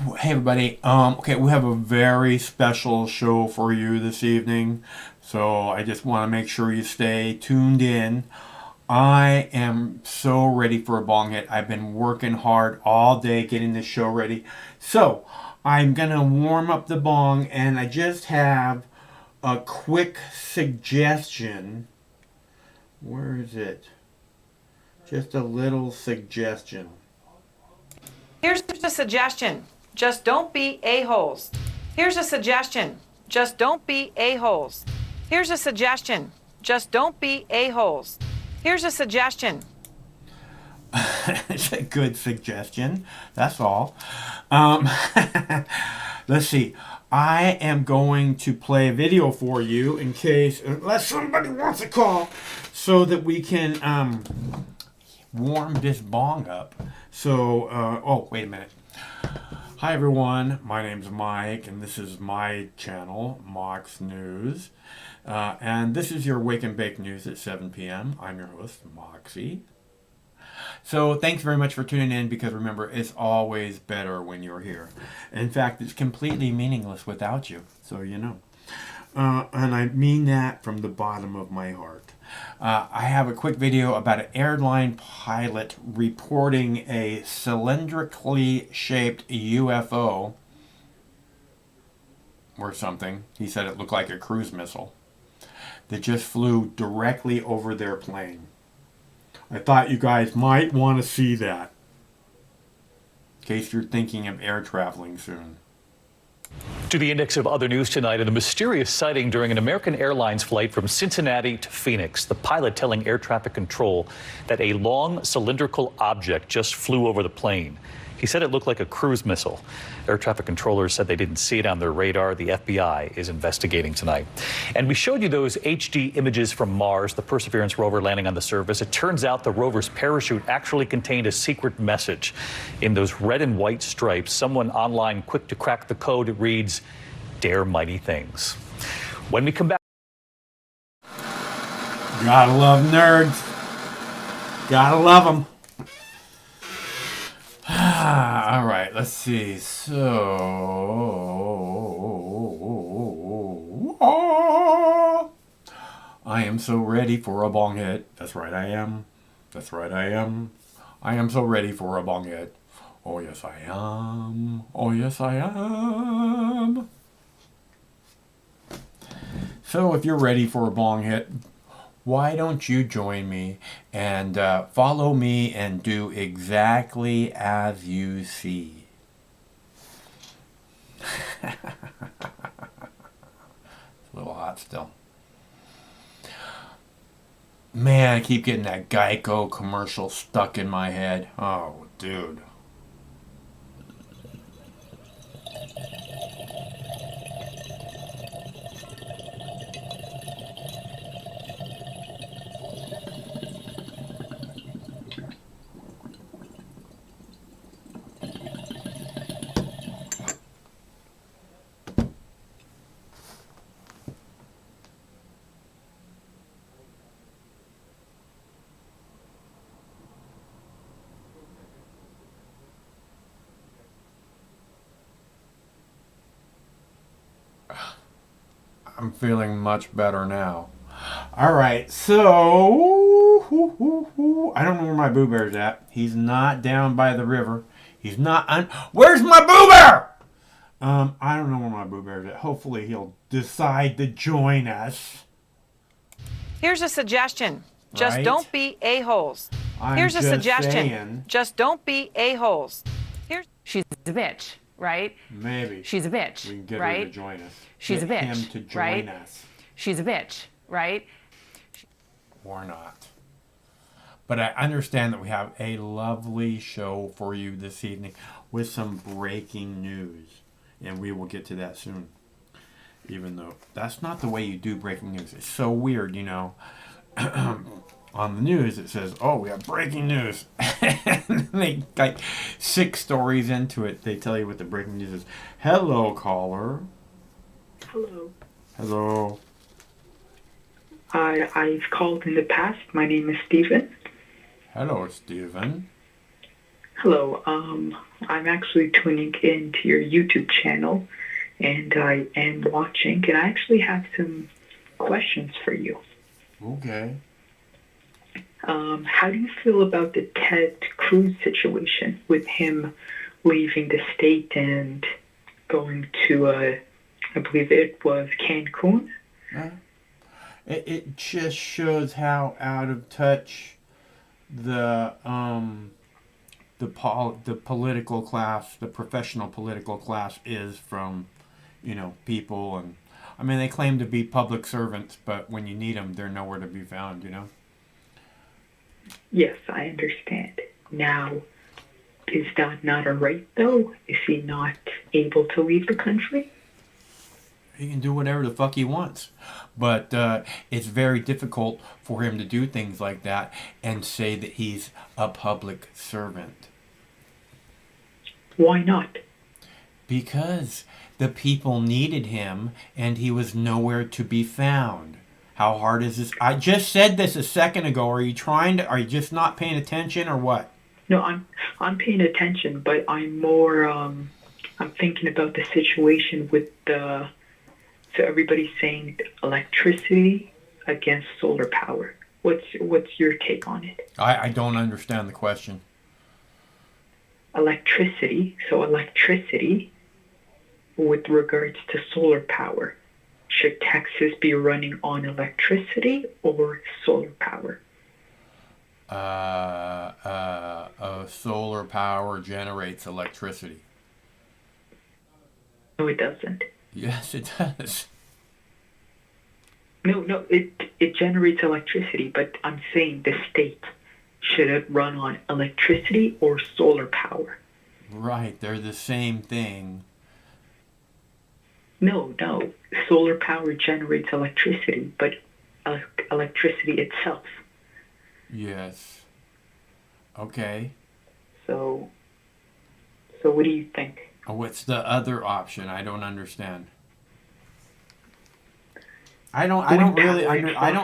Hey everybody. Okay, we have a very special show for you this evening. So I just want to make sure you stay tuned in. I am so ready for a bong hit. I've been working hard all day getting this show ready. So I'm gonna warm up the bong, and I just have a quick suggestion. Where is it? Just a little suggestion. Here's a suggestion. Just don't be a-holes. Here's a suggestion. Just don't be a-holes. Here's a suggestion. Just don't be a-holes. Here's a suggestion. It's a good suggestion. That's all. Um, let's see. I am going to play a video for you in case, unless somebody wants to call, so that we can warm this bong up. So, oh, wait a minute. Hi everyone, my name's Mike, and this is my channel, Mox News. And this is your Wake and Bake News at 7 p.m. I'm your host, Moxie. So thanks very much for tuning in, because remember, it's always better when you're here. In fact, it's completely meaningless without you, so you know. And I mean that from the bottom of my heart. I have a quick video about an airline pilot reporting a cylindrically shaped UFO or something. He said it looked like a cruise missile that just flew directly over their plane. I thought you guys might want to see that, in case you're thinking of air traveling soon. To the index of other news tonight, and a mysterious sighting during an American Airlines flight from Cincinnati to Phoenix. The pilot telling air traffic control that a long cylindrical object just flew over the plane. He said it looked like a cruise missile. Air traffic controllers said they didn't see it on their radar. The FBI is investigating tonight. And we showed you those HD images from Mars, the Perseverance rover landing on the surface. It turns out the rover's parachute actually contained a secret message. In those red and white stripes, someone online quick to crack the code, it reads, "Dare mighty things." When we come back. Gotta love nerds. Gotta love them. All right, let's see. So, I am so ready for a bong hit. That's right, I am. That's right, I am. I am so ready for a bong hit. Oh, yes, I am. Oh, yes, I am. So, if you're ready for a bong hit, why don't you join me and follow me and do exactly as you see? It's a little hot still. Man, I keep getting that Geico commercial stuck in my head. Oh, dude. I'm feeling much better now. All right, so I don't know where my Boo Bear's at. He's not down by the river. He's not. Where's my Boo Bear? I don't know where my Boo Bear's at. Hopefully, he'll decide to join us. Here's a suggestion. Just Right? don't be a-holes. I'm Here's a just suggestion. saying. Just don't be a-holes. She's a bitch, right? Maybe She's a bitch, we can get right? her to join us. She's Get a bitch, him to join right? us, She's a bitch, right? or not. But I understand that we have a lovely show for you this evening with some breaking news, and we will get to that soon. Even though that's not the way you do breaking news. It's so weird, you know. On the news, it says, "Oh, we have breaking news," and they like 6 stories into it. They tell you what the breaking news is. Hello, caller. Hello. Hello. I've called in the past. My name is Steven. Hello, Stephen. Hello. I'm actually tuning into your YouTube channel, and I am watching, and I actually have some questions for you. Okay. How do you feel about the Ted Cruz situation with him leaving the state and going to, I believe it was Cancun? It just shows how out of touch the the political class, the professional political class is from, people. And I mean, they claim to be public servants, but when you need them, they're nowhere to be found. Yes, I understand. Now, is that not a right, though? Is he not able to leave the country? He can do whatever the fuck he wants. But it's very difficult for him to do things like that and say that he's a public servant. Why not? Because the people needed him and he was nowhere to be found. How hard is this? I just said this a second ago. Are you just not paying attention or what? No, I'm paying attention, but I'm more I'm thinking about the situation with the so everybody's saying electricity against solar power. What's your take on it? I don't understand the question. Electricity, so electricity with regards to solar power. Should Texas be running on electricity or solar power? Solar power generates electricity. No, it doesn't. Yes, it does. No, it generates electricity, but I'm saying the state, should it run on electricity or solar power? Right, they're the same thing. No. Solar power generates electricity, but electricity itself. Yes. Okay. So what do you think? What's the other option? I don't understand. I don't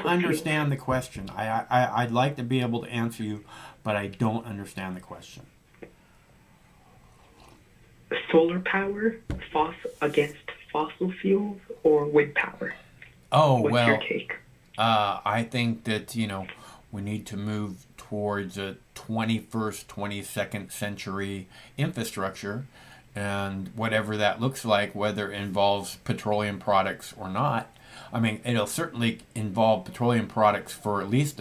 understand the question. I'd like to be able to answer you, but I don't understand the question. Solar power against fossil fuels or wind power? Oh, What's well, your take? I think that, we need to move towards a 21st, 22nd century infrastructure, and whatever that looks like, whether it involves petroleum products or not. I mean, it'll certainly involve petroleum products for at least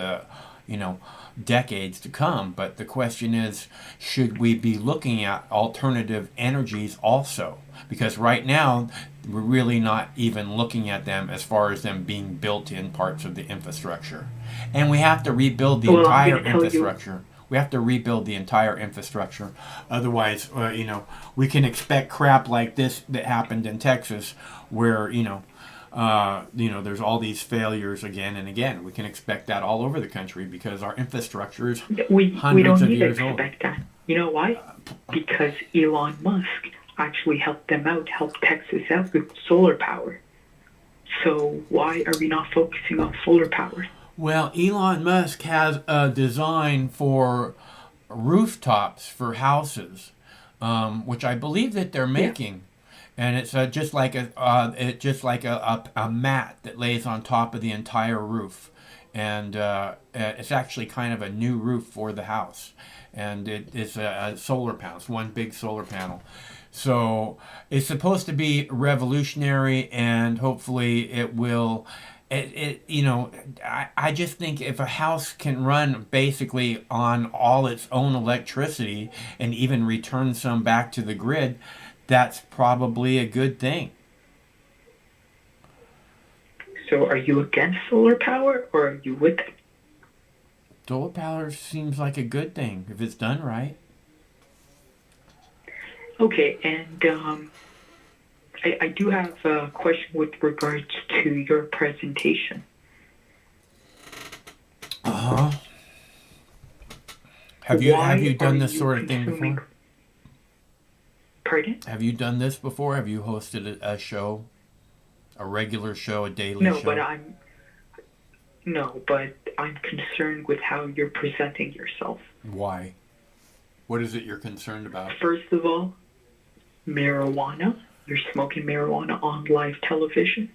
decades to come. But the question is, should we be looking at alternative energies also? Because right now, we're really not even looking at them as far as them being built in parts of the infrastructure. And we have to rebuild the entire infrastructure. We have to rebuild the entire infrastructure. Otherwise, we can expect crap like this that happened in Texas, where there's all these failures again and again. We can expect that all over the country because our infrastructure is hundreds of years old. We don't need to expect that. You know why? Because Elon Musk actually helped them out, helped Texas out with solar power. So why are we not focusing on solar power? Well, Elon Musk has a design for rooftops for houses, which I believe that they're making. And it's just like a mat that lays on top of the entire roof, and it's actually kind of a new roof for the house, and it's a solar panel. It's one big solar panel, so it's supposed to be revolutionary, and hopefully it will. I just think if a house can run basically on all its own electricity and even return some back to the grid, that's probably a good thing. So are you against solar power or are you with it? Solar power seems like a good thing if it's done right. Okay, and I do have a question with regards to your presentation. Uh-huh. Have you done this sort of thing before? Pardon? Have you done this before? Have you hosted a show, a regular show, a daily show? No, but I'm concerned with how you're presenting yourself. Why? What is it you're concerned about? First of all, marijuana. You're smoking marijuana on live television.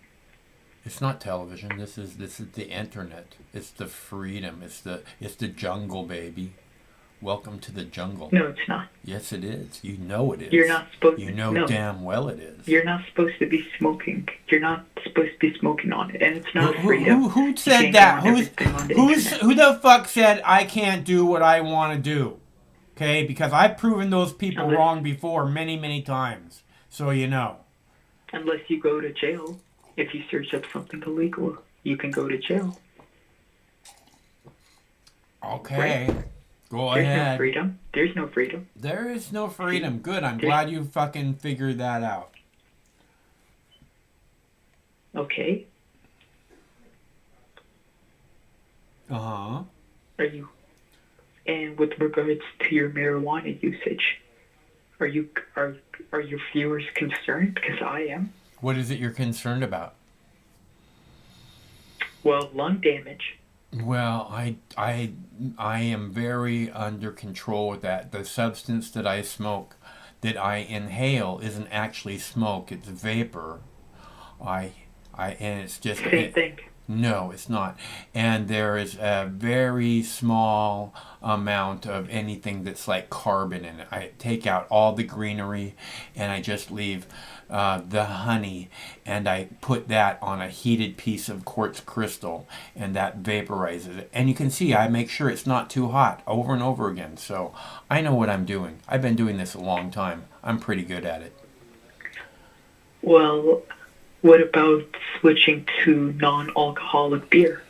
It's not television. This is the internet. It's the freedom. It's the jungle, baby. Welcome to the jungle. No, it's not. Yes, it is. You know it is. You're not supposed You to. know No. damn well it is. You're not supposed to be smoking. You're not supposed to be smoking on it, and it's not freedom. Who You said can't that? go on everything on the internet. Who the fuck said I can't do what I want to do? Okay, because I've proven those people Unless- wrong before many, many times. So you know. Unless you go to jail. If you search up something illegal, you can go to jail. Okay. Go There's no ahead. freedom. There's no freedom. There is no freedom. Good. I'm There's- glad you fucking figured that out. Okay. Uh-huh. Are you? And with regards to your marijuana usage, are your viewers concerned? Because I am. What is it you're concerned about? Well, lung damage. Well, I am very under control with that. The substance that I smoke, that I inhale, isn't actually smoke. It's vapor. And it's just Same thing. No, it's not. And there is a very small amount of anything that's like carbon in it. I take out all the greenery and I just leave the honey, and I put that on a heated piece of quartz crystal, and that vaporizes it. And you can see I make sure it's not too hot over and over again. So I know what I'm doing. I've been doing this a long time. I'm pretty good at it. Well, what about switching to non-alcoholic beer?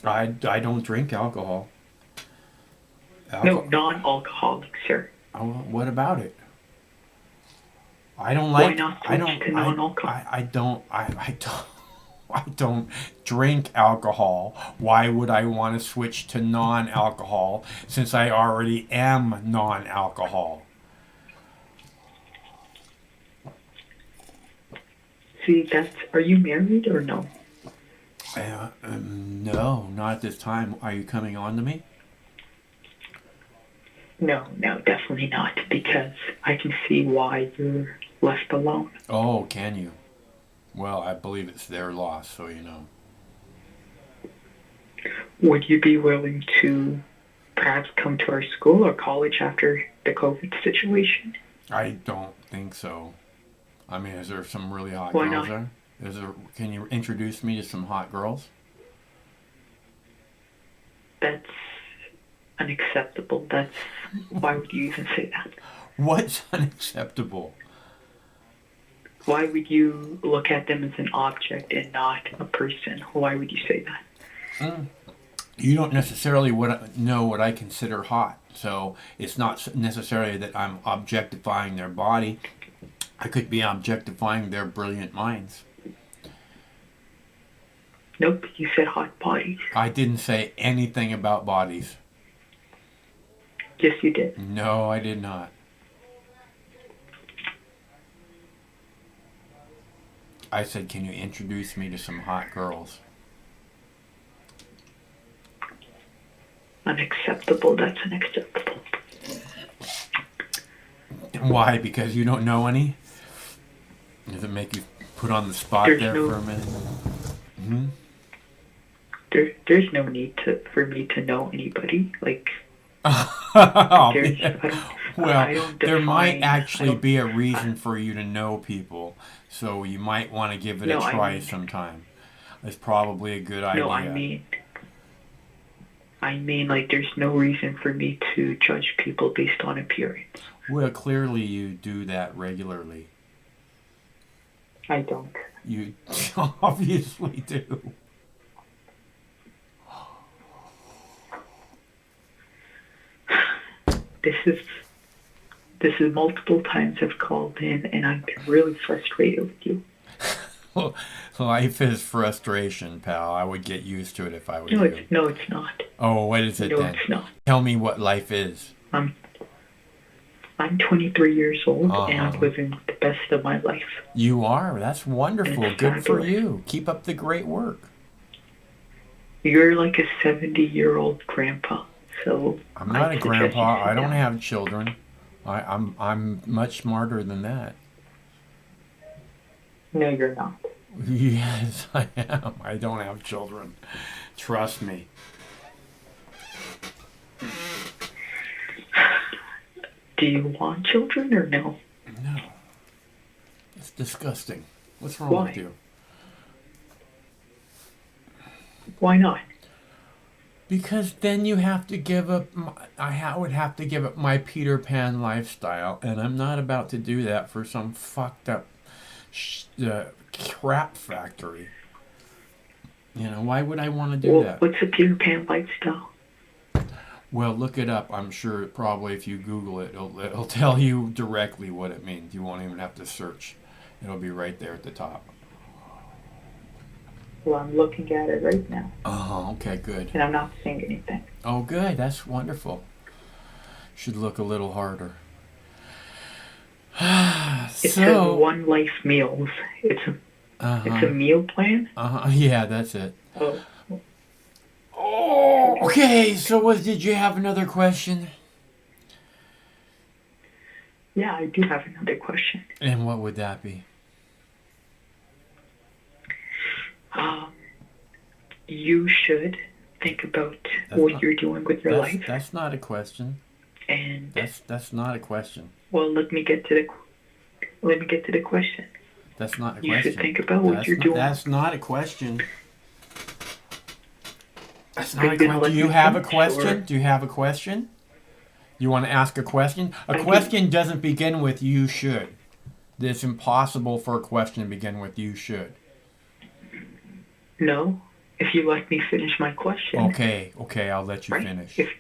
I don't drink alcohol. No, non-alcoholic, sir. Oh, what about it? I don't Why like. not I switch don't. to non-alcohol? I don't. I don't drink alcohol. Why would I want to switch to non-alcohol since I already am non-alcohol? See, are you married or no? No, not at this time. Are you coming on to me? No, definitely not, because I can see why you're left alone. Oh, can you? Well, I believe it's their loss, so you know. Would you be willing to perhaps come to our school or college after the COVID situation? I don't think so. I mean, is there some really hot Why girls not? there? Can you introduce me to some hot girls? That's unacceptable. Why would you even say that? What's unacceptable? Why would you look at them as an object and not a person? Why would you say that? You don't necessarily know what I consider hot, so it's not necessarily that I'm objectifying their body. I could be objectifying their brilliant minds. Nope, you said hot bodies. I didn't say anything about bodies. Yes, you did. No, I did not. I said, can you introduce me to some hot girls? Unacceptable. That's unacceptable. Why? Because you don't know any? Does it make you put on the spot There's there no- for a minute? There's no need for me to know anybody. Like, Oh, there's, yeah. I don't, Well, I don't there might define- actually I don't- be a reason for you to know people, so you might want to give it No, a I try mean- sometime. It's probably a good idea. No, I mean, like, there's no reason for me to judge people based on appearance. Well, clearly you do that regularly. I don't. You obviously do. This is multiple times I've called in, and I've been really frustrated with you. Life is frustration, pal. I would get used to it if I were you. No, it's not. Oh, what is it No, then? it's not. Tell me what life is. I'm 23 years old, and Uh-huh. I'm living the best of my life. You are. That's wonderful. It's Good for fabulous. you. Keep up the great work. You're like a 70-year-old grandpa, so I'm not I a suggest grandpa. you sit I don't down. have children. I'm much smarter than that. No, you're not. Yes, I am. I don't have children. Trust me. Do you want children or no? No. It's disgusting. What's wrong Why? with you? Why not? Because then you have to give up. Would have to give up my Peter Pan lifestyle, and I'm not about to do that for some fucked up crap factory. You know, why would I want to do that? What's a Peter Pan lifestyle? Well, look it up. I'm sure probably if you Google it, it'll tell you directly what it means. You won't even have to search. It'll be right there at the top. Well, I'm looking at it right now, Oh, okay, good. and I'm not saying anything. Oh, good. That's wonderful. Should look a little harder. It says One Life Meals. It's a meal plan. Yeah, that's it. Oh, Oh, okay. So, did you have another question? yeah, I do have another question. And what would that be? You should think about what you're doing with your life, That's not a question. and That's not a question. well, let me get to the question. That's not a You question. should think about what you're doing. That's not a question. That's Are not a you gonna question. let Do you me have a finish, question? or- Do you have a question? You want to ask a question? A I do. question doesn't begin with "you should." It's impossible for a question to begin with "you should." No, if you let me finish my question. Okay, I'll let you Right? finish. If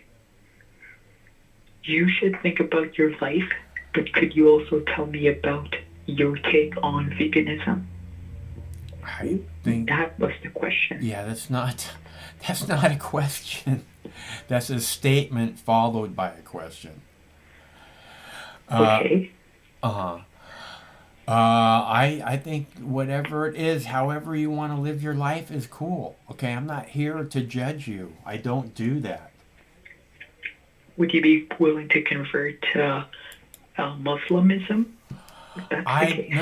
you should think about your life, but could you also tell me about your take on veganism? I think, That was the question. yeah, that's not a question. That's a statement followed by a question. Okay. I think whatever it is, however you want to live your life is cool. Okay, I'm not here to judge you. I don't do that. Would you be willing to convert to Muslimism? If that's the case.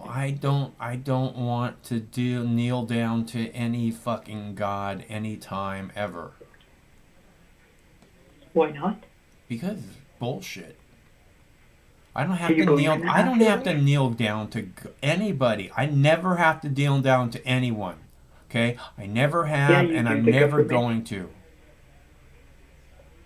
I don't want to kneel down to any fucking god anytime ever. Why not? Because it's bullshit. I don't have Do you to believe kneel. in the I don't have to afterlife? kneel down to anybody. I never have to kneel down to anyone. Okay, I never have, you and do, I'm the never government. going to.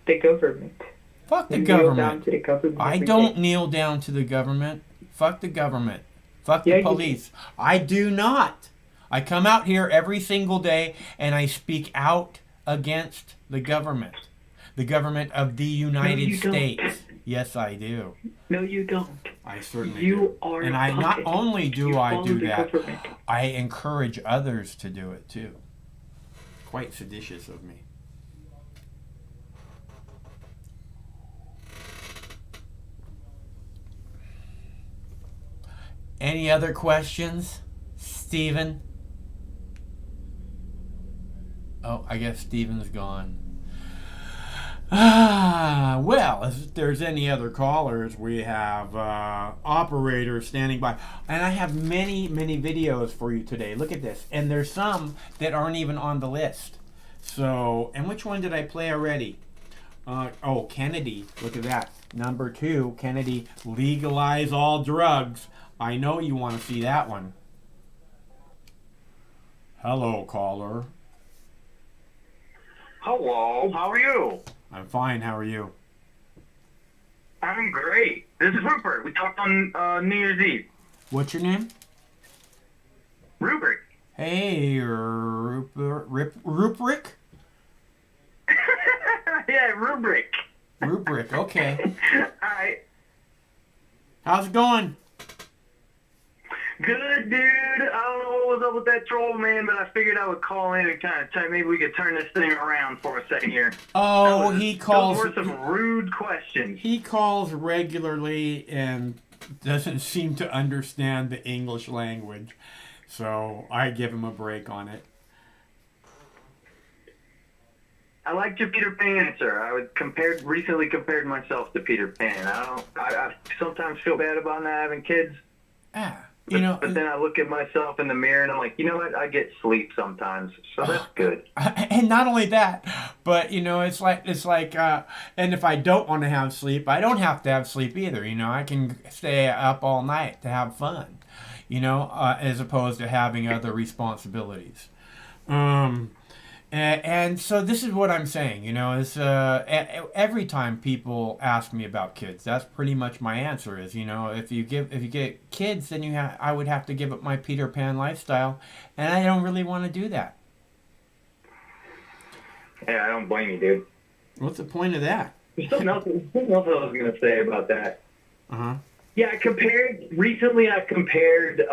The government. Fuck the You kneel down government. to the government I every don't day. kneel down to the government. Fuck the government. Fuck Yeah, the you do. police. I do not. I come out here every single day and I speak out against the government. The government of the United you don't. States. Yes, I do. No, you don't. I certainly You do. are And a I not puppet. only do You I follow do the that, government. I encourage others to do it too. Quite seditious of me. Any other questions, Steven? Oh, I guess Steven's gone. Well, if there's any other callers, we have operators standing by. And I have many, many videos for you today. Look at this. And there's some that aren't even on the list. So, and which one did I play already? Oh, Kennedy. Look at that. Number 2, Kennedy, legalize all drugs. I know you want to see that one. Hello, caller. Hello, how are you? I'm fine. How are you? I'm great. This is Rupert. We talked on New Year's Eve. What's your name? Rupert. Hey, Rubric? Yeah, Rubric. Rubric, okay. Alright. How's it going? Good, dude. I don't know what was up with that troll, man, but I figured I would call in and kind of try. Maybe we could turn this thing around for a second here. Oh, he calls. Those were some rude questions. He calls regularly and doesn't seem to understand the English language. So I give him a break on it. I liked your Peter Pan answer. I would recently compared myself to Peter Pan. I sometimes feel bad about not having kids. Ah, But then I look at myself in the mirror and I'm like, you know what? I get sleep sometimes, so that's good. and not only that, but and if I don't want to have sleep, I don't have to have sleep either. I can stay up all night to have fun. As opposed to having other responsibilities. And so this is what I'm saying, is every time people ask me about kids, that's pretty much my answer is, if you get kids, then I would have to give up my Peter Pan lifestyle, and I don't really want to do that. Yeah, I don't blame you, dude. What's the point of that? There's something else I was going to say about that. Uh-huh. Yeah, recently I compared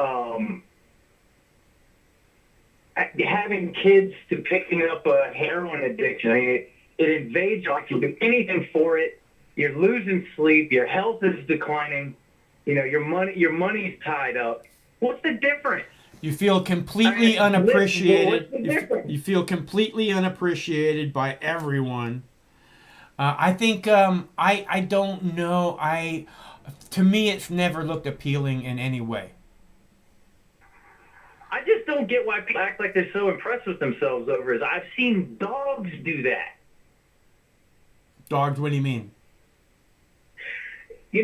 having kids to picking up a heroin addiction. I mean, it invades you. Like, you do anything for it. You're losing sleep. Your health is declining. Your money's tied up. What's the difference? You feel completely unappreciated. What's the difference? You feel completely unappreciated by everyone. I think I don't know. To me, it's never looked appealing in any way. I just don't get why people act like they're so impressed with themselves over it. I've seen dogs do that. Dogs? What do you mean? They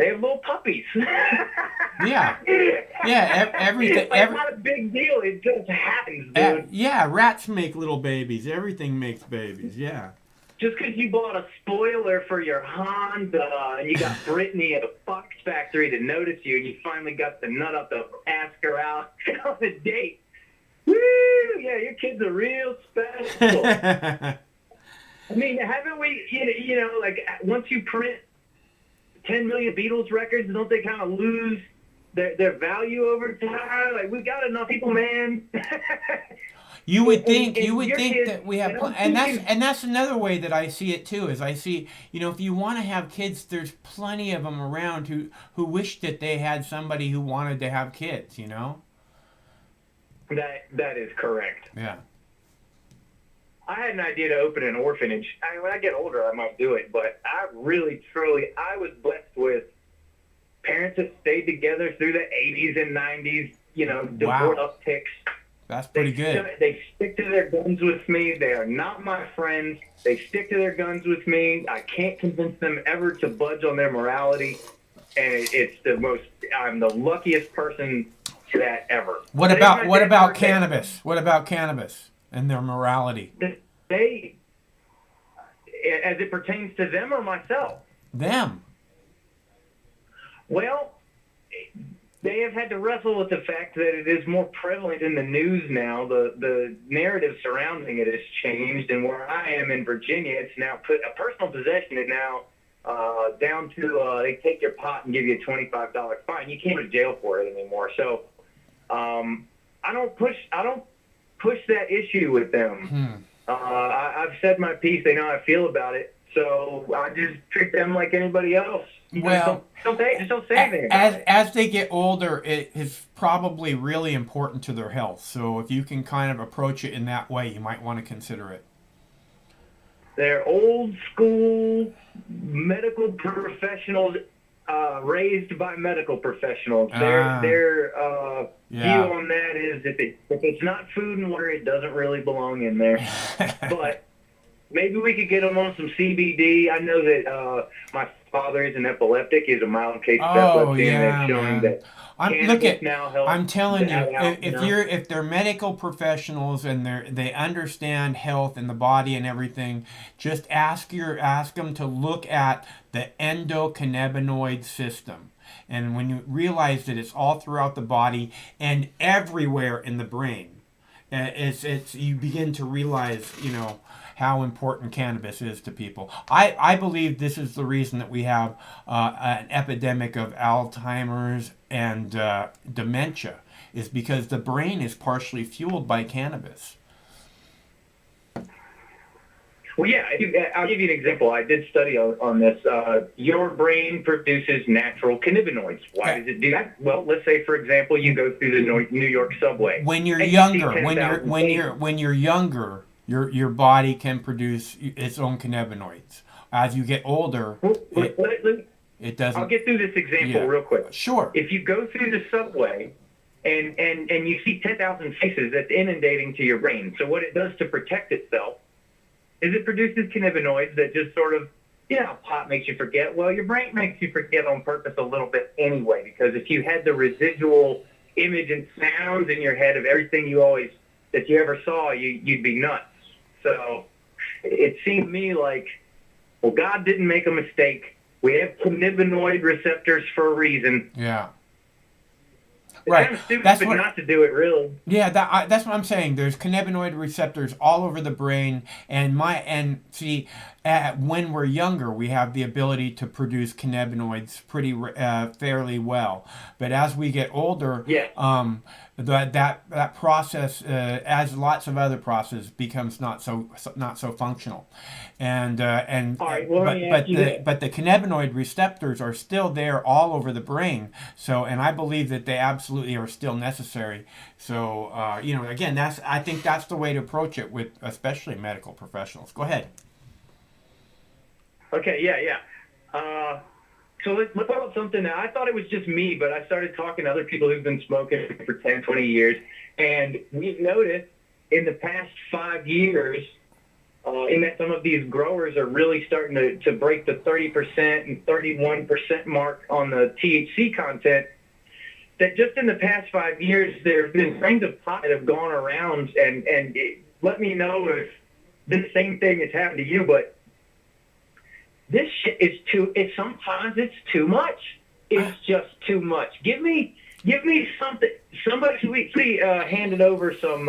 have little puppies. Yeah. Yeah, everything. It's not a big deal. It just happens, dude. Yeah, rats make little babies. Everything makes babies, yeah. Just because you bought a spoiler for your Honda and you got Brittany at a Fox factory to notice you, and you finally got the nut up to ask her out on a date. Woo! Yeah, your kid's are real special. I mean, haven't we, like, once you print 10 million Beatles records, don't they kind of lose their value over time? Like, we got enough people, man. You would think kids, that we have, and that's another way that I see it too. Is I see, if you want to have kids, there's plenty of them around who wish that they had somebody who wanted to have kids. That is correct. Yeah. I had an idea to open an orphanage. When I get older, I might do it, but I really, truly, I was blessed with parents that stayed together through the 80s and 90s, divorce upticks. That's pretty good. They stick to their guns with me. They are not my friends. They stick to their guns with me. I can't convince them ever to budge on their morality. And I'm the luckiest person to that ever. What about cannabis? What about cannabis and their morality? They, as it pertains to them or myself? Them. Well, they have had to wrestle with the fact that it is more prevalent in the news now. The narrative surrounding it has changed, and where I am in Virginia, it's now put a personal possession is now down to they take your pot and give you a $25 fine. You can't go to jail for it anymore. So I don't push that issue with them. I've said my piece. They know how I feel about it. So I just treat them like anybody else. Well, don't say anything about it. As they get older, it is probably really important to their health. So if you can kind of approach it in that way, you might want to consider it. They're old school medical professionals, raised by medical professionals. Their view on that is if it's not food and water, it doesn't really belong in there. But maybe we could get them on some CBD. I know that my father is an epileptic. He's a mild case of epilepsy, and they're showing that cannabis now helps. I'm telling you, out, if they're medical professionals and they understand health and the body and everything, just ask them to look at the endocannabinoid system. And when you realize that it's all throughout the body and everywhere in the brain, you begin to realize, how important cannabis is to people. I believe this is the reason that we have an epidemic of Alzheimer's and dementia, is because the brain is partially fueled by cannabis. Well, yeah, I'll give you an example. I did study on this. Your brain produces natural cannabinoids. Why does it do that? Well, let's say, for example, you go through the New York subway. When you're younger, when you're younger, your body can produce its own cannabinoids. As you get older, It doesn't. I'll get through this example real quick. Sure. If you go through the subway and you see 10,000 faces, that's inundating to your brain. So what it does to protect itself is it produces cannabinoids that just sort of, pot makes you forget. Well, your brain makes you forget on purpose a little bit anyway, because if you had the residual image and sounds in your head of everything that you ever saw, you'd be nuts. So it seemed to me like, well, God didn't make a mistake. We have cannabinoid receptors for a reason. Yeah. It's Right. kind of stupid That's not to do it, really. Yeah, that's what I'm saying. There's cannabinoid receptors all over the brain, and when we're younger, we have the ability to produce cannabinoids fairly well. But as we get older, Yes. that process, as lots of other processes, becomes not so functional. And All right, well, let me ask you this. but the cannabinoid receptors are still there all over the brain. So, and I believe that they absolutely are still necessary. So, again, I think that's the way to approach it with especially medical professionals. Go ahead. Okay, yeah. So let's talk about something that I thought it was just me, but I started talking to other people who've been smoking for 10, 20 years, and we've noticed in the past 5 years in that some of these growers are really starting to break the 30% and 31% mark on the THC content, that just in the past 5 years, there have been strains of pot that have gone around, and let me know if the same thing has happened to you, but this shit is sometimes it's too much. It's just too much. Give me something. Somebody handed over some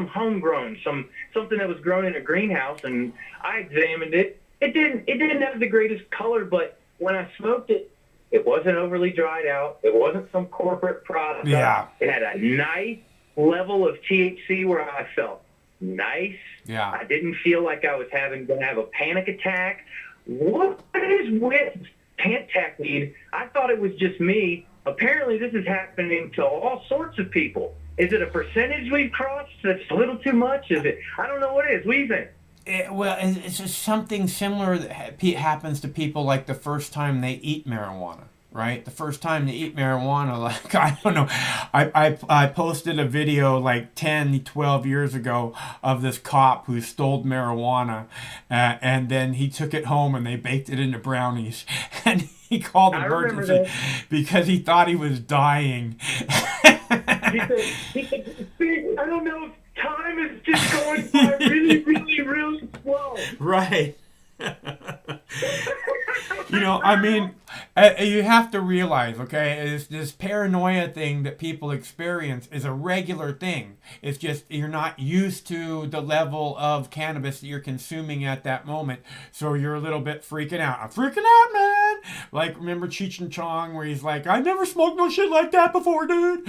homegrown, something that was grown in a greenhouse, and I examined it. It didn't have the greatest color, but when I smoked it, it wasn't overly dried out. It wasn't some corporate product. Yeah. It had a nice level of THC where I felt nice. Yeah. I didn't feel like I was going to have a panic attack. What is with Pantac weed? I thought it was just me. Apparently, this is happening to all sorts of people. Is it a percentage we've crossed that's a little too much? Is it? I don't know what it is. What do you think? It's just something similar that happens to people like the first time they eat marijuana. Right? The first time they eat marijuana, like, I don't know, I posted a video like 10, 12 years ago of this cop who stole marijuana, and then he took it home and they baked it into brownies, and he called emergency because he thought he was dying. He said, I don't know if time is just going by really, really, really slow. Right. I mean, you have to realize, okay, this paranoia thing that people experience is a regular thing. It's just you're not used to the level of cannabis that you're consuming at that moment, so you're a little bit freaking out. I'm freaking out, man! Like, remember Cheech and Chong, where he's like, I never smoked no shit like that before, dude!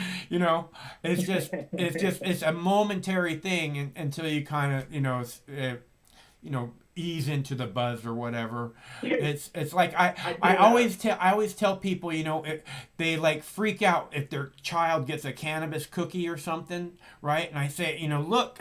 It's a momentary thing until you kind of, ease into the buzz or whatever. It's like I always tell people, they like freak out if their child gets a cannabis cookie or something, right? And I say, look,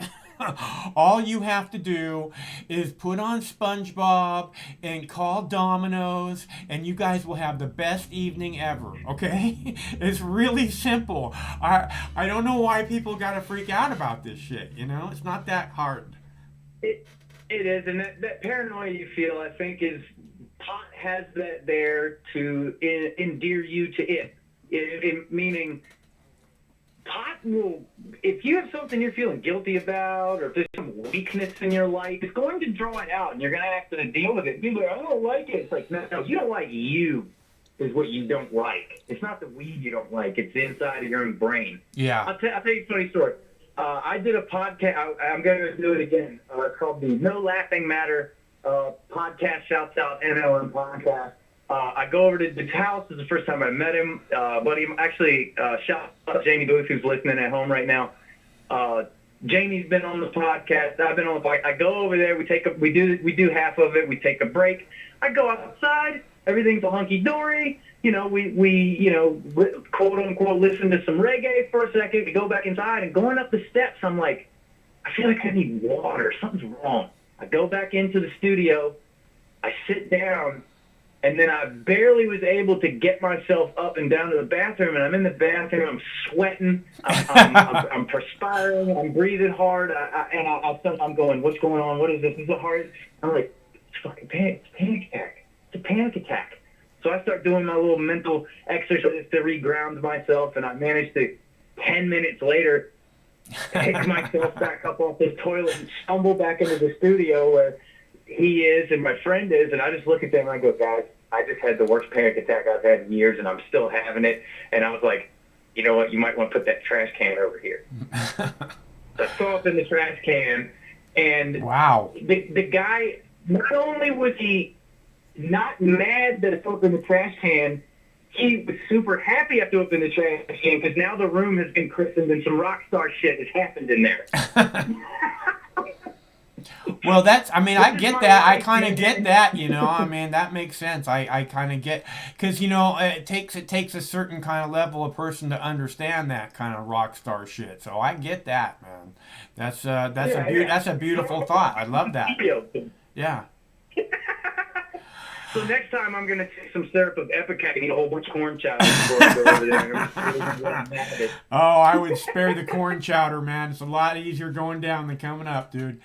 all you have to do is put on SpongeBob and call Domino's, and you guys will have the best evening ever. Okay? It's really simple. I don't know why people gotta freak out about this shit. It's not that hard. It is, and that paranoia you feel, I think, is pot has that there to endear you to it. Meaning, pot will, if you have something you're feeling guilty about, or if there's some weakness in your life, it's going to draw it out, and you're going to have to deal with it. People are like, I don't like it. It's like, no, you don't like you is what you don't like. It's not the weed you don't like. It's the inside of your own brain. Yeah. I'll tell you a funny story. I did a podcast. I'm going to do it again. It's called the No Laughing Matter podcast. Shouts out NLM podcast. I go over to Duke's house. This is the first time I met him. Buddy, actually, shout out Jamie Booth, who's listening at home right now. Jamie's been on the podcast. I've been on the podcast. I go over there. We do half of it. We take a break. I go outside. Everything's a hunky dory. We quote unquote listen to some reggae for a second. We go back inside, and going up the steps, I'm like, I feel like I need water. Something's wrong. I go back into the studio. I sit down, And then I barely was able to get myself up and down to the bathroom, and I'm in the bathroom, I'm sweating, I'm perspiring, I'm breathing hard, I'm going, what's going on? What is this? Is it hard? I'm like, it's fucking panic. It's a panic attack. It's a panic attack. So I start doing my little mental exercise to reground myself, and I managed to, 10 minutes later, pick myself back up off the toilet and stumble back into the studio where he is and my friend is, and I just look at them and I go, guys, I just had the worst panic attack I've had in years, and I'm still having it. And I was like, you know what? You might want to put that trash can over here. So I throw up in the trash can, and Wow. the guy, not only was he not mad that I threw up in the trash can, he was super happy I threw up in the trash can because now the room has been christened and some rock star shit has happened in there. Well, that's, I mean, I This is get my that. I life, kind of man. get that, you know. I mean, that makes sense. I kind of get, because, you know, it takes a certain kind of level of person to understand that kind of rock star shit. So I get that, man. That's a beautiful thought. I love that. Yeah. So next time I'm going to take some syrup of Epicac and eat a whole bunch of corn chowder before I go over there. Oh, I would spare the corn chowder, man. It's a lot easier going down than coming up, dude.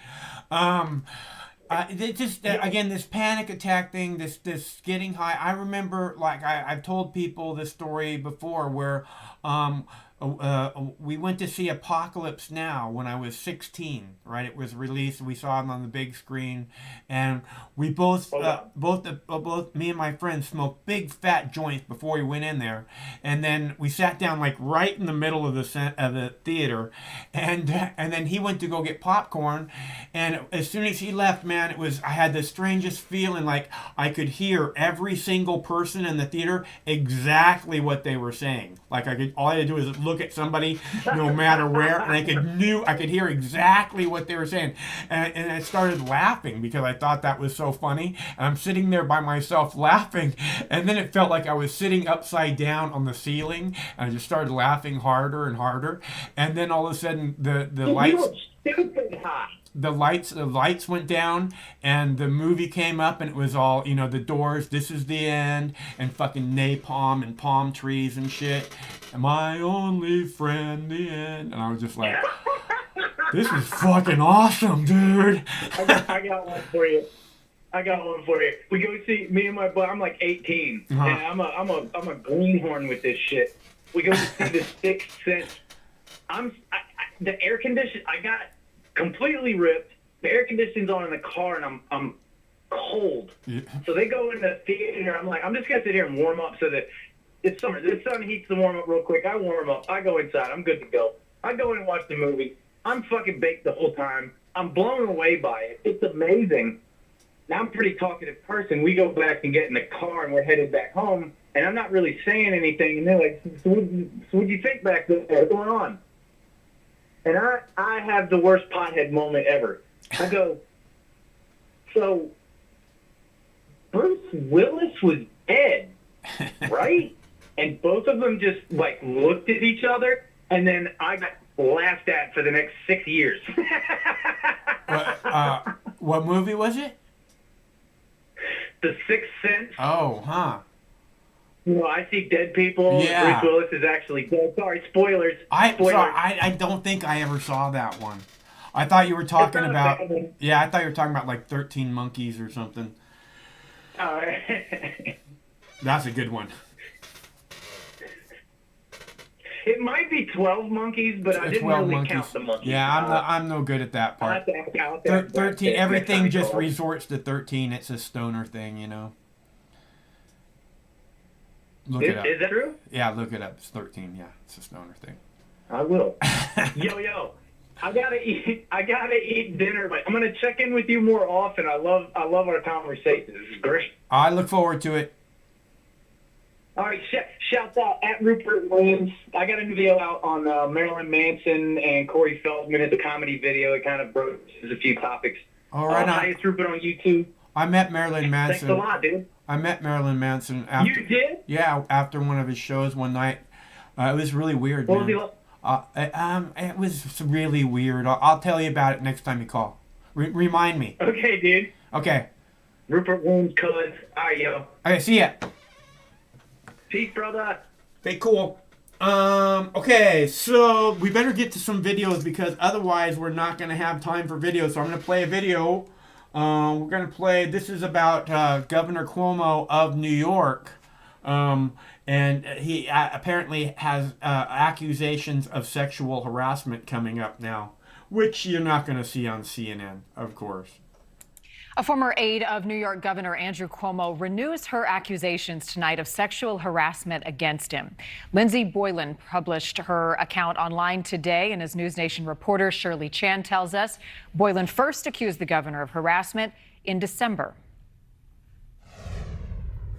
It just again, this panic attack thing, this getting high. I remember, like I've told people this story before, where we went to see Apocalypse Now when I was 16. Right, it was released. We saw it on the big screen, and we both me and my friend smoked big fat joints before we went in there, and then we sat down like right in the middle of the theater, and then he went to go get popcorn, and as soon as he left, man, I had the strangest feeling, like I could hear every single person in the theater exactly what they were saying. Like all I had to do was look at somebody, no matter where, and I could hear exactly what they were saying, and I started laughing because I thought that was so funny. And I'm sitting there by myself laughing, and then it felt like I was sitting upside down on the ceiling, and I just started laughing harder and harder. And then all of a sudden, the lights. Stupid hot. The lights went down, and the movie came up, and it was all, you know, The Doors, This Is the End, and fucking napalm and palm trees and shit. My only friend, the end. And I was just like, this is fucking awesome, dude. I got one for you. We go see, me and my buddy, I'm like 18, and I'm a greenhorn with this shit. We go see The Sixth Sense. The air condition, I got completely ripped. The air conditioning's on in the car, and I'm cold. Yeah. So they go in the theater. I'm like, I'm just gonna sit here and warm up so that it's summer. The sun heats the warm up real quick. I warm up. I go inside. I'm good to go. I go in and watch the movie. I'm fucking baked the whole time. I'm blown away by it. It's amazing. Now I'm a pretty talkative person. We go back and get in the car, and we're headed back home. And I'm not really saying anything. And they're like, so what'd you think back there? What's going on? And I have the worst pothead moment ever. I go, so Bruce Willis was dead, right? And both of them just like looked at each other, and then I got laughed at for the next 6 years. What movie was it? The Sixth Sense. Oh, huh. You know, I see dead people. Yeah. Bruce Willis is actually dead. Sorry, spoilers. Sorry, I don't think I ever saw that one. I thought you were talking not a about, bad one. yeah, I thought you were talking about like 13 Monkeys or something. That's a good one. It might be 12 Monkeys, but I didn't 12 really Monkeys. count the monkeys. Yeah, I'm no good at that I'll part. have to count that. 13, everything Next time just you call. resorts to 13. It's a stoner thing, you know. Look Is, it up. is that true? Yeah, look it up. It's 13. Yeah, it's a stoner thing. I will. Yo, I gotta eat dinner, but I'm gonna check in with you more often. I love our conversations. This is great. I look forward to it. All right, shout out at Rupert Williams. I got a new video out on Marilyn Manson and Corey Feldman. It's a comedy video. It kind of broaches a few topics. All right, Highest Rupert on YouTube. I met Marilyn Manson. Thanks a lot, dude. I met Marilyn Manson after. You did? Yeah, after one of his shows one night. It was really weird, What was man. he like? It was really weird. I'll tell you about it next time you call. Remind me. Okay, dude. Okay. Rupert Wound, cuz. All right, yo. Okay, see ya. Peace, brother. Okay, cool. Okay, so we better get to some videos because otherwise we're not going to have time for videos. So I'm going to play a video. We're going to play, this is about Governor Cuomo of New York. And he apparently has accusations of sexual harassment coming up now, which you're not going to see on CNN, of course. A former aide of New York Governor Andrew Cuomo renews her accusations tonight of sexual harassment against him. Lindsay Boylan published her account online today, and as News Nation reporter Shirley Chan tells us, Boylan first accused the governor of harassment in December.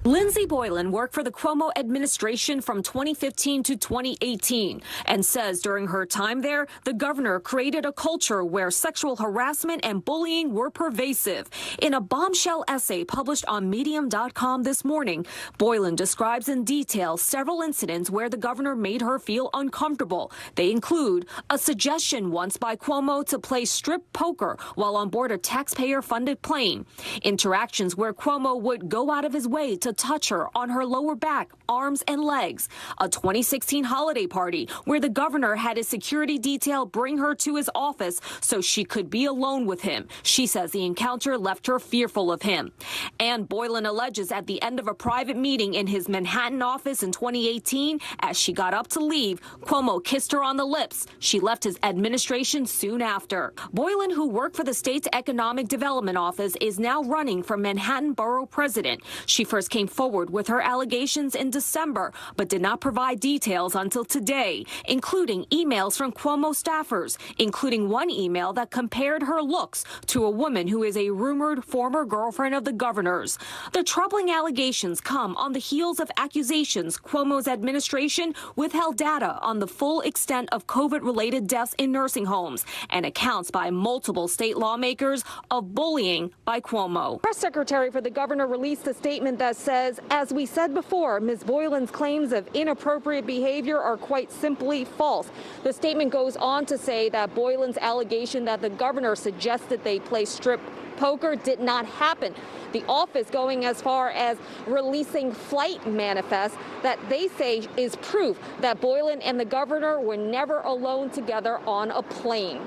Lindsay Boylan worked for the Cuomo administration from 2015 to 2018 and says during her time there, the governor created a culture where sexual harassment and bullying were pervasive. In a bombshell essay published on Medium.com this morning, Boylan describes in detail several incidents where the governor made her feel uncomfortable. They include a suggestion once by Cuomo to play strip poker while on board a taxpayer-funded plane, interactions where Cuomo would go out of his way to touch her on her lower back, arms, and legs. A 2016 holiday party where the governor had his security detail bring her to his office so she could be alone with him. She says the encounter left her fearful of him. And Boylan alleges at the end of a private meeting in his Manhattan office in 2018, as she got up to leave, Cuomo kissed her on the lips. She left his administration soon after. Boylan, who worked for the state's Economic Development Office, is now running for Manhattan Borough President. She first came forward with her allegations in December, but did not provide details until today, including emails from Cuomo staffers, including one email that compared her looks to a woman who is a rumored former girlfriend of the governor's. The troubling allegations come on the heels of accusations Cuomo's administration withheld data on the full extent of COVID-related deaths in nursing homes and accounts by multiple state lawmakers of bullying by Cuomo. Press secretary for the governor released a statement that says, as we said before, Ms. Boylan's claims of inappropriate behavior are quite simply false. The statement goes on to say that Boylan's allegation that the governor suggested they play strip poker did not happen. The office going as far as releasing flight manifests that they say is proof that Boylan and the governor were never alone together on a plane.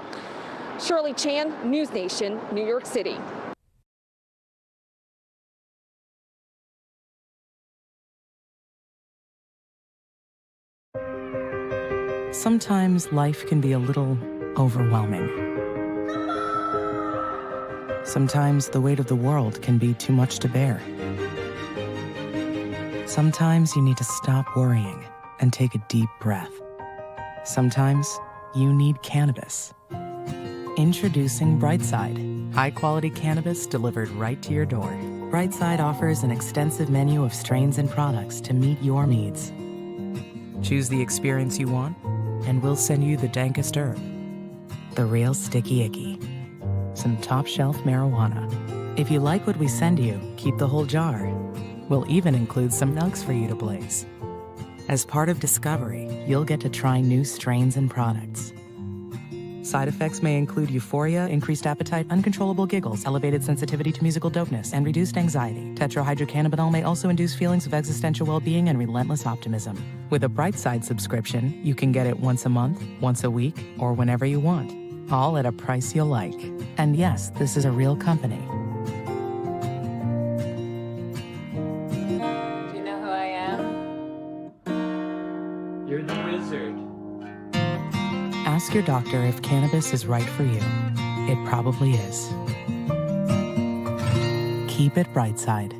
Shirley Chan, News Nation, New York City. Sometimes life can be a little overwhelming. Sometimes the weight of the world can be too much to bear. Sometimes you need to stop worrying and take a deep breath. Sometimes you need cannabis. Introducing Brightside, high-quality cannabis delivered right to your door. Brightside offers an extensive menu of strains and products to meet your needs. Choose the experience you want, and we'll send you the dankest herb, the real sticky icky, some top-shelf marijuana. If you like what we send you, keep the whole jar. We'll even include some nugs for you to blaze. As part of Discovery, you'll get to try new strains and products. Side effects may include euphoria, increased appetite, uncontrollable giggles, elevated sensitivity to musical dopeness, and reduced anxiety. Tetrahydrocannabinol may also induce feelings of existential well-being and relentless optimism. With a Brightside subscription, you can get it once a month, once a week, or whenever you want, all at a price you'll like. And yes, this is a real company. Do you know who I am? You're the wizard. Ask your doctor if cannabis is right for you. It probably is. Keep it Brightside.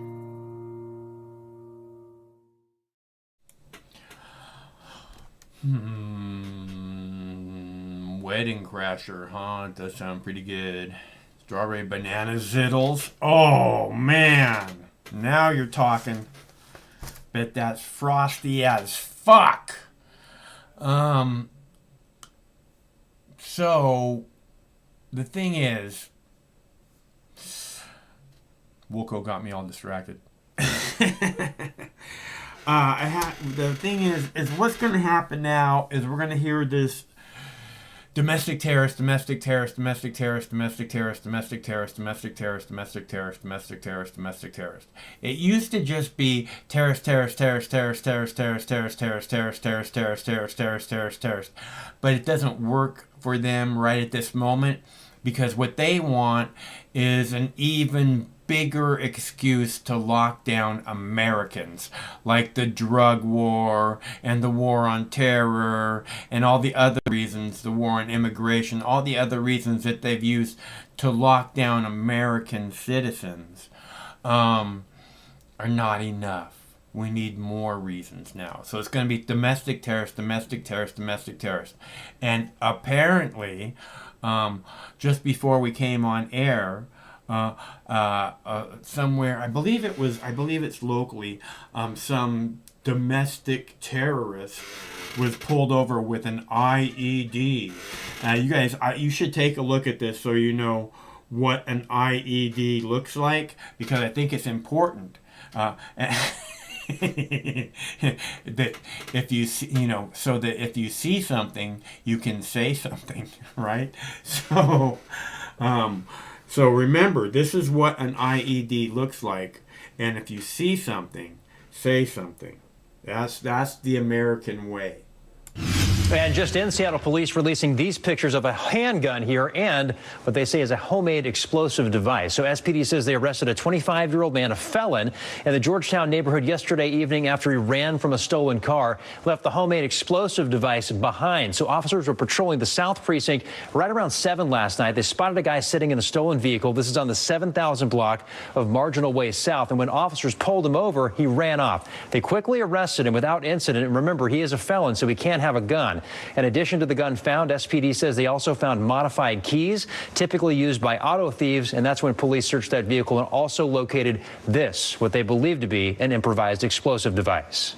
Wedding Crasher, huh? It does sound pretty good. Strawberry banana zittles. Oh, man. Now you're talking. Bet that's frosty as fuck. So, the thing is, Wilco got me all distracted. The thing is what's going to happen now is we're going to hear this domestic terrorist, domestic terrorist, domestic terrorist, domestic terrorist, domestic terrorist, domestic terrorist, domestic terrorist, domestic terrorist, domestic terrorist. It used to just be terrorist, terrorist, terrorist, terrorist, terrorist, terrorist, terrorist, terrorist, terrorist, terrorist, terrorist, terrorist, terrorist, terrorist, terrorist. But it doesn't work for them right at this moment, because what they want is an even bigger excuse to lock down Americans, like the drug war and the war on terror and all the other reasons, the war on immigration, all the other reasons that they've used to lock down American citizens are not enough. We need more reasons now. So it's going to be domestic terrorist, domestic terrorist, domestic terrorist. And apparently, just before we came on air, somewhere, I believe it's locally, some domestic terrorist was pulled over with an IED. You guys, you should take a look at this so you know what an IED looks like, because I think it's important. That if you see, so that if you see something, you can say something, right? So remember, this is what an IED looks like, and if you see something, say something. That's the American way. And just in, Seattle police releasing these pictures of a handgun here and what they say is a homemade explosive device. So SPD says they arrested a 25-year-old man, a felon, in the Georgetown neighborhood yesterday evening after he ran from a stolen car, left the homemade explosive device behind. So officers were patrolling the South Precinct right around 7 last night. They spotted a guy sitting in a stolen vehicle. This is on the 7,000 block of Marginal Way South. And when officers pulled him over, he ran off. They quickly arrested him without incident. And remember, he is a felon, so he can't have a gun. In addition to the gun found, SPD says they also found modified keys, typically used by auto thieves, and that's when police searched that vehicle and also located this, what they believe to be an improvised explosive device.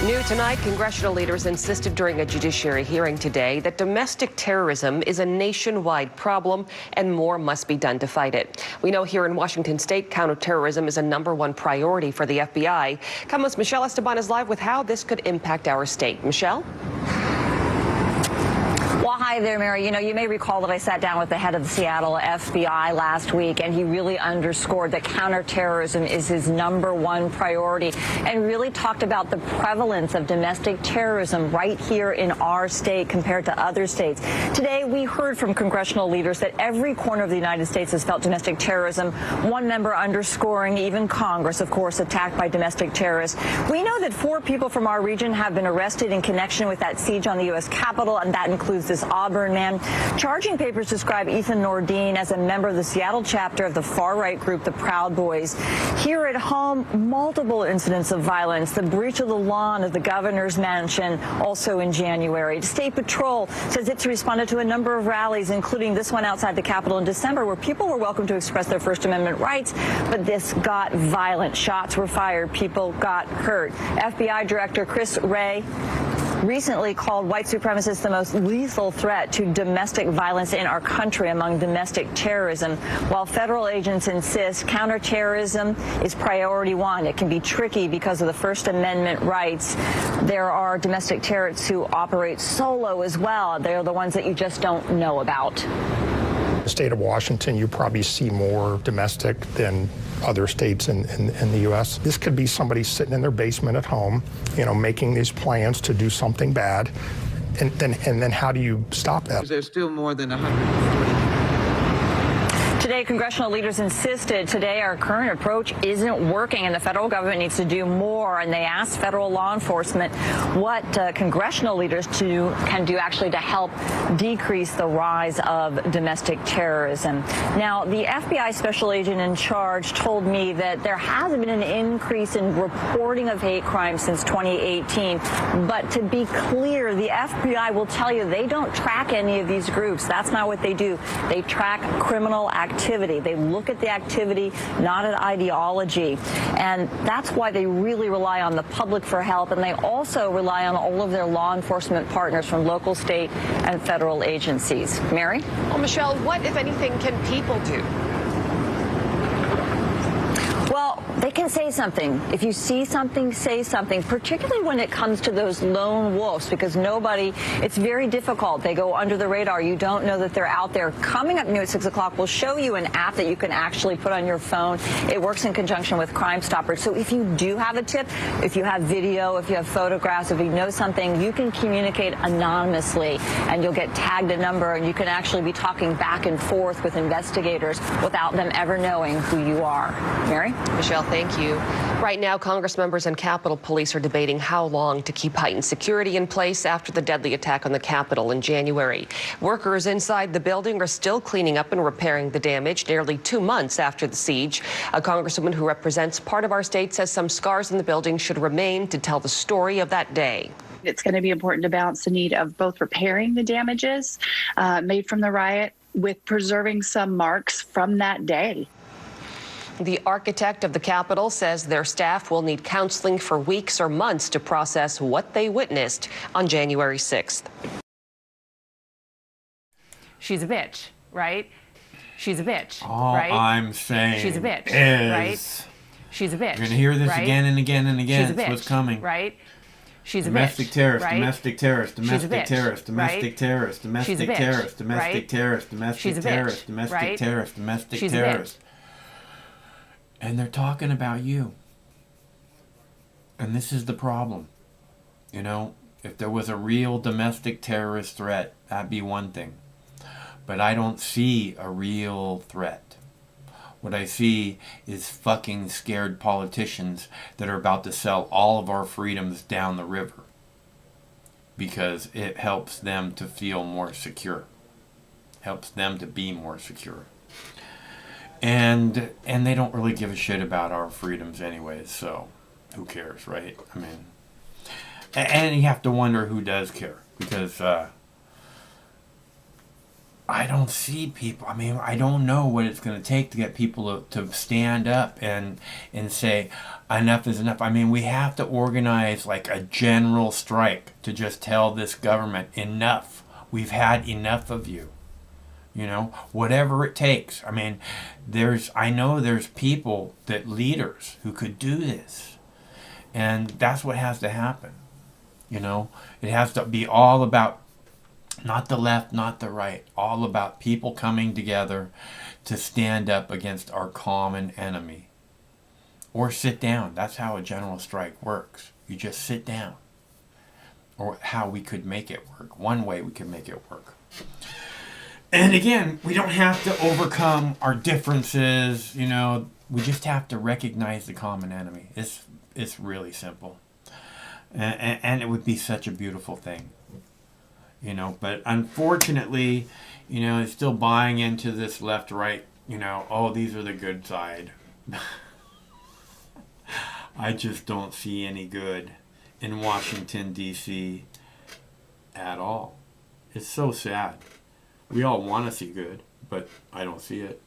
New tonight, congressional leaders insisted during a judiciary hearing today that domestic terrorism is a nationwide problem and more must be done to fight it. We know here in Washington state, counterterrorism is a #1 priority for the FBI. KOMO's Michelle Esteban is live with how this could impact our state. Michelle? Well, hi there, Mary. You may recall that I sat down with the head of the Seattle FBI last week, and he really underscored that counterterrorism is his #1 priority and really talked about the prevalence of domestic terrorism right here in our state compared to other states. Today, we heard from congressional leaders that every corner of the United States has felt domestic terrorism. One member underscoring even Congress, of course, attacked by domestic terrorists. We know that 4 people from our region have been arrested in connection with that siege on the U.S. Capitol, and that includes this Auburn man. Charging papers describe Ethan Nordine as a member of the Seattle chapter of the far-right group, the Proud Boys. Here at home, multiple incidents of violence, the breach of the lawn of the governor's mansion, also in January. State Patrol says it's responded to a number of rallies, including this one outside the Capitol in December, where people were welcome to express their First Amendment rights, but this got violent. Shots were fired. People got hurt. FBI Director Chris Wray recently called white supremacists the most lethal threat to domestic violence in our country among domestic terrorism. While federal agents insist counterterrorism is priority 1, it can be tricky because of the First Amendment rights. There are domestic terrorists who operate solo as well. They're the ones that you just don't know about. The state of Washington, you probably see more domestic than other states in the U.S. This could be somebody sitting in their basement at home, making these plans to do something bad. And then how do you stop that? There's still more than 140. Today, congressional leaders insisted today our current approach isn't working and the federal government needs to do more. And they asked federal law enforcement what congressional leaders can do actually to help decrease the rise of domestic terrorism. Now, the FBI special agent in charge told me that there has been an increase in reporting of hate crimes since 2018. But to be clear, the FBI will tell you they don't track any of these groups. That's not what they do. They track criminal activity. They look at the activity, not at ideology. And that's why they really rely on the public for help. And they also rely on all of their law enforcement partners from local, state, and federal agencies. Mary? Well, Michelle, what, if anything, can people do? Well, They can say something. If you see something, say something, particularly when it comes to those lone wolves, because it's very difficult. They go under the radar. You don't know that they're out there. Coming up new at 6 o'clock, we'll show you an app that you can actually put on your phone. It works in conjunction with Crime Stoppers. So if you do have a tip, if you have video, if you have photographs, if you know something, you can communicate anonymously, and you'll get tagged a number, and you can actually be talking back and forth with investigators without them ever knowing who you are. Mary? Michelle, thank you. Right now, Congress members and Capitol Police are debating how long to keep heightened security in place after the deadly attack on the Capitol in January. Workers inside the building are still cleaning up and repairing the damage nearly 2 months after the siege. A congresswoman who represents part of our state says some scars in the building should remain to tell the story of that day. It's going to be important to balance the need of both repairing the damages made from the riot with preserving some marks from that day. The architect of the Capitol says their staff will need counseling for weeks or months to process what they witnessed on January 6th. She's a bitch, right? She's a bitch, All right? I'm saying she's a bitch, is, right? She's a bitch. You're going to hear this right? again and again and again. She's a bitch, It's what's coming. right? She's a Domestic bitch, terrorist, right? domestic terrorist, She's a domestic bitch, terrorist, domestic right? terrorist, She's a domestic bitch, terrorist, domestic right? terrorist, domestic She's a bitch, terrorist, domestic right? terrorist, domestic She's a bitch. terrorist. And they're talking about you. And this is the problem. You know, if there was a real domestic terrorist threat, that'd be one thing. But I don't see a real threat. What I see is fucking scared politicians that are about to sell all of our freedoms down the river because it helps them to feel more secure. Helps them to be more secure. And they don't really give a shit about our freedoms anyways, so who cares, right? I mean, and you have to wonder who does care, because I don't see people. I mean, I don't know what it's going to take to get people to stand up and say enough is enough. I mean, we have to organize like a general strike to just tell this government enough. We've had enough of you. You know, whatever it takes. I mean, I know there's people, leaders who could do this. And that's what has to happen. You know, it has to be all about not the left, not the right, all about people coming together to stand up against our common enemy. Or sit down. That's how a general strike works. You just sit down. Or how we could make it work. One way we can make it work. And again, we don't have to overcome our differences, you know. We just have to recognize the common enemy. It's really simple. And it would be such a beautiful thing. You know, but unfortunately, you know, it's still buying into this left-right, you know, oh, these are the good side. I just don't see any good in Washington, D.C. at all. It's so sad. We all want to see good, but I don't see it.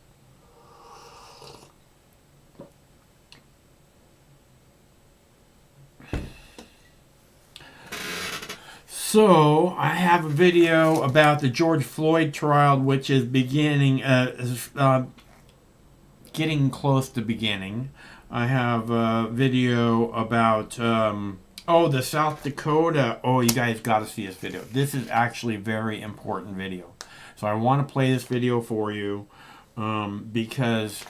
So, I have a video about the George Floyd trial, which is getting close to beginning. I have a video about, the South Dakota. Oh, you guys got to see this video. This is actually a very important video. So I want to play this video for you because,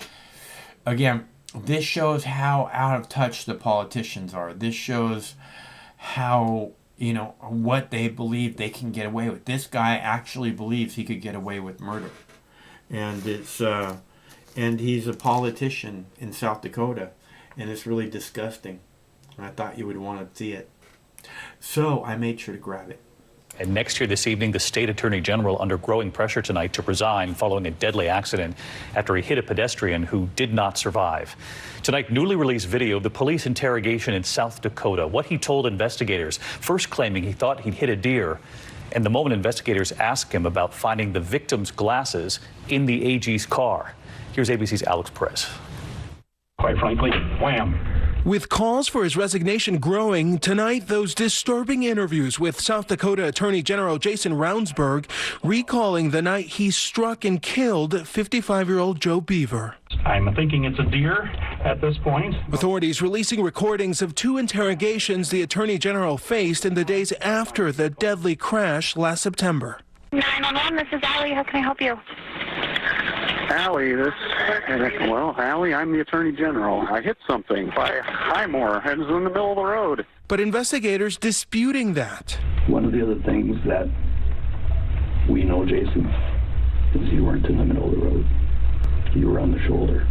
again, this shows how out of touch the politicians are. This shows how, you know, what they believe they can get away with. This guy actually believes he could get away with murder. And and he's a politician in South Dakota. And it's really disgusting. I thought you would want to see it. So I made sure to grab it. And next year this evening, the state attorney general under growing pressure tonight to resign following a deadly accident after he hit a pedestrian who did not survive. Tonight, newly released video of the police interrogation in South Dakota, what he told investigators, first claiming he thought he'd hit a deer, and the moment investigators asked him about finding the victim's glasses in the AG's car. Here's ABC's Alex Perez. Quite frankly, wham. With calls for his resignation growing, tonight those disturbing interviews with South Dakota Attorney General Jason Ravnsborg recalling the night he struck and killed 55-year-old Joe Beaver. I'm thinking it's a deer. at this point. Authorities releasing recordings of 2 interrogations the Attorney General faced in the days after the deadly crash last September. 911, this is Allie. How can I help you? Allie, Allie, I'm the Attorney General. I hit something by Highmore and was in the middle of the road. But investigators disputing that. One of the other things that we know, Jason, is you weren't in the middle of the road. You were on the shoulder.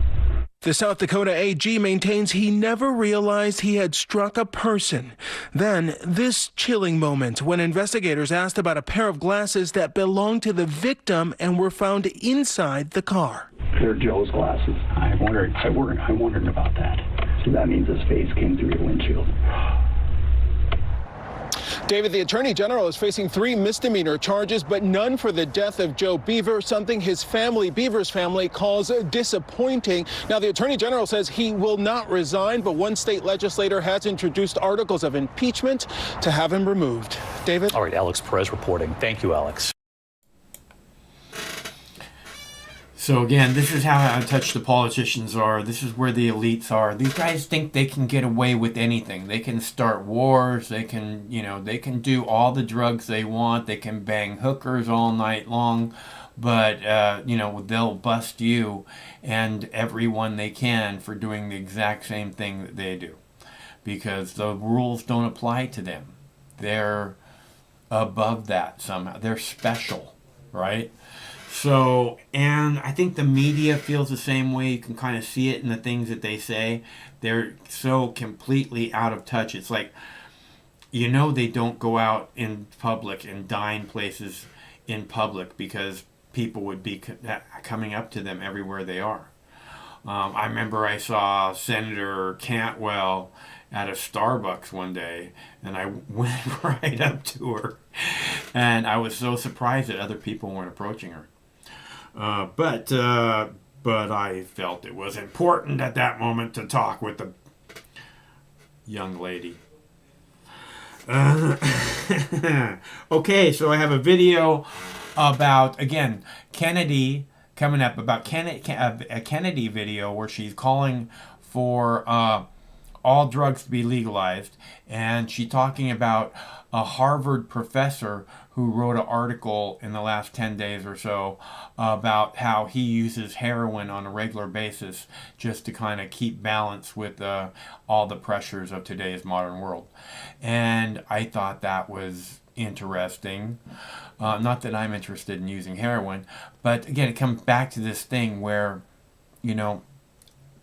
The South Dakota AG maintains he never realized he had struck a person. Then, this chilling moment when investigators asked about a pair of glasses that belonged to the victim and were found inside the car. They're Joe's glasses. I wondered about that. So that means his face came through your windshield. David, the Attorney General is facing 3 misdemeanor charges, but none for the death of Joe Beaver, something his family, Beaver's family, calls disappointing. Now, the Attorney General says he will not resign, but one state legislator has introduced articles of impeachment to have him removed. David? All right, Alex Perez reporting. Thank you, Alex. So again, this is how out of touch the politicians are. This is where the elites are. These guys think they can get away with anything. They can start wars. They can, they can do all the drugs they want. They can bang hookers all night long. But, they'll bust you and everyone they can for doing the exact same thing that they do. Because the rules don't apply to them. They're above that somehow. They're special, right? So, and I think the media feels the same way. You can kind of see it in the things that they say. They're so completely out of touch. It's like, they don't go out in public and dine places in public because people would be coming up to them everywhere they are. I remember I saw Senator Cantwell at a Starbucks one day, and I went right up to her. And I was so surprised that other people weren't approaching her. But I felt it was important at that moment to talk with the young lady. Okay, so I have a video about, again, Kennedy coming up, about a Kennedy video where she's calling for all drugs to be legalized, and she's talking about a Harvard professor who wrote an article in the last 10 days or so about how he uses heroin on a regular basis just to kind of keep balance with all the pressures of today's modern world. And I thought that was interesting. Not that I'm interested in using heroin, but again, it comes back to this thing where,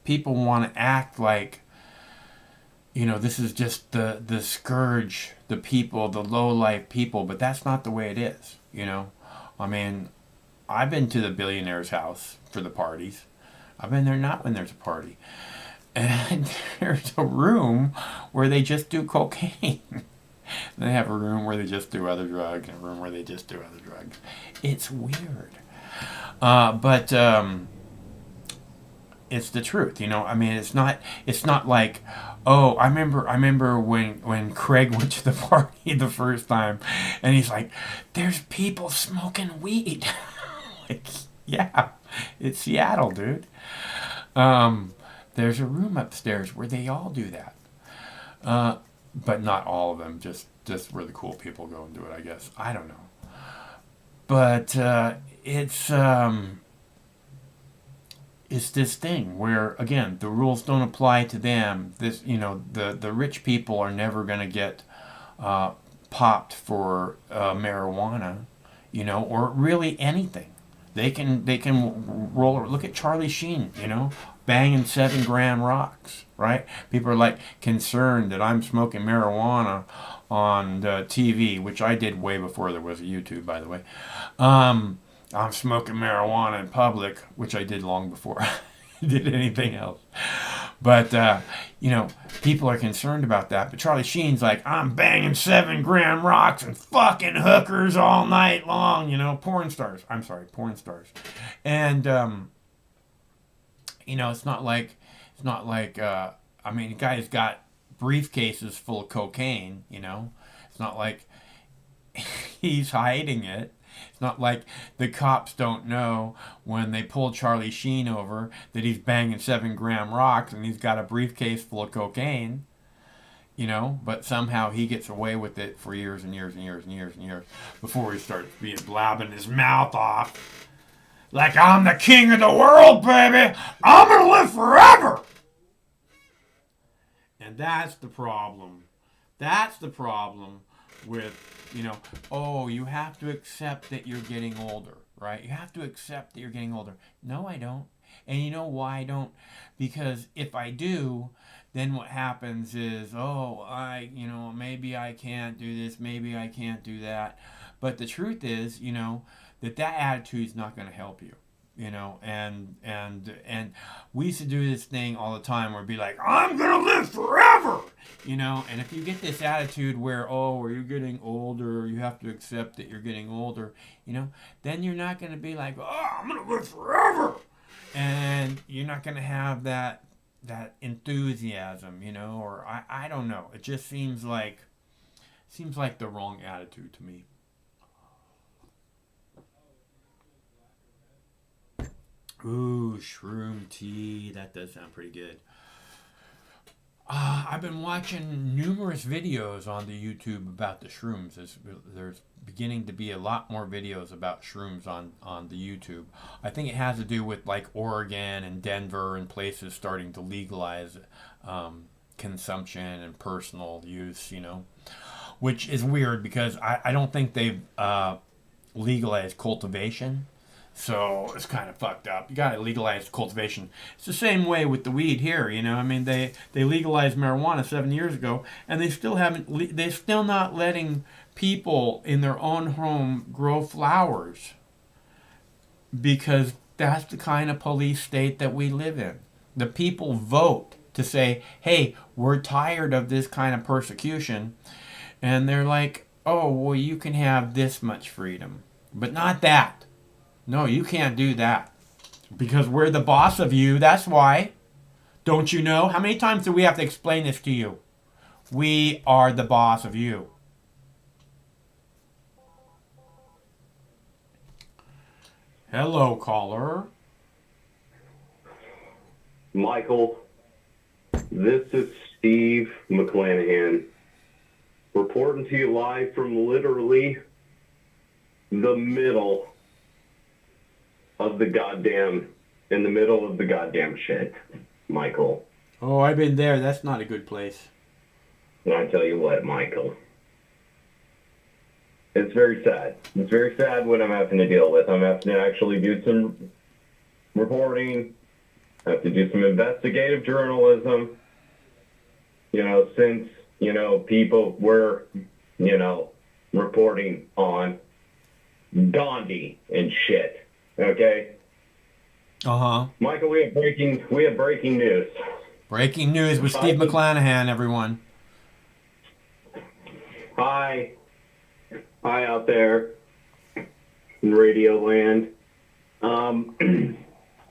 people want to act like, this is just the scourge, the people, the low-life people, but that's not the way it is, I mean, I've been to the billionaire's house for the parties. I've been there not when there's a party. And there's a room where they just do cocaine. They have a room where they just do other drugs, and a room where they just do other drugs. It's weird. But it's the truth, I mean, it's not like, oh, I remember when Craig went to the party the first time, and he's like, there's people smoking weed. Like, yeah, it's Seattle, dude. There's a room upstairs where they all do that. But not all of them, just where the cool people go and do it, I guess. I don't know. But it's this thing where, again, the rules don't apply to them. This, the rich people are never going to get popped for marijuana, or really anything. They can roll. Look at Charlie Sheen, banging 7-gram rocks, right? People are like concerned that I'm smoking marijuana on TV, which I did way before there was a YouTube, by the way. I'm smoking marijuana in public, which I did long before I did anything else. But, people are concerned about that. But Charlie Sheen's like, I'm banging 7-gram rocks and fucking hookers all night long, porn stars. I'm sorry, porn stars. And, it's not like, the guy's got briefcases full of cocaine, It's not like he's hiding it. It's not like the cops don't know when they pull Charlie Sheen over that he's banging 7-gram rocks and he's got a briefcase full of cocaine. You know, but somehow he gets away with it for years and years and years and years and years before he starts being blabbing his mouth off. Like, I'm the king of the world, baby. I'm going to live forever. And that's the problem. That's the problem with, you know, oh, you have to accept that you're getting older, right? You have to accept that you're getting older. No, I don't. And you know why I don't? Because if I do, then what happens is, oh, maybe I can't do this, maybe I can't do that. But the truth is, you know, that attitude is not going to help you, you know, and we used to do this thing all the time where it'd be like, I'm going to live forever, you know, and if you get this attitude where, oh, you're getting older, you have to accept that you're getting older, you know, then you're not going to be like, oh, I'm going to live forever, and you're not going to have that enthusiasm, you know, or I don't know. It just seems like the wrong attitude to me. Ooh, shroom tea. That does sound pretty good. I've been watching numerous videos on the YouTube about the shrooms. There's beginning to be a lot more videos about shrooms on the YouTube. I think it has to do with like Oregon and Denver and places starting to legalize consumption and personal use, you know, which is weird because I don't think they've legalized cultivation. So it's kind of fucked up. You got to legalize cultivation. It's the same way with the weed here, you know. I mean, they legalized marijuana 7 years ago, and they still haven't. They're still not letting people in their own home grow flowers because that's the kind of police state that we live in. The people vote to say, "Hey, we're tired of this kind of persecution," and they're like, "Oh, well, you can have this much freedom, but not that." No, you can't do that. Because we're the boss of you, that's why. Don't you know? How many times do we have to explain this to you? We are the boss of you. Hello, caller. Michael, this is Steve McClanahan, reporting to you live from literally the middle of the goddamn shit, Michael. Oh, I've been there. That's not a good place. And I tell you what, Michael, it's very sad. It's very sad what I'm having to deal with. I'm having to actually do some reporting. I have to do some investigative journalism. You know, since, you know, people were, you know, reporting on Gandhi and shit. Okay. Michael, we have breaking news. Breaking news with Steve McClanahan, everyone. Hi out there in Radio Land.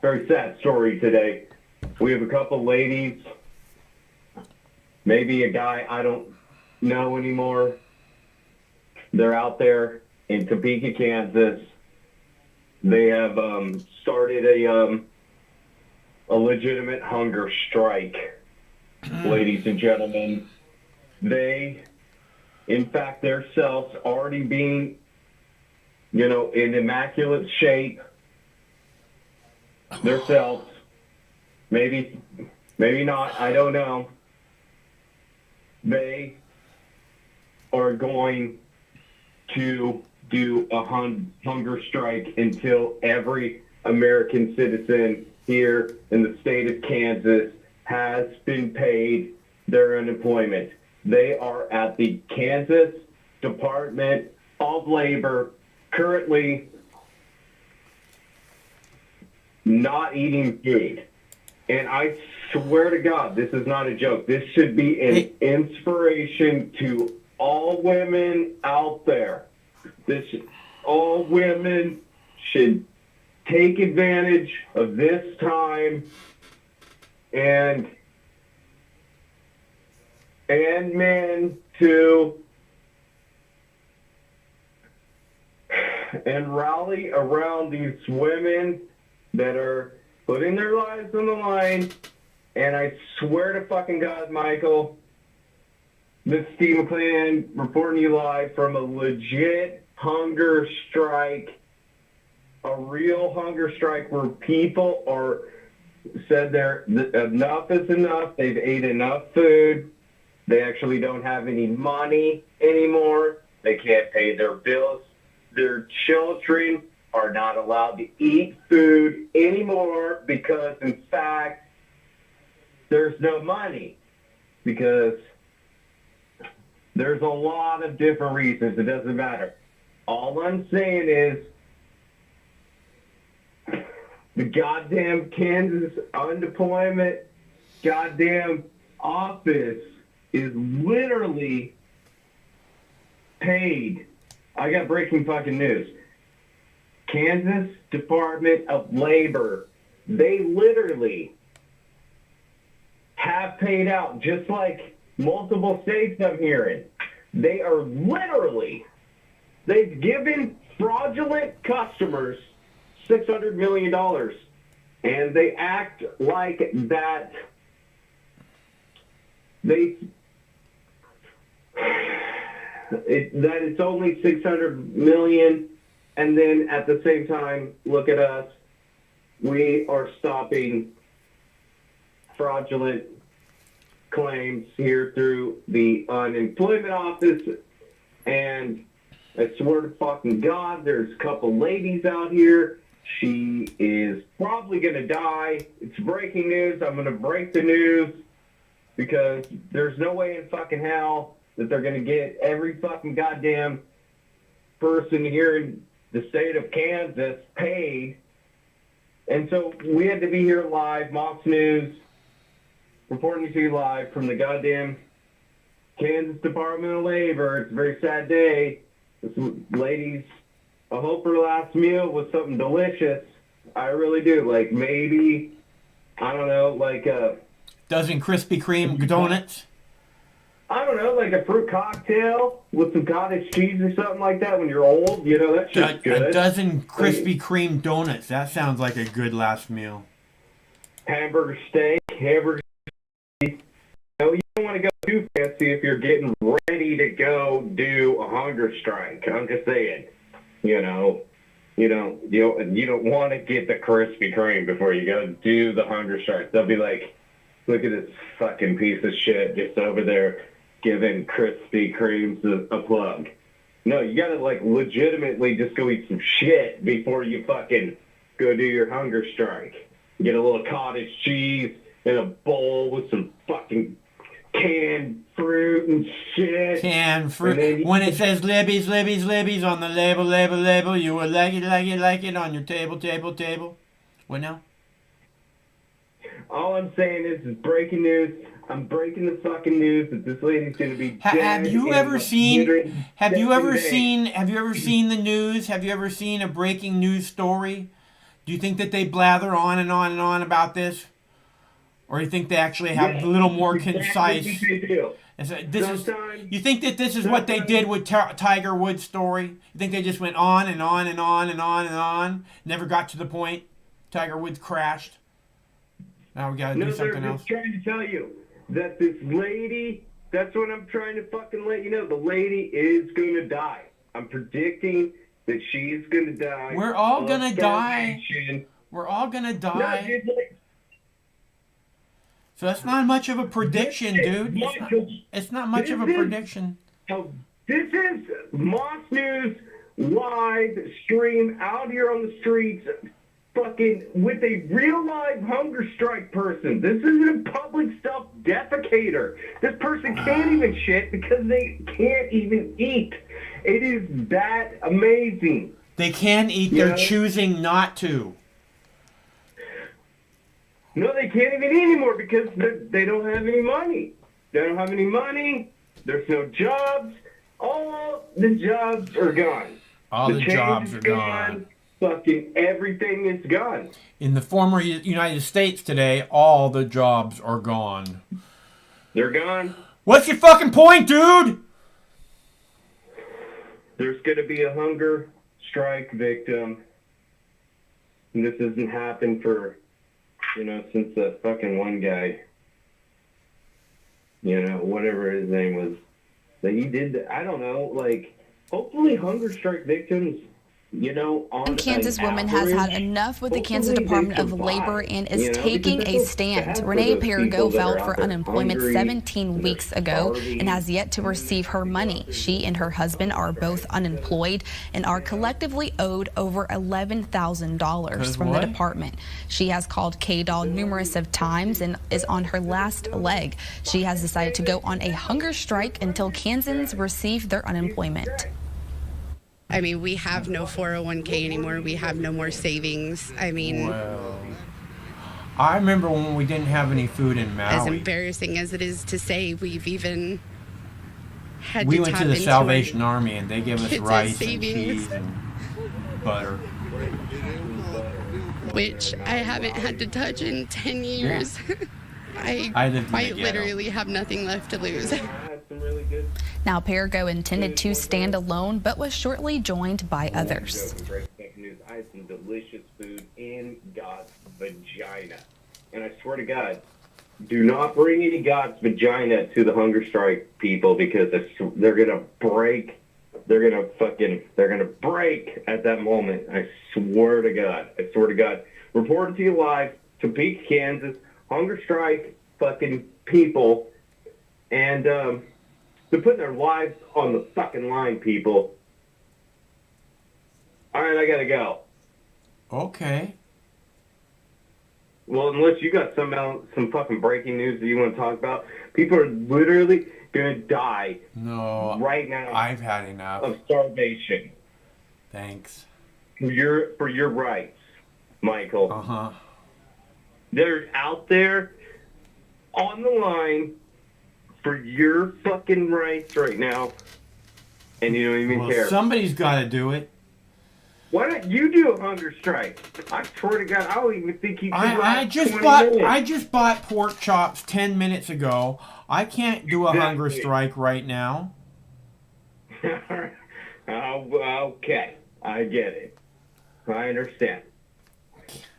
Very sad story today. We have a couple ladies, maybe a guy I don't know anymore. They're out there in Topeka, Kansas. They have started a legitimate hunger strike, ladies and gentlemen. They, in fact, their cells already being, you know, in immaculate shape. Their cells, maybe not, I don't know. They are going to do a hunger strike until every American citizen here in the state of Kansas has been paid their unemployment. They are at the Kansas Department of Labor currently not eating food. And I swear to God, this is not a joke. This should be an inspiration to all women out there. All women should take advantage of this time and men too. and rally around these women that are putting their lives on the line. And I swear to fucking God, Michael, this is Steve McLean reporting you live from a legit hunger strike, a real hunger strike where people are said enough is enough. They've ate enough food. They actually don't have any money anymore. They can't pay their bills. Their children are not allowed to eat food anymore because, in fact, there's no money. Because there's a lot of different reasons. It doesn't matter. All I'm saying is the goddamn Kansas unemployment goddamn office is literally paid. I got breaking fucking news. Kansas Department of Labor, they literally have paid out, just like multiple states I'm hearing. They are literally, they've given fraudulent customers $600 million, and they act like that it's only $600 million, and then at the same time, look at us, we are stopping fraudulent claims here through the unemployment office. And I swear to fucking God, there's a couple ladies out here. She is probably going to die. It's breaking news. I'm going to break the news because there's no way in fucking hell that they're going to get every fucking goddamn person here in the state of Kansas paid. And so we had to be here live, Mox News, reporting to you live from the goddamn Kansas Department of Labor. It's a very sad day. This lady's, I hope her last meal was something delicious. I really do. Like maybe, I don't know, like a dozen Krispy Kreme donuts. I don't know, like a fruit cocktail with some cottage cheese or something like that when you're old. You know, that shit's good. A dozen Krispy Kreme donuts. That sounds like a good last meal. Hamburger steak, hamburger. You know, you don't want to go too fancy if you're getting ready to go do a hunger strike. I'm just saying, you know, you don't want to get the Krispy Kreme before you go do the hunger strike. They'll be like, look at this fucking piece of shit just over there giving Krispy Kremes a plug. No, you gotta like legitimately just go eat some shit before you fucking go do your hunger strike. Get a little cottage cheese in a bowl with some fucking canned fruit and shit. Canned fruit. When it says Libby's on the label, you would like it on your table. What now? All I'm saying is breaking news. I'm breaking the fucking news that this lady's gonna be dead. Have you ever seen the news? Have you ever seen a breaking news story? Do you think that they blather on and on and on about this? Or you think they actually have a little more concise? You think that this is what they did with Tiger Woods' story? You think they just went on and on and on and on and on, never got to the point? Tiger Woods crashed. Now we gotta do something else. I'm trying to tell you that this lady, that's what I'm trying to fucking let you know. The lady is gonna die. I'm predicting that she's gonna die. We're all gonna die. We're all gonna die. So that's not much of a prediction, dude. It's not much of a prediction. This is Moss News live stream out here on the streets, fucking with a real live hunger strike person. This isn't a public stuff defecator. This person can't even shit because they can't even eat. It is that amazing. They can eat. They're choosing not to. No, they can't even eat anymore because they don't have any money. They don't have any money. There's no jobs. All the jobs are gone. All the jobs are gone. Fucking everything is gone. In the former United States today, all the jobs are gone. They're gone. What's your fucking point, dude? There's going to be a hunger strike victim. And this hasn't happened for, since the fucking one guy, whatever his name was, that he did, I don't know, like, hopefully hunger strike victims, on Kansas woman has had enough with the Kansas Department of Labor and is taking a stand. Renee Perigo filed for unemployment 17 weeks ago and has yet to receive her money. She and her husband are both unemployed and are collectively owed over $11,000 from the department. She has called KDOL numerous of times and is on her last leg. She has decided to go on a hunger strike until Kansans receive their unemployment. I mean, we have no 401k anymore. We have no more savings. I mean, well, I remember when we didn't have any food in Maui. As embarrassing as it is to say, we've even had we to went tap to the into Salvation Army and they gave us kids' rice and savings, cheese and butter. which I haven't had to touch in 10 years. I lived in the quite ghetto. literally have nothing left to lose. Now, Perigo intended to stand alone, but was shortly joined by others. I had some delicious food in God's vagina. And I swear to God, do not bring any God's vagina to the hunger strike people, because they're going to break. They're going to break at that moment. I swear to God. I swear to God. Reporting to you live, Topeka, Kansas, hunger strike fucking people. And, they're putting their lives on the fucking line, people. All right, I gotta go. Okay. Well, unless you got some fucking breaking news that you want to talk about, people are literally gonna die. No. Right now. I've had enough. Of starvation. Thanks. For your rights, Michael. Uh-huh. They're out there on the line for your fucking rights right now, and you don't even care. Somebody's got to do it. Why don't you do a hunger strike? I swear to God, I don't even think you can. I just bought pork chops 10 minutes ago. I can't do a hunger strike right now. Okay, I get it. I understand.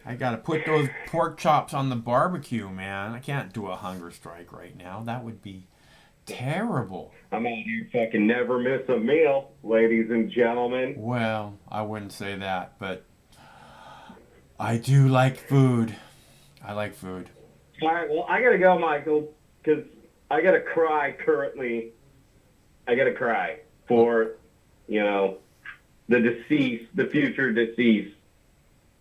I gotta put those pork chops on the barbecue, man. I can't do a hunger strike right now. That would be terrible. I'm out here fucking never miss a meal, ladies and gentlemen. Well, I wouldn't say that, but I do like food. I like food. All right, well, I gotta go, Michael, because I gotta cry currently. I gotta cry for, the deceased, the future deceased.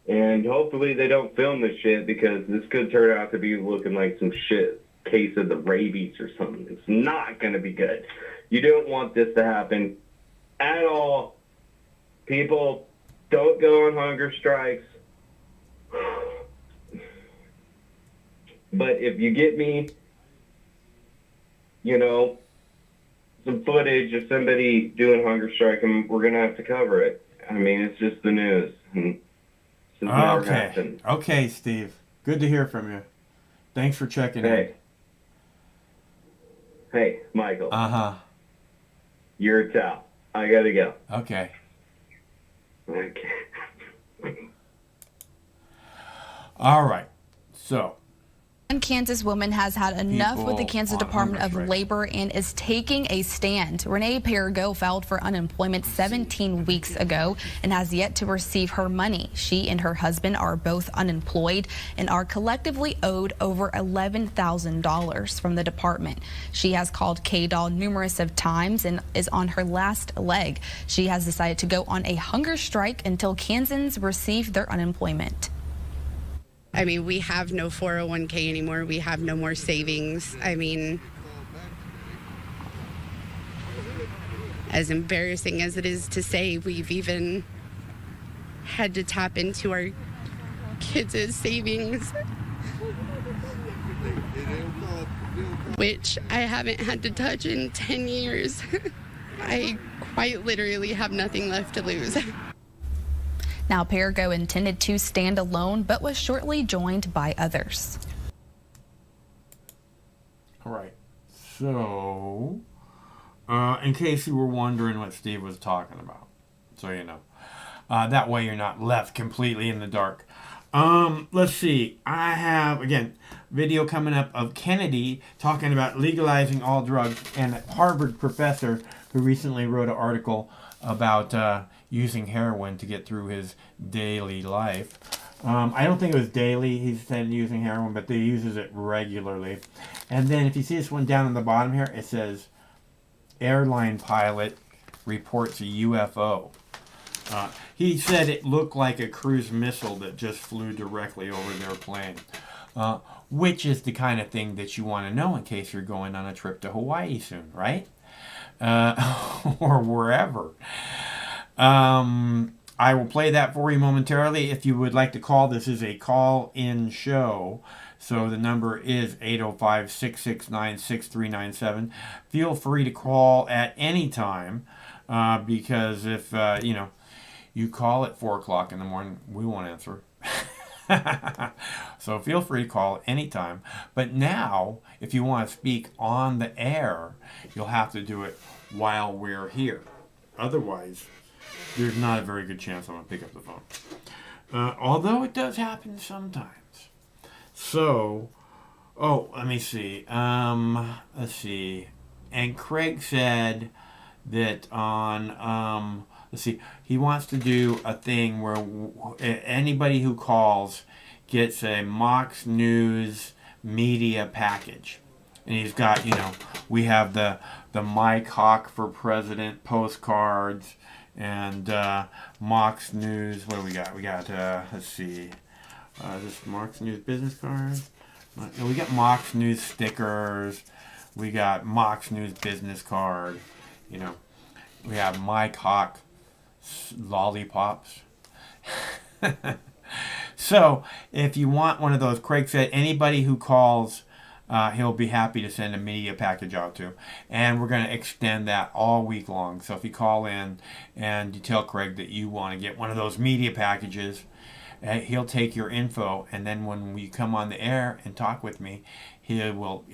And hopefully they don't film this shit, because this could turn out to be looking like some shit case of the rabies or something. It's not going to be good. You don't want this to happen at all. People, don't go on hunger strikes. But if you get me, some footage of somebody doing hunger strike, we're going to have to cover it. I mean, it's just the news. Okay, Steve. Good to hear from you. Thanks for checking in. Hey, Michael. Uh-huh. You're a towel. I gotta go. Okay. All right. So. One Kansas woman has had enough with the Kansas Department of Labor and is taking a stand. Renee Perigo filed for unemployment 17 weeks ago and has yet to receive her money. She and her husband are both unemployed and are collectively owed over $11,000 from the department. She has called KDOL numerous of times and is on her last leg. She has decided to go on a hunger strike until Kansans receive their unemployment. I mean, we have no 401k anymore. We have no more savings. I mean, as embarrassing as it is to say, we've even had to tap into our kids' savings, which I haven't had to touch in 10 years. I quite literally have nothing left to lose. Now, Perigo intended to stand alone, but was shortly joined by others. All right. So, in case you were wondering what Steve was talking about, so you know. That way you're not left completely in the dark. Let's see. I have, again, video coming up of Kennedy talking about legalizing all drugs, and a Harvard professor who recently wrote an article about using heroin to get through his daily life. I don't think it was daily, he said, using heroin, but he uses it regularly. And then if you see this one down on the bottom here, it says, airline pilot reports a UFO. He said it looked like a cruise missile that just flew directly over their plane, which is the kind of thing that you want to know in case you're going on a trip to Hawaii soon, right? Or wherever. I will play that for you momentarily. If you would like to call, this is a call-in show. So the number is 805-669-6397. Feel free to call at any time because if, you call at 4 o'clock in the morning, we won't answer. So feel free to call anytime. But now, if you want to speak on the air, you'll have to do it while we're here. Otherwise, there's not a very good chance I'm going to pick up the phone. Although it does happen sometimes. So, let me see. Let's see. And Craig said that on... let's see, he wants to do a thing where anybody who calls gets a Mox News media package. And he's got, we have the Mike Hawk for President postcards and Mox News. What do we got? We got, let's see, this Mox News business cards. We got Mox News stickers. We got Mox News business card. We have Mike Hawk lollipops. So if you want one of those, Craig said anybody who calls, he'll be happy to send a media package out to. And we're going to extend that all week long. So if you call in and you tell Craig that you want to get one of those media packages, he'll take your info, and then when we come on the air and talk with me, he will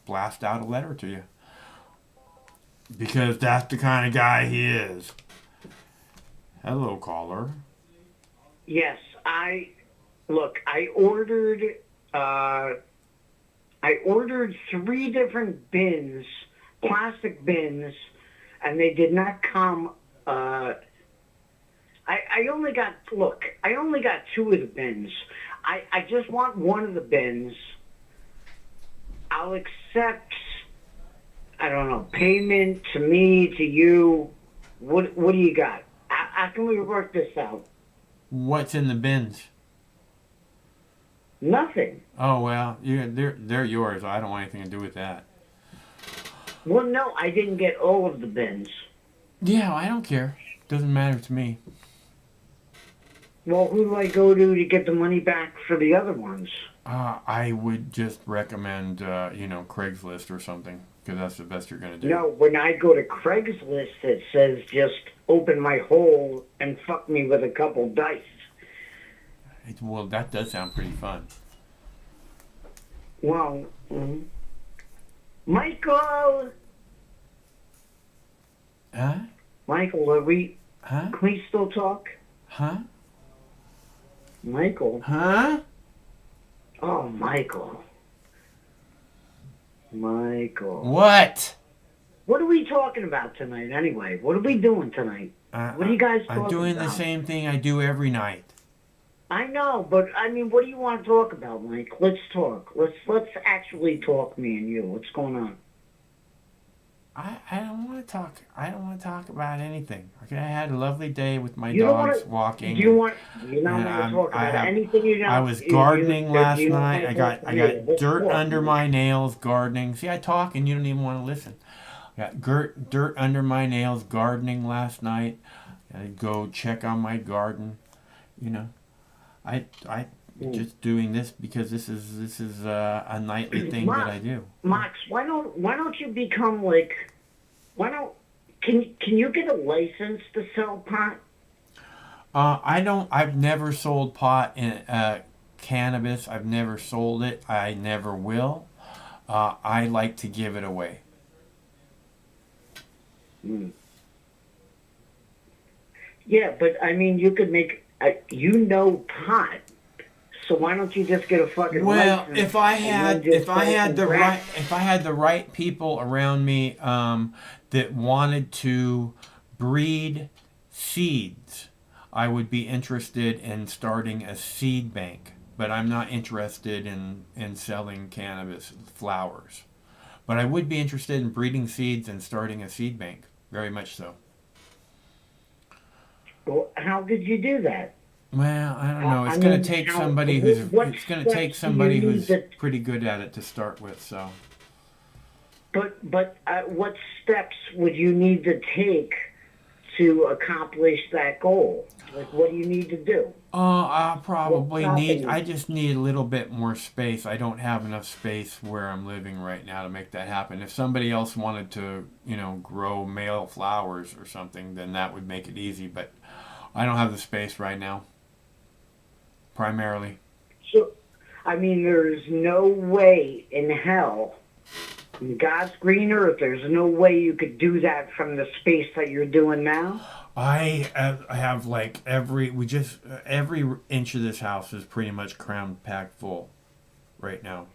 blast out a letter to you. Because that's the kind of guy he is. Hello, caller. Yes, I ordered 3 different bins, plastic bins, and they did not come. I only got 2 of the bins. I just want one of the bins. I'll accept, I don't know, payment to me, to you. What do you got? How can we work this out? What's in the bins? Nothing. Oh, well, they're yours. I don't want anything to do with that. Well, no, I didn't get all of the bins. Yeah, I don't care. Doesn't matter to me. Well, who do I go to get the money back for the other ones? I would just recommend, Craigslist or something, because that's the best you're going to do. No, when I go to Craigslist, it says just open my hole and fuck me with a couple dice. Well, that does sound pretty fun. Well, Michael! Huh? Michael, are we... Huh? Can we still talk? Huh? Michael? Huh? Oh, Michael. What? What are we talking about tonight, anyway? What are we doing tonight? What are you guys talking about? I'm doing the same thing I do every night. I know, but, what do you want to talk about, Mike? Let's talk. Let's actually talk, me and you. What's going on? I don't want to talk. I don't want to talk about anything. Okay, I had a lovely day with my dogs walking. You're not going to talk about anything you don't. I was gardening last night. I got dirt under my nails gardening. See, I talk and you don't even want to listen. I got dirt under my nails gardening last night. I go check on my garden. I just doing this because this is a nightly thing that I do. Max, why don't you become can you get a license to sell pot? I've never sold pot in cannabis. I've never sold it. I never will. I like to give it away. Yeah, but I mean, you could make, pot. So why don't you just get a fucking Well, license? if I and had then just if I had the start right if I had the right people around me that wanted to breed seeds, I would be interested in starting a seed bank. But I'm not interested in selling cannabis flowers. But I would be interested in breeding seeds and starting a seed bank. Very much so. Well, how did you do that? Well, I don't know. It's I going mean, to take how- somebody what- who's what it's going to take steps do you somebody need who's to- pretty good at it to start with. So. But what steps would you need to take to accomplish that goal? Like, what do you need to do? I probably What's need. happening? I just need a little bit more space. I don't have enough space where I'm living right now to make that happen. If somebody else wanted to, grow male flowers or something, then that would make it easy. But I don't have the space right now. Primarily. So, I mean, there's no way in hell, in God's green earth, there's no way you could do that from the space that you're doing now. I have like every inch of this house is pretty much cram packed full right now.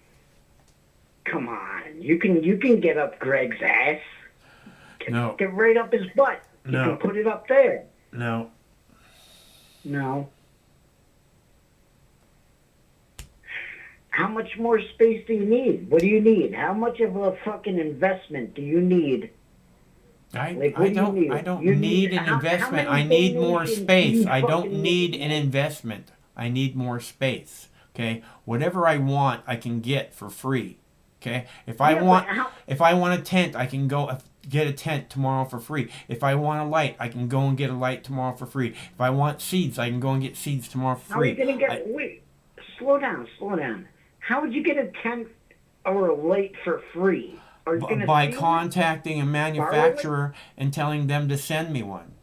Come on, you can get up Greg's ass. No. Get right up his butt. You No. can put it up there. No. No. How much more space do you need? What do you need? How much of a fucking investment do you need? I what do you don't You need an how investment. many I need more donations do space. you I don't fucking need an investment. I need more space. Okay? Whatever I want, I can get for free. Okay? If I Yeah, want but how- if I want a tent, I can go get a tent tomorrow for free. If I want a light, I can go and get a light tomorrow for free. If I want seeds, I can go and get seeds tomorrow for How are free. you gonna get? Wait, slow down. How would you get a tent or a light for free? Are you gonna By steal it? contacting a manufacturer and telling them to send me one.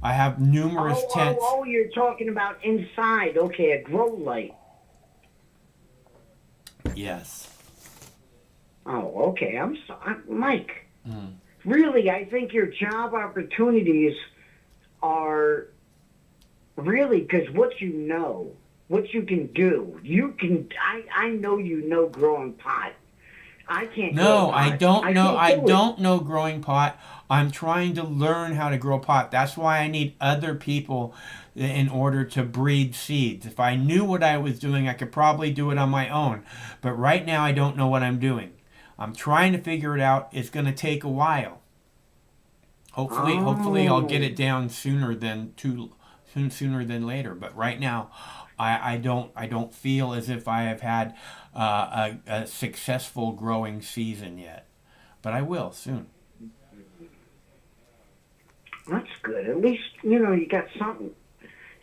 I have numerous tents. Oh, you're talking about inside. Okay, a grow light. Yes. Oh, okay. I'm sorry, Mike. Mm. Really, I think your job opportunities are really because what you know, what you can do. You can. I know you know growing pot. I can't. No, grow pot. I don't know. I can't do it. don't know growing pot. I'm trying to learn how to grow pot. That's why I need other people in order to breed seeds. If I knew what I was doing, I could probably do it on my own. But right now, I don't know what I'm doing. I'm trying to figure it out. It's going to take a while. Hopefully, I'll get it down sooner than later. But right now, I don't feel as if I have had a successful growing season yet. But I will soon. That's good. At least you got something.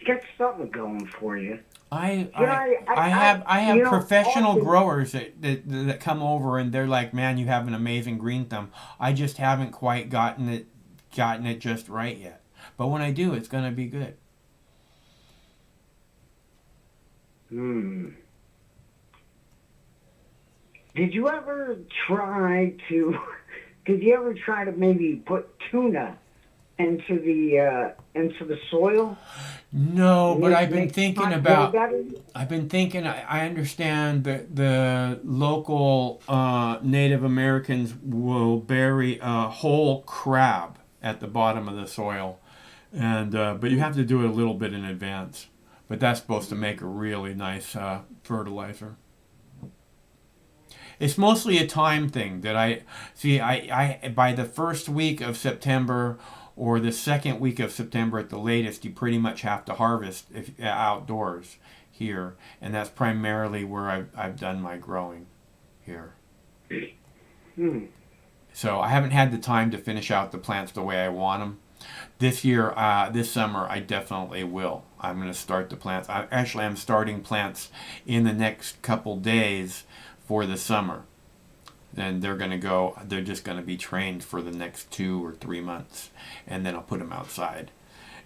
You got something going for you. I I have professional growers that come over and they're like, man, you have an amazing green thumb. I just haven't quite gotten it just right yet. But when I do, it's gonna be good. Did you ever try to? Did you ever try to maybe put tuna into the soil? No, but Make- I've been make thinking pot about. grow better? I've been thinking. I understand that the local Native Americans will bury a whole crab at the bottom of the soil, and but you have to do it a little bit in advance. But that's supposed to make a really nice fertilizer. It's mostly a time thing that I see. I by the first week of September or the second week of September at the latest, you pretty much have to harvest outdoors here, and that's primarily where I've done my growing here. So I haven't had the time to finish out the plants the way I want them. This year, this summer, I definitely will. I'm going to start the plants. I'm starting plants in the next couple days for the summer. And they're just going to be trained for the next 2 or 3 months. And then I'll put them outside.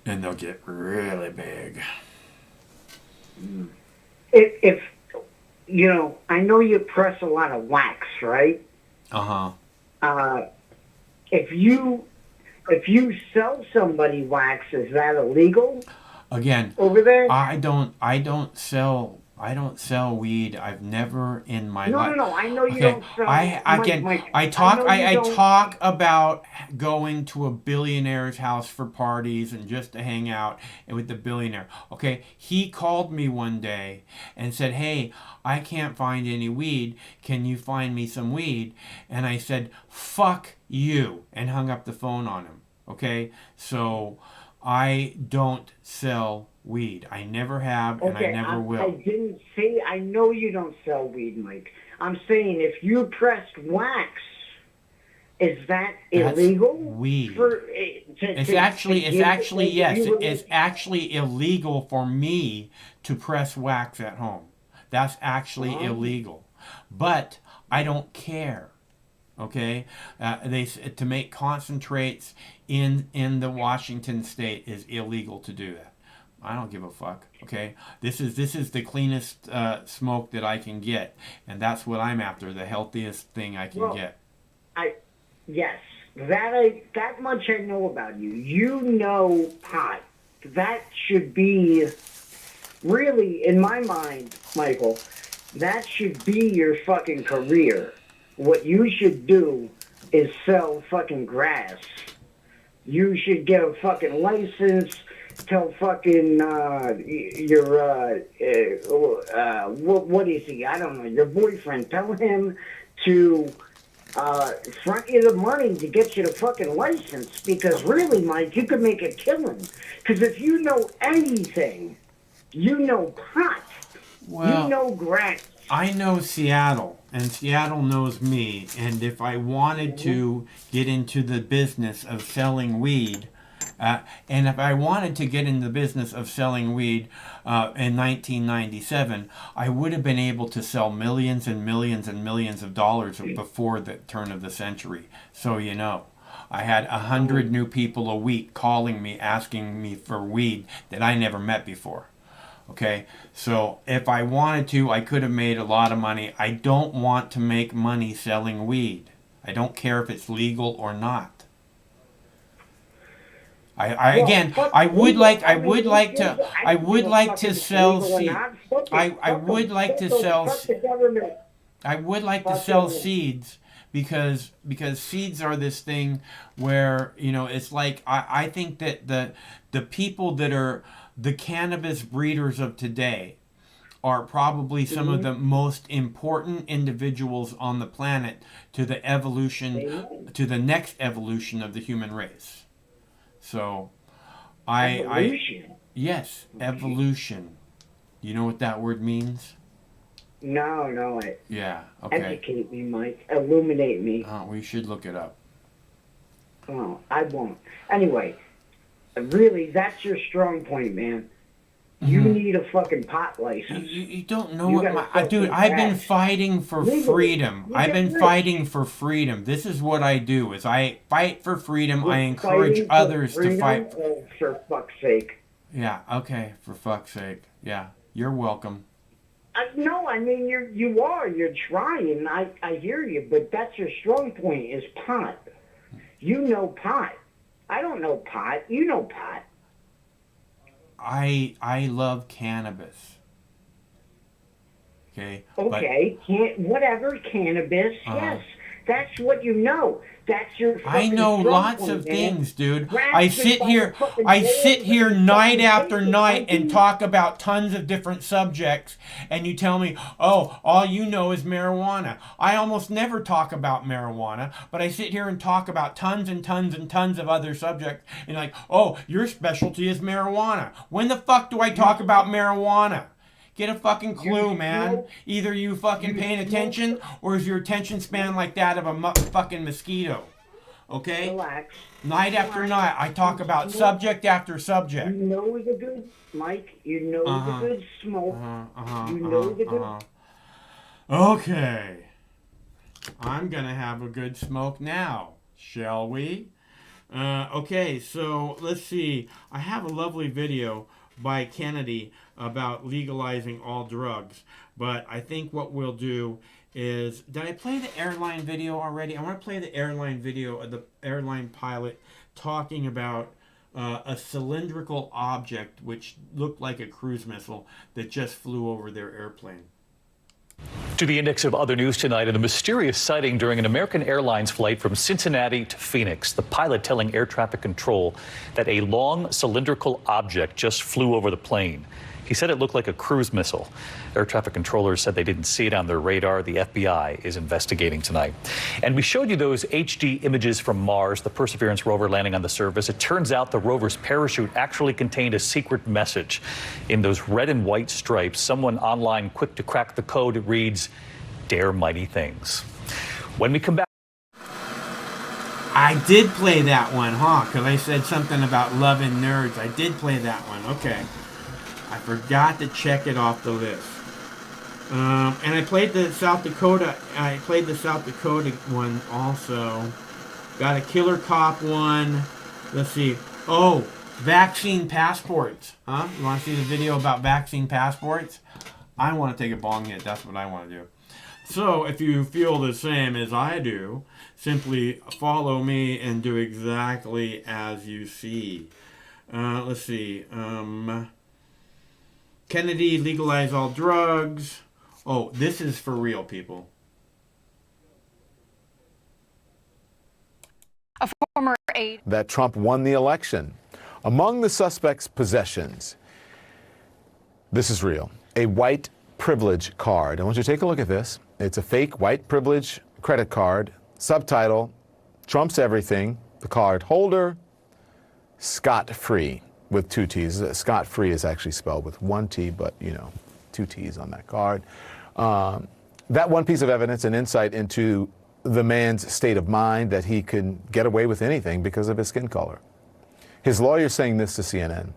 And they'll get really big. If I know you press a lot of wax, right? Uh-huh. If you if you sell somebody wax, is that illegal? Again, over there? I don't sell weed. I've never in my life. No. I know you Okay, don't sell. I talk about going to a billionaire's house for parties and just to hang out with the billionaire. Okay, he called me one day and said, "Hey, I can't find any weed. Can you find me some weed?" And I said, "Fuck you," and hung up the phone on him. Okay, so I don't sell weed. I never have, and I never will. I didn't say, I know you don't sell weed, Mike. I'm saying if you pressed wax, is that illegal? Weed. It's actually illegal for me to press wax at home. That's actually illegal. But I don't care. Okay, to make concentrates in the Washington state is illegal to do that. I don't give a fuck. Okay, this is the cleanest smoke that I can get, and that's what I'm after, the healthiest thing I can get. Yes, that much I know about you. You know pot. That should be really, in my mind, Michael, that should be your fucking career. What you should do is sell fucking grass. You should get a fucking license. Tell fucking what is he? I don't know. Your boyfriend. Tell him to front you the money to get you the fucking license. Because really, Mike, you could make a killing. Because if you know anything, you know pot. Well, you know grass. I know Seattle, and Seattle knows me, and if I wanted to get into the business of selling weed, in 1997, I would have been able to sell millions and millions and millions of dollars before the turn of the century. So you know, I had 100 new people a week calling me, asking me for weed that I never met before. Okay, so if I wanted to, I could have made a lot of money. I don't want to make money selling weed. I don't care if it's legal or not. I would like to sell seeds because seeds are this thing where, you know, it's like I think that the people that are the cannabis breeders of today are probably some of the most important individuals on the planet to the next evolution of the human race. So, yes, evolution. You know what that word means? No. Yeah, okay. Educate me, Mike. Illuminate me. We should look it up. Oh, I won't. Anyway, really, that's your strong point, man. You need a fucking pot license. You don't know what dude, I've been fighting for freedom. I've been fighting for freedom. This is what I do, is I fight for freedom. I encourage others to fight. Oh, for fuck's sake. Yeah, okay, for fuck's sake. Yeah, you're welcome. No, I mean, you're trying. I hear you, but that's your strong point, is pot. You know pot. I don't know pot. You know pot. I love cannabis. Okay. Okay. Whatever, cannabis. Yes, that's what you know. That's your. I know lots of things, dude. I sit here night after night and talk about tons of different subjects, and you tell me, oh, all you know is marijuana. I almost never talk about marijuana, but I sit here and talk about tons and tons and tons of other subjects, and like, oh, your specialty is marijuana. When the fuck do I talk about marijuana? Get a fucking clue, man. Either you fucking paying attention, or is your attention span like that of a fucking mosquito? Okay? Relax. Night after night, I talk about subject after subject. You know the good, Mike. You know the good smoke. You know the good. Okay. I'm gonna have a good smoke now, shall we? Okay, so let's see. I have a lovely video by Kennedy about legalizing all drugs, but I think what we'll do is, did I play the airline video already? I want to play the airline video of the airline pilot talking about a cylindrical object which looked like a cruise missile that just flew over their airplane. To the index of other news tonight, and a mysterious sighting during an American Airlines flight from Cincinnati to Phoenix. The pilot telling air traffic control that a long cylindrical object just flew over the plane. He said it looked like a cruise missile. Air traffic controllers said they didn't see it on their radar. The FBI is investigating tonight. And we showed you those HD images from Mars, the Perseverance rover landing on the surface. It turns out the rover's parachute actually contained a secret message. In those red and white stripes, someone online quick to crack the code, it reads, "Dare mighty things." When we come back. I did play that one, huh? Because I said something about loving nerds. I did play that one. Okay. I forgot to check it off the list. And I played the South Dakota. I played the South Dakota one also. Got a Killer Cop one. Let's see. Oh, vaccine passports. Huh? You want to see the video about vaccine passports? I want to take a bong hit. That's what I want to do. So if you feel the same as I do, simply follow me and do exactly as you see. Let's see. Kennedy legalize all drugs. Oh, this is for real, people. A former aide. That Trump won the election. Among the suspects' possessions, this is real, a white privilege card. I want you to take a look at this. It's a fake white privilege credit card. Subtitle, Trump's everything. The card holder, scot-free. With 2 T's. Scot-free is actually spelled with 1 T, but, you know, 2 T's on that card. That one piece of evidence, an insight into the man's state of mind, that he can get away with anything because of his skin color. His lawyer saying this to CNN.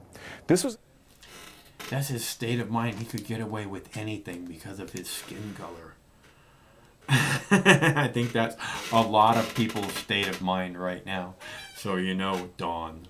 That's his state of mind. He could get away with anything because of his skin color. I think that's a lot of people's state of mind right now. So you know, Dawn.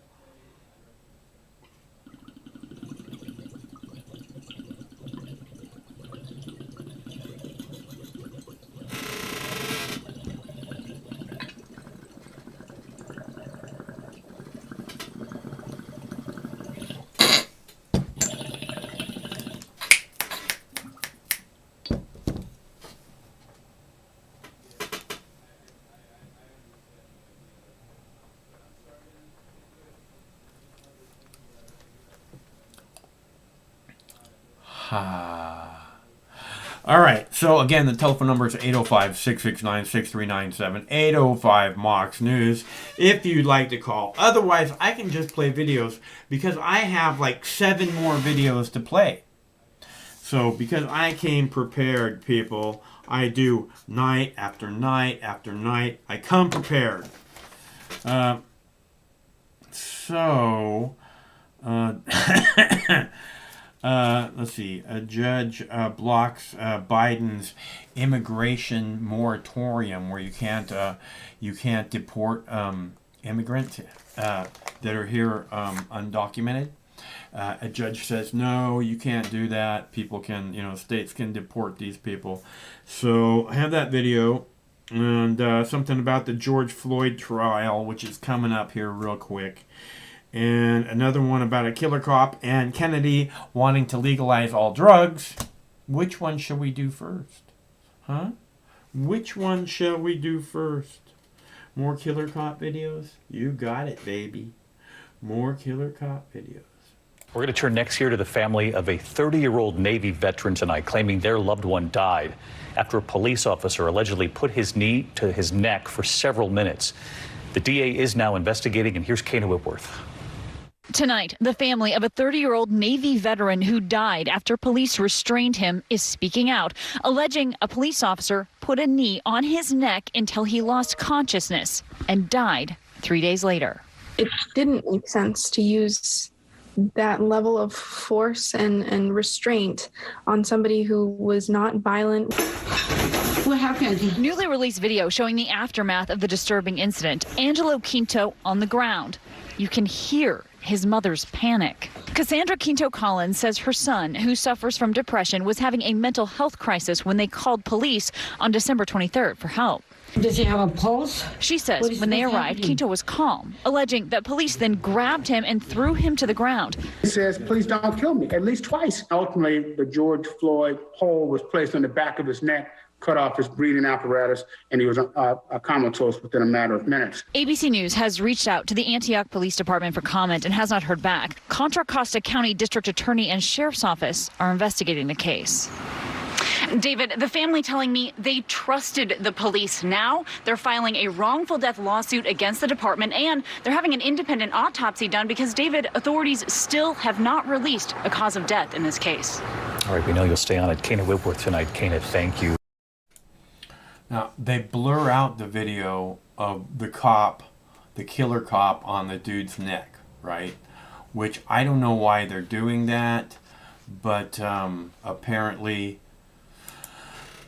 All right, so again, the telephone number is 805-669-6397, 805 News, if you'd like to call. Otherwise, I can just play videos because I have like 7 more videos to play. So because I came prepared, people, I do night after night after night. I come prepared. Let's see. A judge blocks Biden's immigration moratorium, where you can't deport immigrants that are here undocumented. A judge says no, you can't do that. People can, states can deport these people. So I have that video, and something about the George Floyd trial, which is coming up here real quick. And another one about a killer cop and Kennedy wanting to legalize all drugs. Which one shall we do first? Huh? Which one shall we do first? More killer cop videos? You got it, baby. More killer cop videos. We're going to turn next here to the family of a 30-year-old Navy veteran tonight, claiming their loved one died after a police officer allegedly put his knee to his neck for several minutes. The DA is now investigating, and here's Kana Whitworth. Tonight, the family of a 30-year-old Navy veteran who died after police restrained him is speaking out, alleging a police officer put a knee on his neck until he lost consciousness and died 3 days later. It didn't make sense to use that level of force and restraint on somebody who was not violent. What happened? Newly released video showing the aftermath of the disturbing incident. Angelo Quinto on the ground. You can hear his mother's panic. Cassandra Quinto Collins says her son, who suffers from depression, was having a mental health crisis when they called police on December 23rd for help. Does he have a pulse? She says when they arrived, Quinto was calm, alleging that police then grabbed him and threw him to the ground. He says, "Please don't kill me," at least twice. Ultimately, the George Floyd pole was placed on the back of his neck, cut off his breathing apparatus, and he was comatose within a matter of minutes. ABC News has reached out to the Antioch Police Department for comment and has not heard back. Contra Costa County District Attorney and Sheriff's Office are investigating the case. David, the family telling me they trusted the police. Now they're filing a wrongful death lawsuit against the department, and they're having an independent autopsy done because, David, authorities still have not released a cause of death in this case. All right, we know you'll stay on it. Kana Whitworth tonight. Kana, thank you. Now, they blur out the video of the cop, the killer cop on the dude's neck, right? Which I don't know why they're doing that, but apparently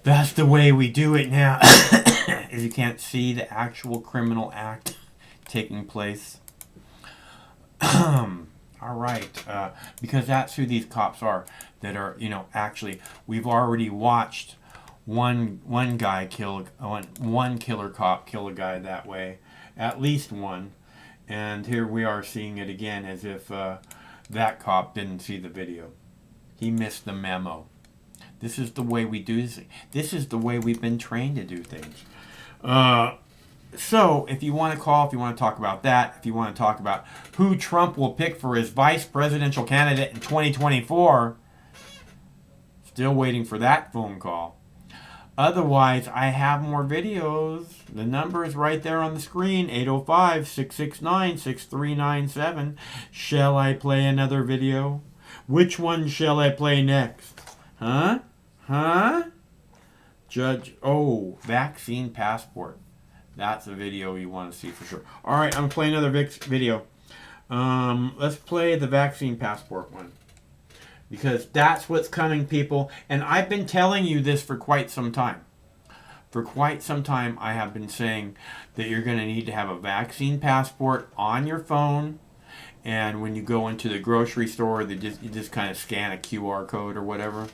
that's the way we do it now. If you can't see the actual criminal act taking place. All right, because that's who these cops are, that are, you know, actually, we've already watched one guy kill, one killer cop kill a guy that way, at least one, and here we are seeing it again as if that cop didn't see the video. He missed the memo. This is the way we do this. This is the way we've been trained to do things. So, if you want to call, if you want to talk about that, if you want to talk about who Trump will pick for his vice presidential candidate in 2024, still waiting for that phone call. Otherwise, I have more videos. The number is right there on the screen, 805-669-6397. Shall I play another video? Which one shall I play next? Huh? Judge, vaccine passport. That's a video you want to see for sure. All right, I'm going to play another video. Let's play the vaccine passport one, because that's what's coming, people. And I've been telling you this for quite some time. For quite some time, I have been saying that you're going to need to have a vaccine passport on your phone. And when you go into the grocery store, you just kind of scan a QR code or whatever.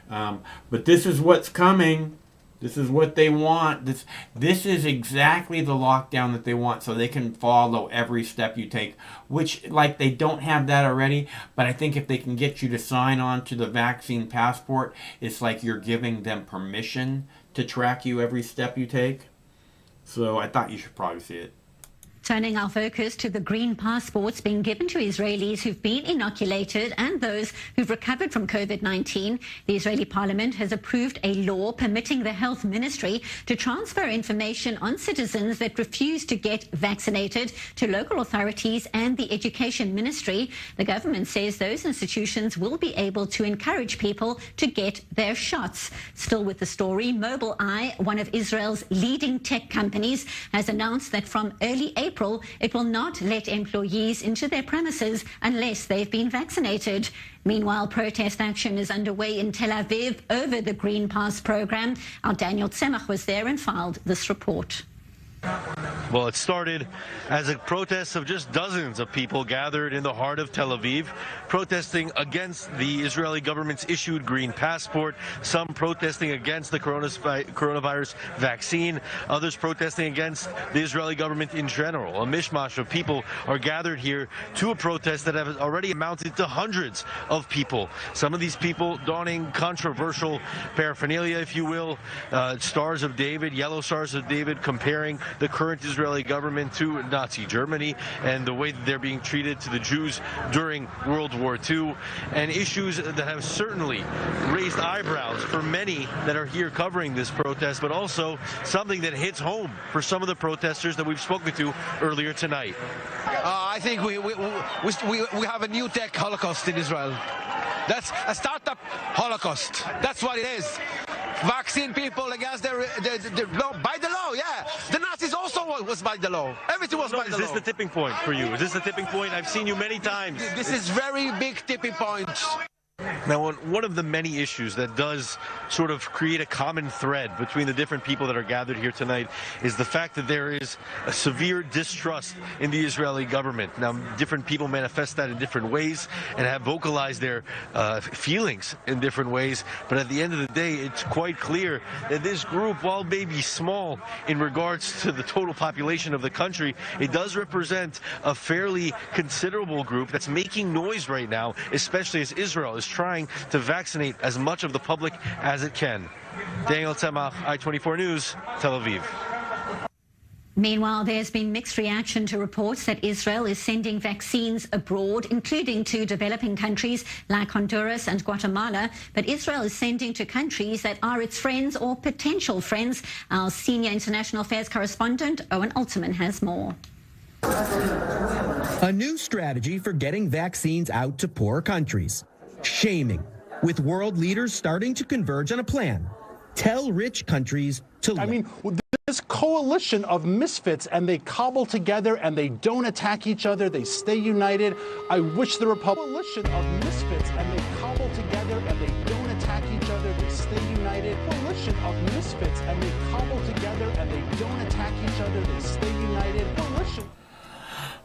But this is what's coming. This is what they want. This is exactly the lockdown that they want, so they can follow every step you take, which, like, they don't have that already. But I think if they can get you to sign on to the vaccine passport, it's like you're giving them permission to track you every step you take. So I thought you should probably see it. Turning our focus to the green passports being given to Israelis who've been inoculated and those who've recovered from COVID-19, the Israeli parliament has approved a law permitting the health ministry to transfer information on citizens that refuse to get vaccinated to local authorities and the education ministry. The government says those institutions will be able to encourage people to get their shots. Still with the story, Mobileye, one of Israel's leading tech companies, has announced that from early April, it will not let employees into their premises unless they've been vaccinated. Meanwhile, protest action is underway in Tel Aviv over the Green Pass program. Our Daniel Tzemach was there and filed this report. Well, it started as a protest of just dozens of people gathered in the heart of Tel Aviv, protesting against the Israeli government's issued green passport, some protesting against the coronavirus vaccine, others protesting against the Israeli government in general. A mishmash of people are gathered here to a protest that has already amounted to hundreds of people. Some of these people donning controversial paraphernalia, if you will, Stars of David, yellow Stars of David, comparing the current Israeli government to Nazi Germany and the way that they're being treated to the Jews during World War II, and issues that have certainly raised eyebrows for many that are here covering this protest, but also something that hits home for some of the protesters that we've spoken to earlier tonight. I think we have a new tech holocaust in Israel. That's a startup holocaust. That's what it is. Vaccine people against their by the law, yeah. The Nazis also was by the law. Everything was by the law. Is this the tipping point for you? Is this the tipping point? I've seen you many times. This is very big tipping point. Now, one of the many issues that does sort of create a common thread between the different people that are gathered here tonight is the fact that there is a severe distrust in the Israeli government. Now, different people manifest that in different ways and have vocalized their feelings in different ways. But at the end of the day, it's quite clear that this group, while maybe small in regards to the total population of the country, it does represent a fairly considerable group that's making noise right now, especially as Israel is trying to vaccinate as much of the public as it can. Daniel Tzemach, I-24 News, Tel Aviv. Meanwhile, there's been mixed reaction to reports that Israel is sending vaccines abroad, including to developing countries like Honduras and Guatemala. But Israel is sending to countries that are its friends or potential friends. Our senior international affairs correspondent, Owen Alterman, has more. A new strategy for getting vaccines out to poor countries. Shaming, with world leaders starting to converge on a plan. Tell rich countries to I mean, this coalition of misfits, and they cobble together and they don't attack each other. They stay united. I wish the coalition of misfits, and they cobble together and they don't attack each other. They stay united. Coalition of misfits, and they cobble together and they don't attack each other. They stay united. Coalition.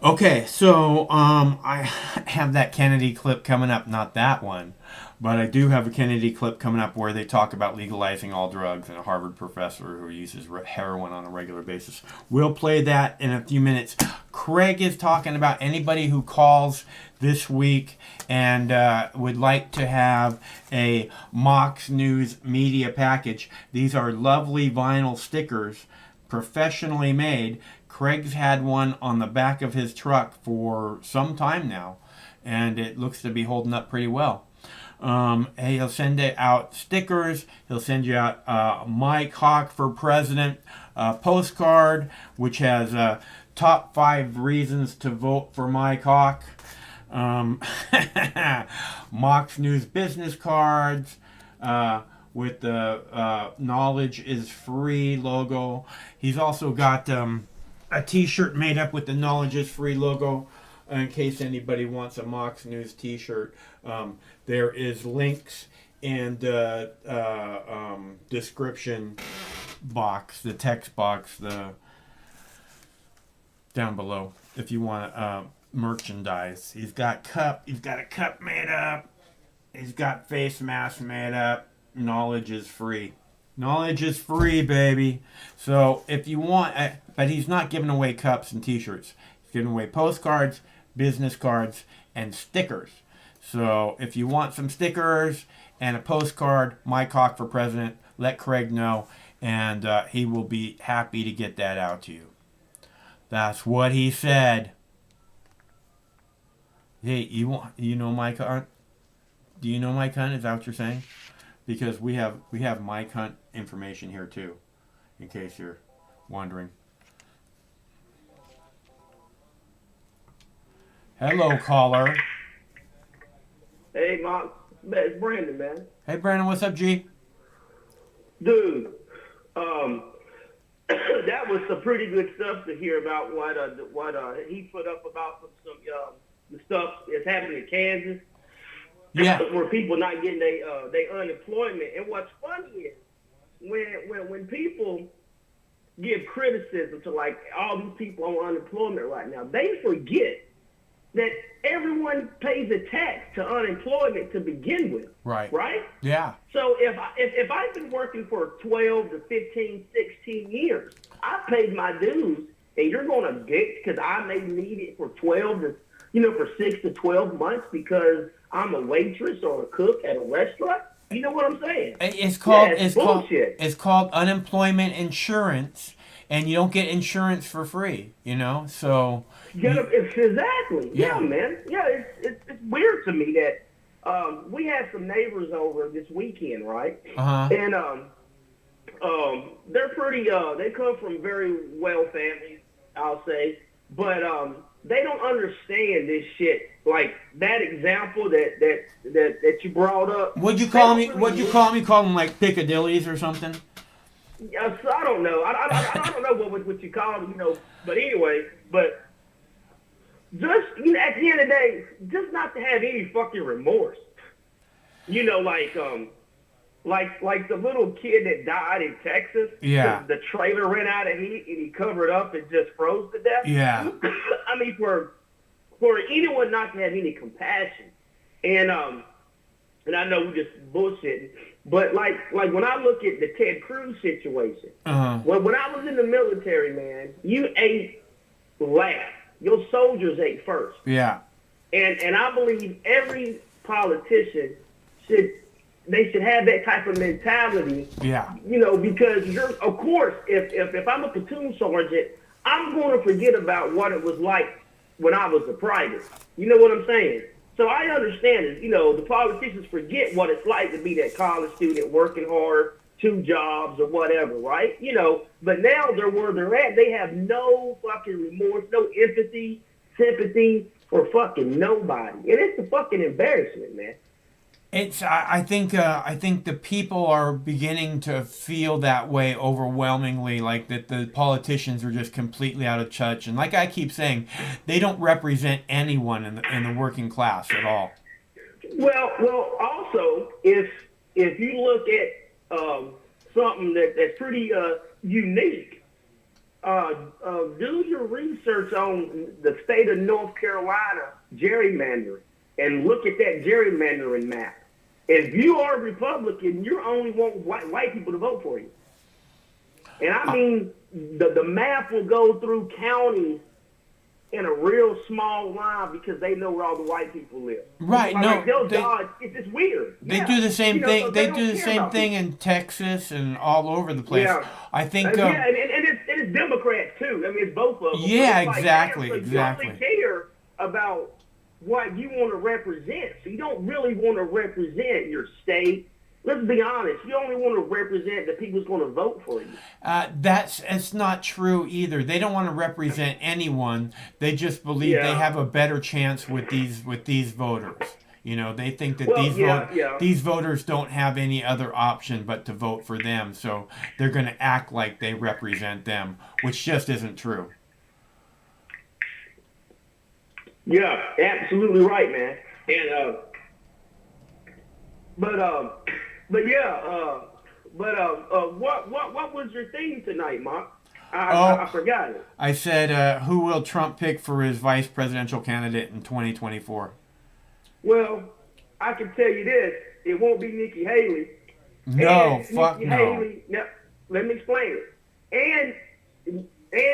Okay, so I have that Kennedy clip coming up, not that one, but I do have a Kennedy clip coming up where they talk about legalizing all drugs and a Harvard professor who uses heroin on a regular basis. We'll play that in a few minutes. Craig is talking about anybody who calls this week and would like to have a Mox News media package. These are lovely vinyl stickers, professionally made. Craig's had one on the back of his truck for some time now, and it looks to be holding up pretty well. He'll send out stickers. He'll send you out Mike Hawk for President postcard, which has top 5 reasons to vote for Mike Hawk. Mox News business cards with the Knowledge is Free logo. He's also got a t-shirt made up with the Knowledge is Free logo in case anybody wants a Mox News t-shirt. There is links in the description box, the text box, down below if you want merchandise. He's got a cup made up. He's got face masks made up. Knowledge is free. Knowledge is free, baby. So if you want, but he's not giving away cups and t-shirts. He's giving away postcards, business cards, and stickers. So if you want some stickers and a postcard, Mike Hawk for President, let Craig know, and he will be happy to get that out to you. That's what he said. Hey, you know Mike Hunt? Do you know Mike Hunt? Is that what you're saying? Because we have Mike Hunt information here too, in case you're wondering. Hello, caller. Hey, Mark. It's Brandon, man. Hey, Brandon. What's up, G? Dude, that was some pretty good stuff to hear about what he put up about some the stuff that's happening in Kansas. Yeah. Where people not getting their unemployment. And what's funny is when people give criticism to like all these people on unemployment right now, they forget that everyone pays a tax to unemployment to begin with. Right. Right? Yeah. So if I've been working for 12 to 15, 16 years, I've paid my dues, and you're going to get, because I may need it for 12 to, for 6 to 12 months because I'm a waitress or a cook at a restaurant. You know what I'm saying? It's called bullshit. It's called unemployment insurance, and you don't get insurance for free. So. Exactly. Yeah. Yeah, man. Yeah, it's weird to me that we had some neighbors over this weekend, right? Uh-huh. And they're pretty. They come from very well families, I'll say, but they don't understand this shit. Like that example that you brought up. What'd you call me? You call them like Piccadillys or something? Yeah, so I don't know. I don't know what you call them, But anyway, just at the end of the day, just not to have any fucking remorse. You know, like the little kid that died in Texas. Yeah. The trailer ran out of heat and he covered up and just froze to death. Yeah. I mean, for anyone not to have any compassion, and I know we're just bullshitting, but like when I look at the Ted Cruz situation, when I was in the military, man, you ate last. Your soldiers ate first. Yeah. And I believe every politician should have that type of mentality. Yeah. You know, because of course, if I'm a platoon sergeant, I'm going to forget about what it was like when I was a private. You know what I'm saying? So I understand it. You know, the politicians forget what it's like to be that college student working hard, 2 jobs or whatever, right? You know, but now they're where they're at. They have no fucking remorse, no empathy, sympathy for fucking nobody. And it's a fucking embarrassment, man. I think the people are beginning to feel that way overwhelmingly, like that the politicians are just completely out of touch, and like I keep saying, they don't represent anyone in the working class at all. Well, also if you look at something that's pretty unique, do your research on the state of North Carolina gerrymandering and look at that gerrymandering map. If you are a Republican, you only want white people to vote for you. And I mean, the map will go through counties in a real small line because they know where all the white people live. Right? It's just weird. They do the same thing. So they do the same thing in Texas and all over the place. Yeah. I think. And it's Democrats too. I mean, it's both of them. Yeah, it's exactly, so exactly. You only care about what you want to represent. So you don't really want to represent your state. Let's be honest. You only want to represent the people who's going to vote for you. It's not true either. They don't want to represent anyone. They just believe they have a better chance with these voters. You know, they think that these voters don't have any other option but to vote for them. So they're going to act like they represent them, which just isn't true. Yeah, absolutely right, man. And what was your theme tonight, Mark? I forgot it. I said, who will Trump pick for his vice presidential candidate in 2024? Well, I can tell you this: it won't be Nikki Haley. No, fuck Nikki no. Haley, now, let me explain it. And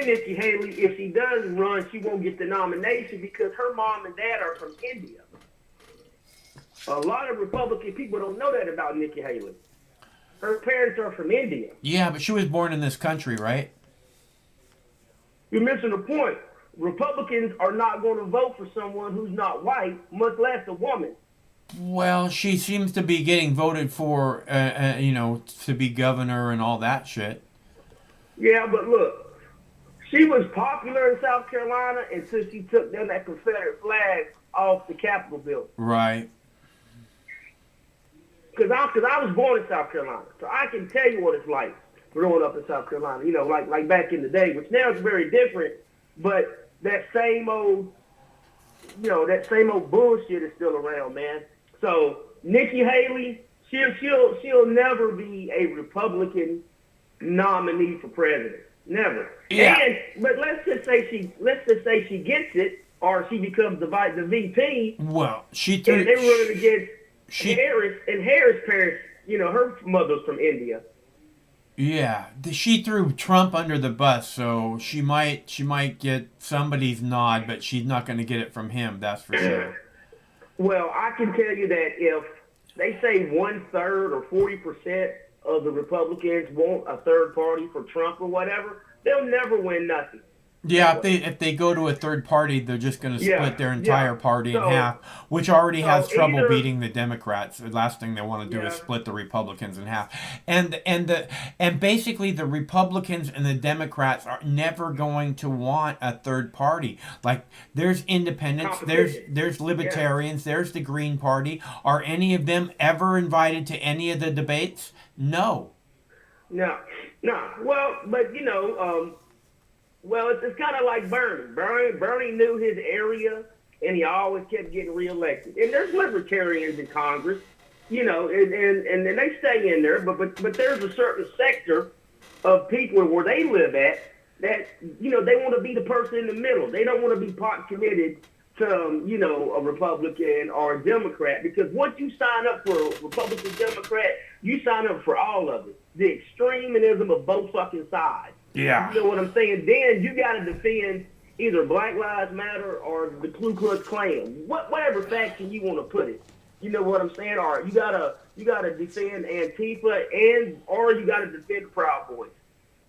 Nikki Haley, if she does run, she won't get the nomination because her mom and dad are from India. A lot of Republican people don't know that about Nikki Haley. Her parents are from India. Yeah, but she was born in this country, right? You're missing the point. Republicans are not going to vote for someone who's not white, much less a woman. Well, she seems to be getting voted for, to be governor and all that shit. Yeah, but look. She was popular in South Carolina until she took down that Confederate flag off the Capitol building. Right. Because I was born in South Carolina, so I can tell you what it's like growing up in South Carolina. You know, like back in the day, which now is very different. But that same old bullshit is still around, man. So Nikki Haley, she'll never be a Republican nominee for president. Never. Yeah. But let's just say she gets it, or she becomes the VP. Well, and they run against Harris, and Harris' parents, her mother's from India. Yeah, she threw Trump under the bus, so she might get somebody's nod, but she's not going to get it from him. That's for sure. Well, I can tell you that if they say 1/3 or 40% of the Republicans want a third party for Trump or whatever, they'll never win nothing. Yeah, if they go to a third party, they're just going to split their entire party in half, which already has trouble beating the Democrats. The last thing they want to do is split the Republicans in half, and basically the Republicans and the Democrats are never going to want a third party. Like there's independents, there's libertarians, there's the Green Party. Are any of them ever invited to any of the debates? No. No. Well, but it's kind of like Bernie. Bernie knew his area, and he always kept getting reelected. And there's libertarians in Congress, you know, and they stay in there, but there's a certain sector of people where they live at that, you know, they want to be the person in the middle. They don't want to be pot committed to, you know, a Republican or a Democrat, because once you sign up for a Republican, Democrat, you sign up for all of it. The extremism of both fucking sides. Yeah. You know what I'm saying? Then you got to defend either Black Lives Matter or the Ku Klux Klan, whatever faction you want to put it. You know what I'm saying? Or you gotta defend Antifa or you gotta defend the Proud Boys.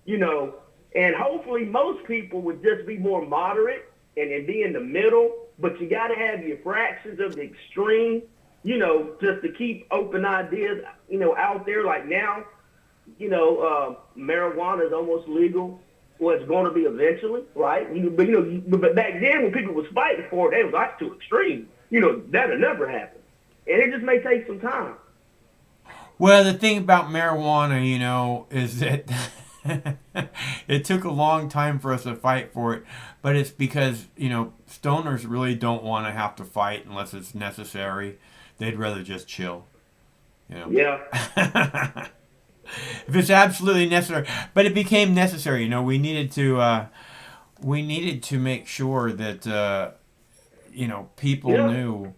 You know, and hopefully most people would just be more moderate and be in the middle. But you gotta have your fractions of the extreme. You know, just to keep open ideas, you know, out there. Like now, you know, marijuana is almost legal. Well, it's going to be eventually, right? But back then when people was fighting for it, they was like too extreme. You know, that'll never happen. And it just may take some time. Well, the thing about marijuana, you know, is that it took a long time for us to fight for it, but it's because, you know, stoners really don't want to have to fight unless it's necessary. They'd rather just chill. You know? Yeah. If it's absolutely necessary, but it became necessary. You know, we needed to make sure that you know, people knew.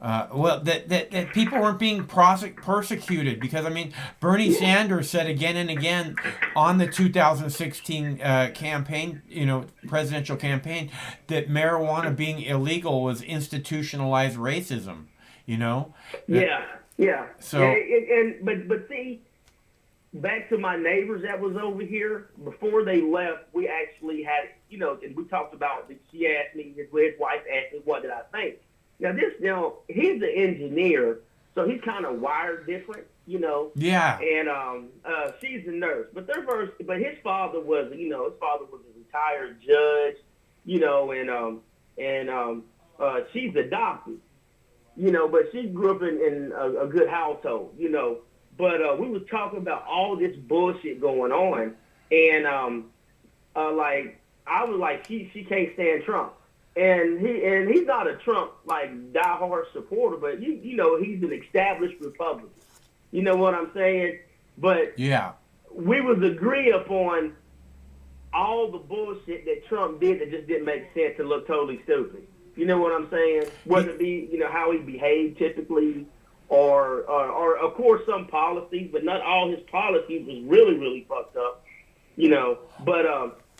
That people weren't being persecuted, because I mean, Bernie Sanders said again and again on the 2016 campaign, you know, presidential campaign, that marijuana being illegal was institutionalized racism. You know. Yeah. So. But see. Back to my neighbors that was over here, before they left, we actually had, you know, and we talked about, she asked me, his wife asked me, what did I think? Now, he's the engineer, so he's kind of wired different, you know. Yeah. And she's the nurse. But his father was, you know, a retired judge, you know, and she's adopted, you know, but she grew up in a good household, you know. But we was talking about all this bullshit going on, and like I was like, she can't stand Trump, and he's not a Trump like diehard supporter, but you know he's an established Republican. You know what I'm saying? But yeah, we was agree upon all the bullshit that Trump did that just didn't make sense and looked totally stupid. You know what I'm saying? Whether it be, you know, how he behaved typically. Or of course some policies, but not all his policies was really, really fucked up, you know. But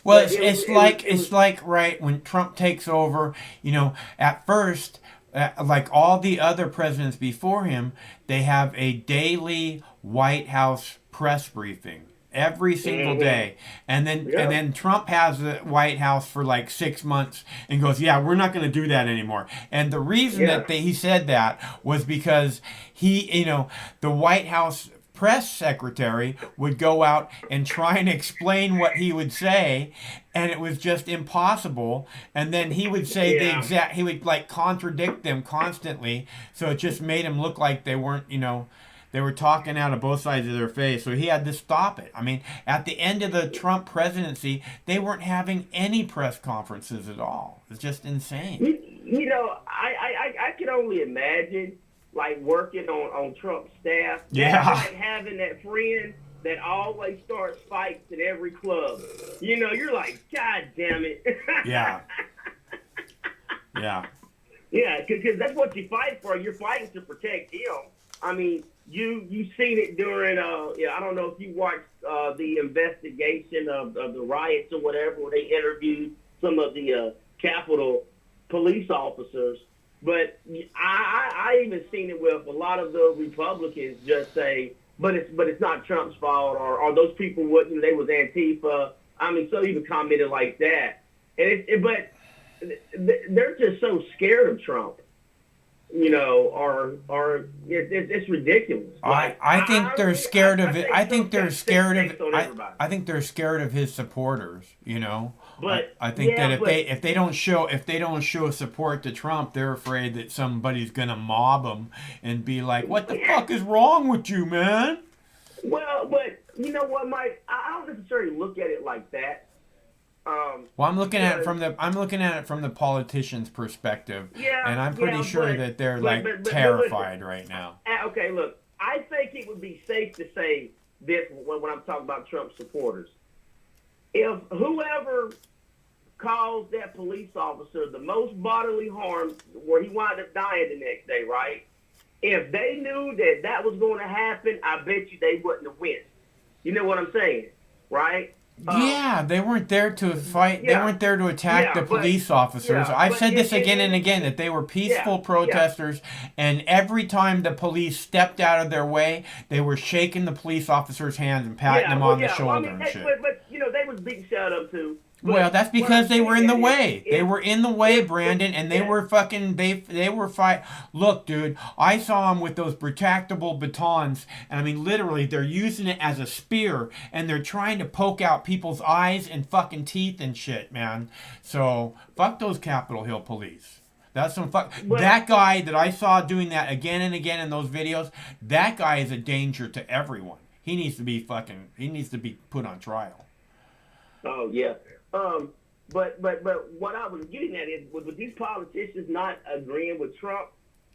well, it's like right when Trump takes over, you know. At first, like all the other presidents before him, they have a daily White House press briefing every single day, and then Trump has the White House for like 6 months and goes, yeah, we're not going to do that anymore. And the reason that he said that was because he, you know, the White House press secretary would go out and try and explain what he would say, and it was just impossible. And then he would say he would like contradict them constantly, so it just made him look like they weren't, you know, they were talking out of both sides of their face, so he had to stop it. I mean, at the end of the Trump presidency, they weren't having any press conferences at all. It's just insane. You know, I can only imagine, like, working on Trump's staff. Yeah. That's like having that friend that always starts fights at every club. You know, you're like, God damn it. Yeah. Yeah. Yeah, because that's what you fight for. You're fighting to protect him. I mean, you seen it during I don't know if you watched the investigation of the riots or whatever, where they interviewed some of the Capitol police officers. But I even seen it with a lot of the Republicans just say, but it's not Trump's fault, or those people wouldn't, they was Antifa. I mean, so even commented like that, but they're just so scared of Trump. You know, or it's ridiculous. Like, I think they're scared of it. I think they're scared of. I think they're scared of his supporters. You know, but I think that if they don't show support to Trump, they're afraid that somebody's gonna mob them and be like, "What the fuck is wrong with you, man?" Well, but you know what, Mike? I don't necessarily look at it like that. Well, I'm looking at it from the politicians' perspective, and I'm pretty sure that they're terrified right now. Okay, look, I think it would be safe to say this when I'm talking about Trump supporters. If whoever caused that police officer the most bodily harm, where he wound up dying the next day, right? If they knew that was going to happen, I bet you they wouldn't have went. You know what I'm saying, right? Yeah, they weren't there to fight. They weren't there to attack the police officers. I've said this again and again, that they were peaceful protesters, and every time the police stepped out of their way, they were shaking the police officers' hands and patting them on the shoulder and shit. But they was being shut up too. Well, that's because they were in the way. They were in the way, Brandon, and they were fucking, they were fight. Look, dude, I saw them with those retractable batons, and I mean, literally, they're using it as a spear, and they're trying to poke out people's eyes and fucking teeth and shit, man. So, fuck those Capitol Hill police. That's some fuck. That guy that I saw doing that again and again in those videos, that guy is a danger to everyone. He needs to be put on trial. Oh, yeah. But what I was getting at is, with these politicians not agreeing with Trump,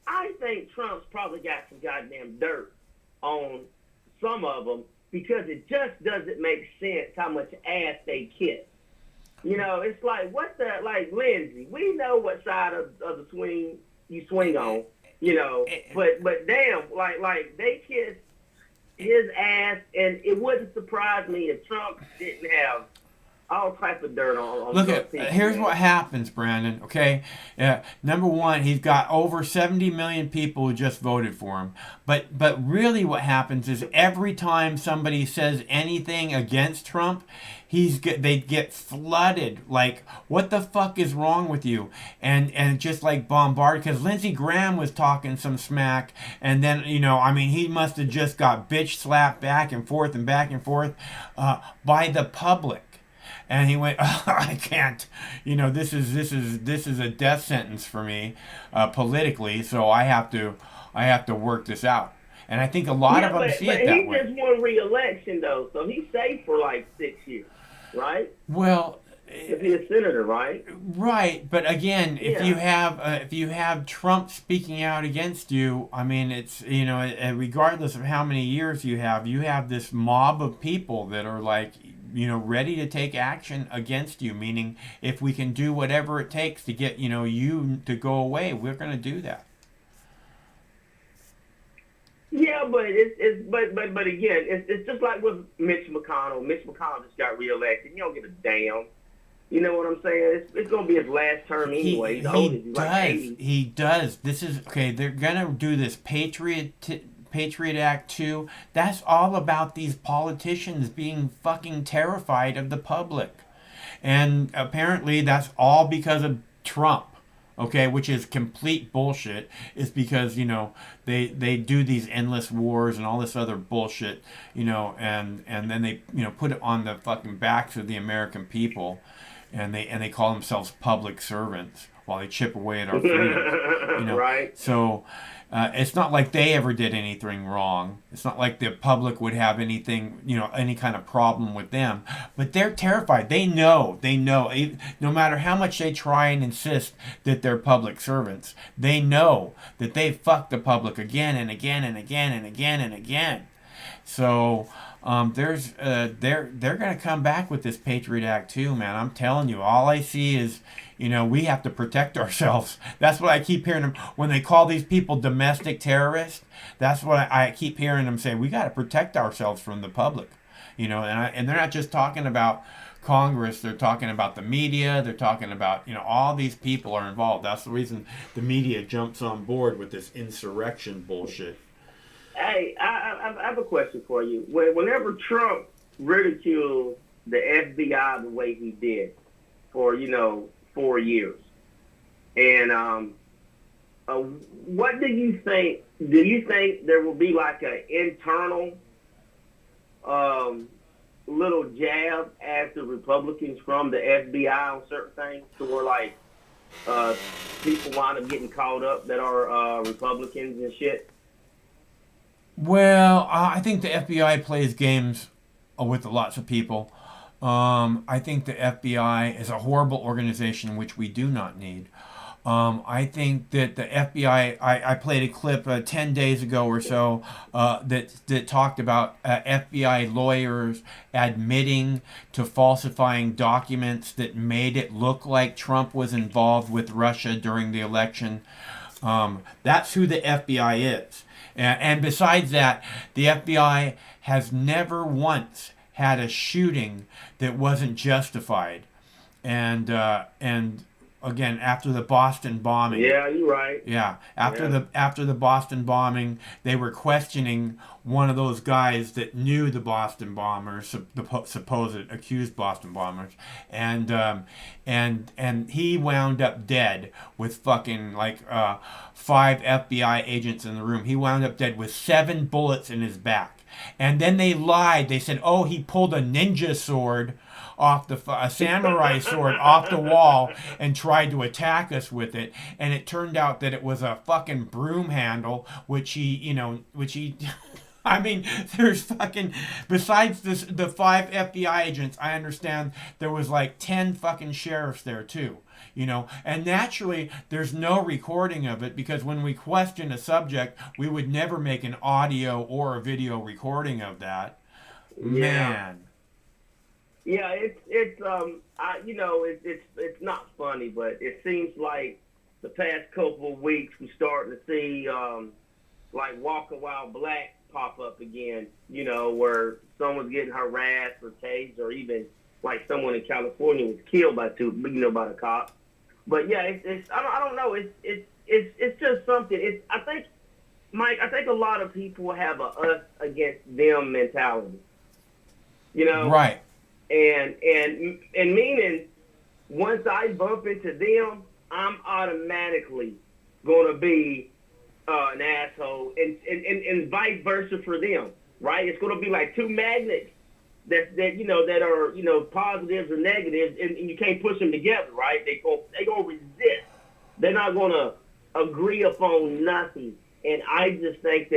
I think Trump's probably got some goddamn dirt on some of them, because it just doesn't make sense how much ass they kiss. You know, it's like, like Lindsey, we know what side of the swing you swing on, you know, but damn, like they kiss his ass, and it wouldn't surprise me if Trump didn't have all type of dirt on Look at here's what happens, Brandon. Okay, number one, he's got over 70 million people who just voted for him. But really, what happens is every time somebody says anything against Trump, they get flooded. Like, what the fuck is wrong with you? And just like bombarded, because Lindsey Graham was talking some smack, and then he must have just got bitch slapped back and forth by the public. And he went, oh, I can't, this is a death sentence for me, politically. So I have to work this out. And I think a lot of them see it that way. But he just won re-election though, so he's safe for like 6 years, right? Well, if he's a senator, right? Right, but again, if you have Trump speaking out against you, I mean, it's regardless of how many years you have this mob of people that are like, ready to take action against you, meaning if we can do whatever it takes to get, you to go away, we're going to do that. Yeah, but but again, it's just like with Mitch McConnell. Mitch McConnell just got reelected. You don't give a damn. You know what I'm saying? It's going to be his last term anyway. He's old. He's like 80. He does. This is, okay, they're going to do this Patriot Act 2, that's all about these politicians being fucking terrified of the public. And apparently that's all because of Trump, okay, which is complete bullshit. It's because, they do these endless wars and all this other bullshit, and then they, put it on the fucking backs of the American people, and they call themselves public servants while they chip away at our freedom. Right. So it's not like they ever did anything wrong. It's not like the public would have anything, any kind of problem with them. But they're terrified. They know. No matter how much they try and insist that they're public servants, they know that they fucked the public again and again and again and again and again. So they're going to come back with this Patriot Act 2, man. I'm telling you, all I see is, we have to protect ourselves. That's what I keep hearing them when they call these people domestic terrorists. That's what I keep hearing them say. We got to protect ourselves from the public, and they're not just talking about Congress. They're talking about the media. They're talking about, all these people are involved. That's the reason the media jumps on board with this insurrection bullshit. Hey, I have a question for you. Whenever Trump ridiculed the FBI the way he did for, 4 years, and what do you think? Do you think there will be like an internal little jab at the Republicans from the FBI on certain things, to where like people wind up getting caught up that are Republicans and shit? Well, I think the FBI plays games with lots of people. I think the FBI is a horrible organization which we do not need. I think that the FBI, I played a clip 10 days ago or so that talked about FBI lawyers admitting to falsifying documents that made it look like Trump was involved with Russia during the election. That's who the FBI is. And besides that, the FBI has never once had a shooting that wasn't justified. And again, after the Boston bombing. Yeah, you're right. Yeah, after the Boston bombing, they were questioning one of those guys that knew the Boston bombers, the supposed accused Boston bombers, and he wound up dead with fucking 5 FBI agents in the room. He wound up dead with 7 bullets in his back, and then they lied. They said, "Oh, he pulled a ninja sword." Off a samurai sword off the wall and tried to attack us with it, and it turned out that it was a fucking broom handle, which he I mean, there's fucking, besides the 5 FBI agents, I understand there was 10 fucking sheriffs there too, and naturally there's no recording of it, because when we question a subject, we would never make an audio or a video recording of that. Man. Yeah, it's not funny, but it seems like the past couple of weeks we're starting to see Walk a Wild Black pop up again. Where someone's getting harassed or tased, or even someone in California was killed by a cop. But yeah, it's I don't know. It's just something. I think, Mike, a lot of people have a us against them mentality. Right. And meaning, once I bump into them, I'm automatically going to be an asshole, and vice versa for them, right? It's going to be like 2 magnets that are positives or negatives, and you can't push them together, right? They gonna resist. They're not going to agree upon nothing, and I just think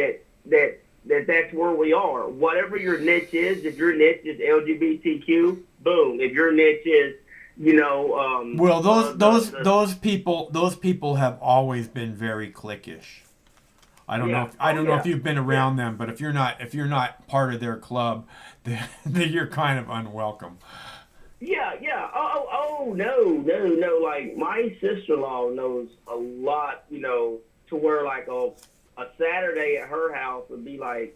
that's where we are. Whatever your niche is, if your niche is LGBTQ, boom. If your niche is, well, those people have always been very cliquish. I don't know if you've been around them, but if you're not part of their club, then you're kind of unwelcome. Yeah. Oh, no. Like, my sister-in-law knows a lot, to where a Saturday at her house would be 5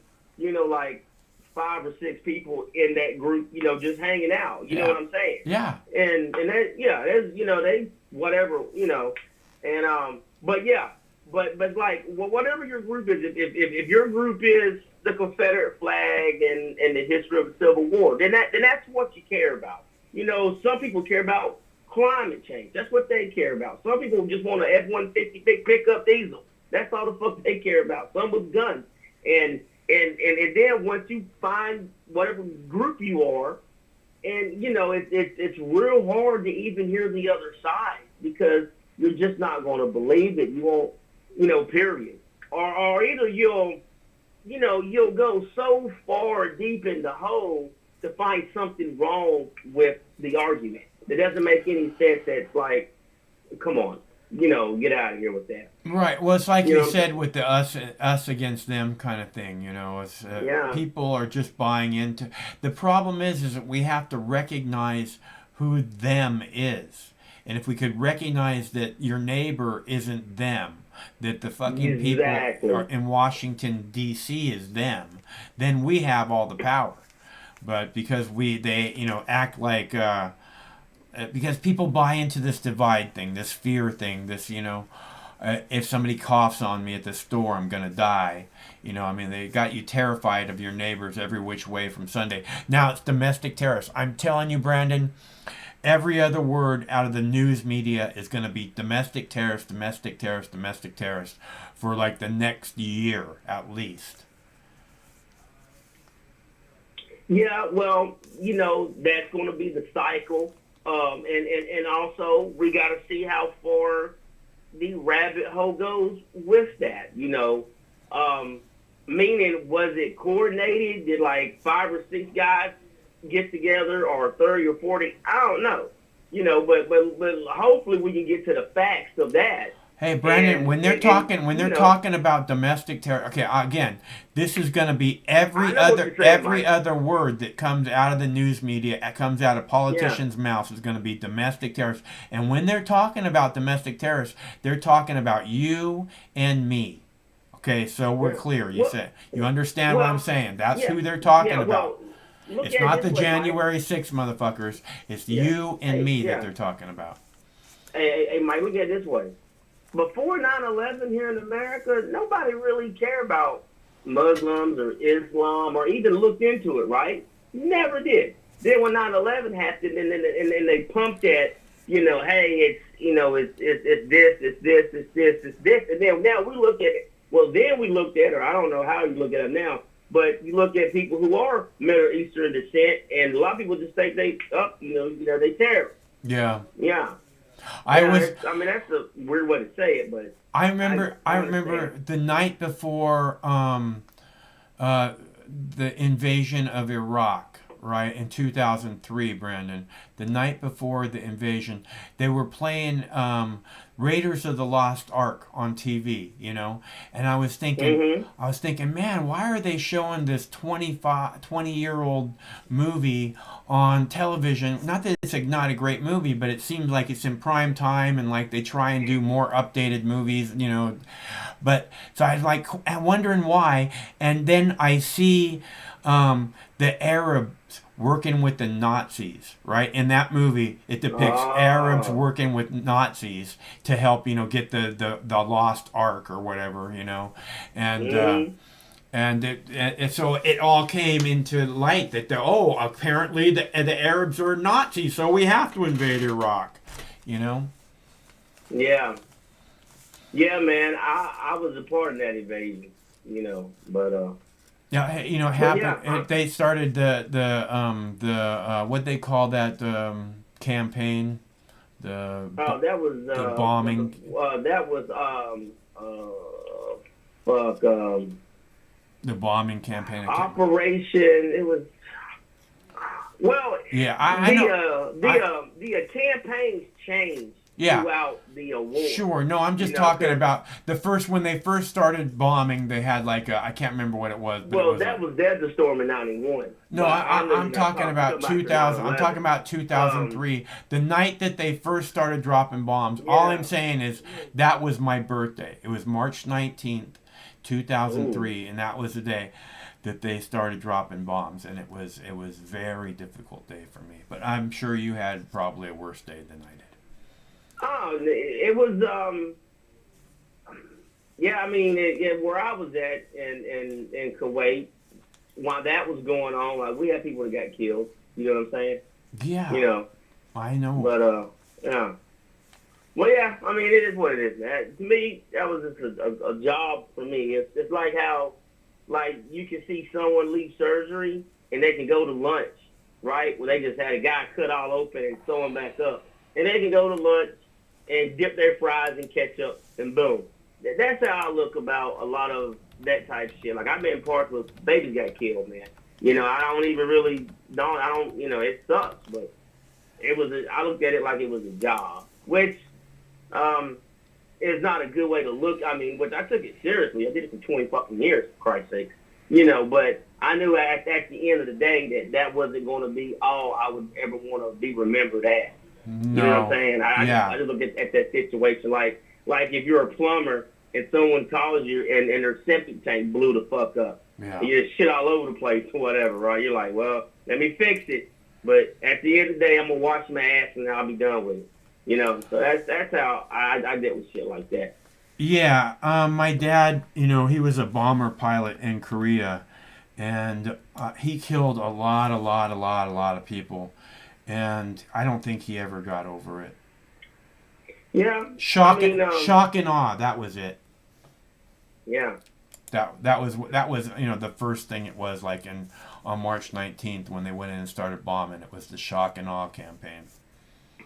or 6 people in that group, just hanging out. You know what I'm saying? Yeah. And that, there's, they, whatever, and, but yeah, but whatever your group is, if your group is the Confederate flag and the history of the Civil War, then that's what you care about. Some people care about climate change. That's what they care about. Some people just want an F-150 big pickup diesel. That's all the fuck they care about. Some with guns. And then once you find whatever group you are, and it's real hard to even hear the other side, because you're just not going to believe it. You won't, period. Or either you'll go so far deep in the hole to find something wrong with the argument. It doesn't make any sense. That's come on. Get out of here with that. Right. Well, it's like you said with the us against them kind of thing. It's people are just buying into. The problem is that we have to recognize who them is, and if we could recognize that your neighbor isn't them, that the fucking people in Washington D.C. is them, then we have all the power. But because they act like. Because people buy into this divide thing, this fear thing, this, if somebody coughs on me at the store, I'm going to die. They got you terrified of your neighbors every which way from Sunday. Now it's domestic terrorists. I'm telling you, Brandon, every other word out of the news media is going to be domestic terrorists, domestic terrorists, domestic terrorists for the next year at least. Yeah, well, that's going to be the cycle. And also we got to see how far the rabbit hole goes with that, meaning, was it coordinated? Did 5 or 6 guys, get together or 30 or 40. I don't know. But hopefully we can get to the facts of that. Hey, Brendan, when they're talking about domestic terror, okay, again, this is going to be every other word that comes out of the news media, comes out of politicians' mouths is going to be domestic terrorists. And when they're talking about domestic terrorists, they're talking about you and me. Okay, so we're clear. You understand what I'm saying? That's who they're talking about. It's not the January 6th motherfuckers. It's you and me that they're talking about. Hey, Mike, look at it this way. Before 9/11 here in America, nobody really cared about Muslims or Islam or even looked into it, right? Never did. Then when 9/11 happened and they pumped that, hey, it's this. And then now we look at it. Well, then we looked at, or I don't know how you look at it now, but you look at people who are Middle Eastern descent, and a lot of people just think they terrorists. Yeah. Yeah. That's a weird way to say it, but I remember the night before the invasion of Iraq, right, in 2003, Brandon. The night before the invasion, they were playing Raiders of the Lost Ark on TV, and I was thinking, man, why are they showing this 20-year-old movie on television? Not that it's not a great movie, but it seems like it's in prime time and like they try and do more updated movies, But so I was like, I'm wondering why, and then I see the Arabs working with the Nazis, right? In that movie, it depicts Arabs working with Nazis to help, get the lost Ark or whatever, and so it all came into light that apparently the Arabs are Nazis, so we have to invade Iraq, Yeah, man, I was a part of that invasion, but they started the what they call that campaign, the bombing. That was the bombing campaign. Operation. It was. Well. Yeah, I know. The campaigns changed. Throughout the war. Sure. No, I'm just talking about when they first started bombing. They had I can't remember what it was. But that was Desert Storm in '91. No, I'm talking about 2000. I'm talking about 2003. The night that they first started dropping bombs. Yeah. All I'm saying is that was my birthday. It was March 19th, 2003, and that was the day that they started dropping bombs, and it was a very difficult day for me. But I'm sure you had probably a worse day than I did. Oh, it was, where I was at in Kuwait, while that was going on, we had people that got killed. You know what I'm saying? Yeah. I know. But, yeah. Well, yeah, it is what it is, man. To me, that was just a job for me. It's like how, you can see someone leave surgery and they can go to lunch, right? Where they just had a guy cut all open and sew him back up. And they can go to lunch and dip their fries in ketchup, and boom. That's how I look about a lot of that type of shit. I've been in parts where babies got killed, man. I don't even really, it sucks, but I looked at it like it was a job, which is not a good way to look. Which I took it seriously. I did it for 20 fucking years, for Christ's sake. But I knew at the end of the day that wasn't going to be all I would ever want to be remembered as. No. You know what I'm saying? I just look at that situation like if you're a plumber and someone calls you and their septic tank blew the fuck up. Yeah. And you just shit all over the place or whatever, right? You're like, well, let me fix it. But at the end of the day, I'm going to wash my ass and I'll be done with it. So that's how I deal with shit like that. Yeah. My dad, he was a bomber pilot in Korea, and he killed a lot of people. And I don't think he ever got over it. Yeah. Shock and awe. That was it. Yeah. That was the first thing it was on March 19th when they went in and started bombing. It was the shock and awe campaign.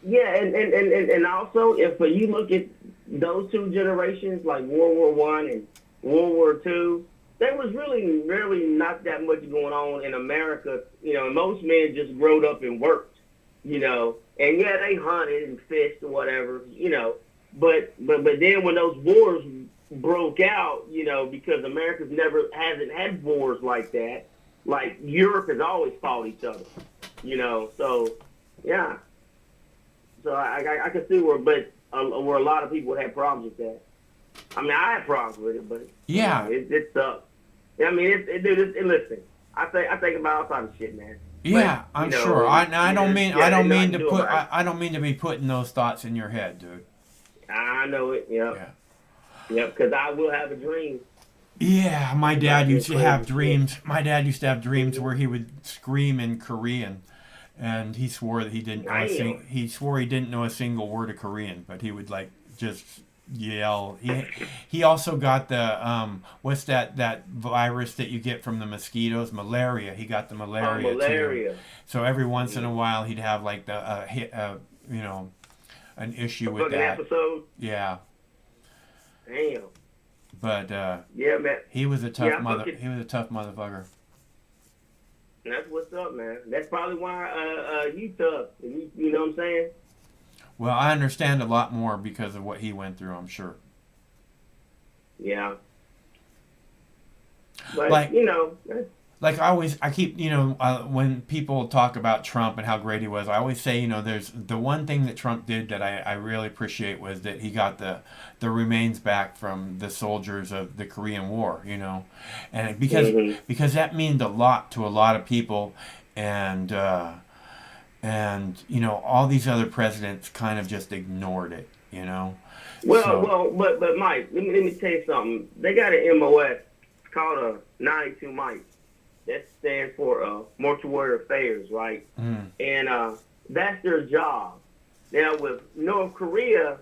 Yeah, and also if you look at those two generations, like World War I and World War II, there was really not that much going on in America. You know, and most men just growed up and worked. You know, and yeah, they hunted and fished or whatever. You know, but then when those wars broke out, you know, because America's hasn't had wars like that. Like Europe has always fought each other. You know, so yeah. So I can see where a lot of people have problems with that. I mean, I have problems with it, but yeah, it sucks. I mean, listen, I think about all kinds of shit, man. Yeah, but, I'm know, sure. I don't mean right. I don't mean to be putting those thoughts in your head, dude. I know it. Yep. Yep. Because I will have a dream. Yeah, my dad used to have dreams. My dad used to have dreams where he would scream in Korean, and he swore that he didn't know he swore he didn't know a single word of Korean, but he would like just yell. He also got the what's that virus that you get from the mosquitoes? Malaria. He got the malaria too. So every once in a while he'd have like the you know, an issue with that. Episode. Yeah. Damn. But yeah, man. He was a tough He was a tough motherfucker. That's what's up, man. That's probably why you tough. You know what I'm saying? Well, I understand a lot more because of what he went through, I'm sure. Yeah. But, like, you know. Like I keep, you know, when people talk about Trump and how great he was, I always say, you know, there's the one thing that Trump did that I really appreciate was that he got the remains back from the soldiers of the Korean War, you know. And because that meant a lot to a lot of people, and you know, all these other presidents kind of just ignored it, you know. But Mike, let me tell you something. They got an MOS. It's called a 92 Mike. That stands for Mortuary Affairs, right? And that's their job. Now with North Korea,